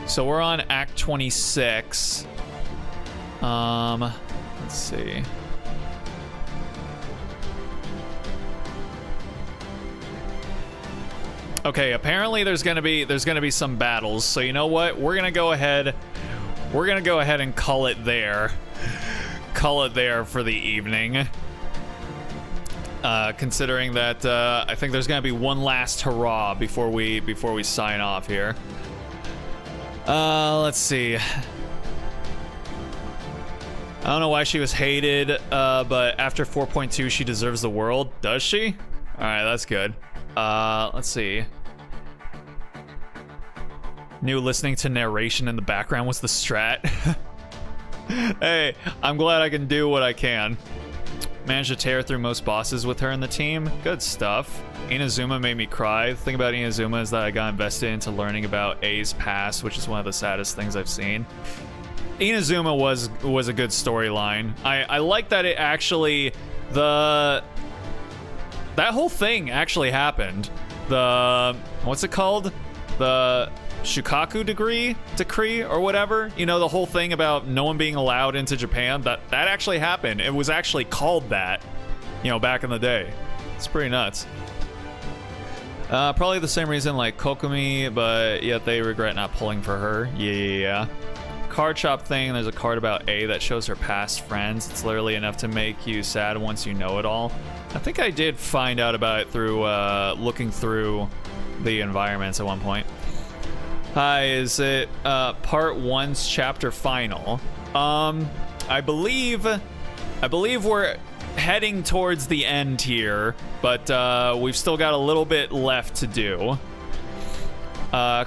So we're on Act 26. Let's see. Okay, apparently there's gonna be some battles. So you know what? We're gonna go ahead and call it there. Call it there for the evening. Considering that I think there's gonna be one last hurrah before we sign off here. Let's see. I don't know why she was hated, but after 4.2 she deserves the world. Does she? Alright, that's good. Let's see. Knew listening to narration in the background was the strat. Hey, I'm glad I can do what I can. Managed to tear through most bosses with her in the team. Good stuff. Inazuma made me cry. The thing about Inazuma is that I got invested into learning about A's past, which is one of the saddest things I've seen. Inazuma was a good storyline. I like that it actually that whole thing actually happened. The what's it called? The Shukaku decree or whatever. You know, the whole thing about no one being allowed into Japan, that actually happened. It was actually called that, you know, back in the day. It's pretty nuts. Probably the same reason like Kokumi, but yet they regret not pulling for her. Yeah. Card shop thing, there's a card about A that shows her past friends. It's literally enough to make you sad once you know it all. I think I did find out about it through looking through the environments at one point. Hi, is it part 1's chapter final? I believe we're heading towards the end here, but we've still got a little bit left to do.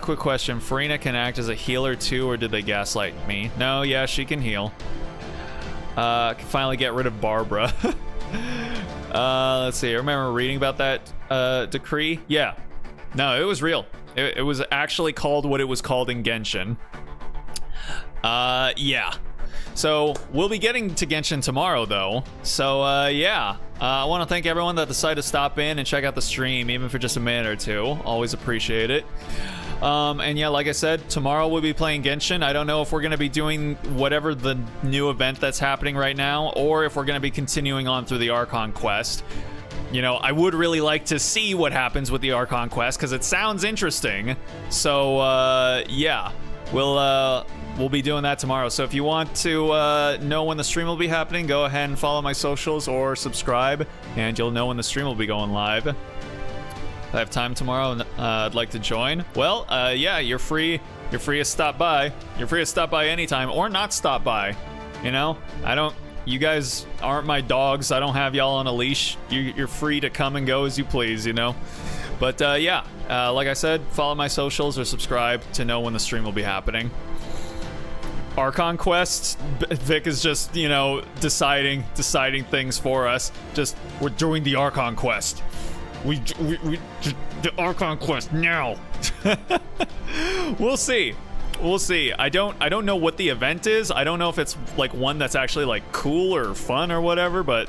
Quick question, Farina can act as a healer too, or did they gaslight me? No, yeah, she can heal. Can finally get rid of Barbara. Let's see, I remember reading about that decree. Yeah, no, it was real. It was actually called what it was called in Genshin. Yeah. So we'll be getting to Genshin tomorrow, though. So yeah, I want to thank everyone that decided to stop in and check out the stream, even for just a minute or two. Always appreciate it. And yeah, like I said, tomorrow we'll be playing Genshin. I don't know if we're going to be doing whatever the new event that's happening right now, or if we're going to be continuing on through the Archon quest. You know, I would really like to see what happens with the Archon quest, because it sounds interesting. So, yeah, we'll be doing that tomorrow. So if you want to know when the stream will be happening, go ahead and follow my socials or subscribe, and you'll know when the stream will be going live. If I have time tomorrow and I'd like to join, well, yeah, you're free to stop by. You're free to stop by anytime, or not stop by. You know, you guys aren't my dogs. I don't have y'all on a leash. You're free to come and go as you please, you know? But yeah, like I said, follow my socials or subscribe to know when the stream will be happening. Archon Quest, Vic is just, you know, deciding things for us. We're doing the Archon Quest. We the Archon Quest now. We'll see. We'll see. I don't know what the event is. I don't know if it's like one that's actually like cool or fun or whatever, but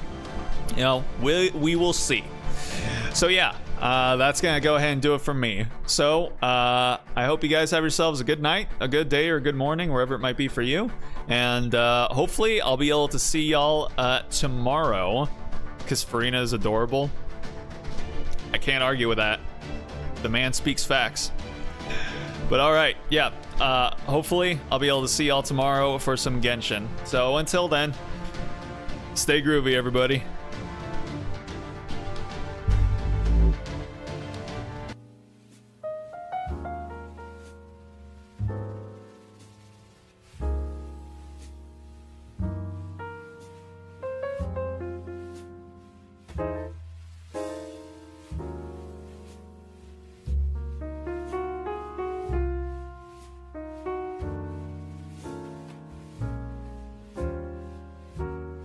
you know, we will see. So yeah, that's gonna go ahead and do it from me. So I hope you guys have yourselves a good night, a good day, or a good morning, wherever it might be for you. And hopefully I'll be able to see y'all tomorrow, because Farina is adorable. I can't argue with that. The man speaks facts. But all right, yeah. Hopefully I'll be able to see y'all tomorrow for some Genshin. So until then, stay groovy, everybody.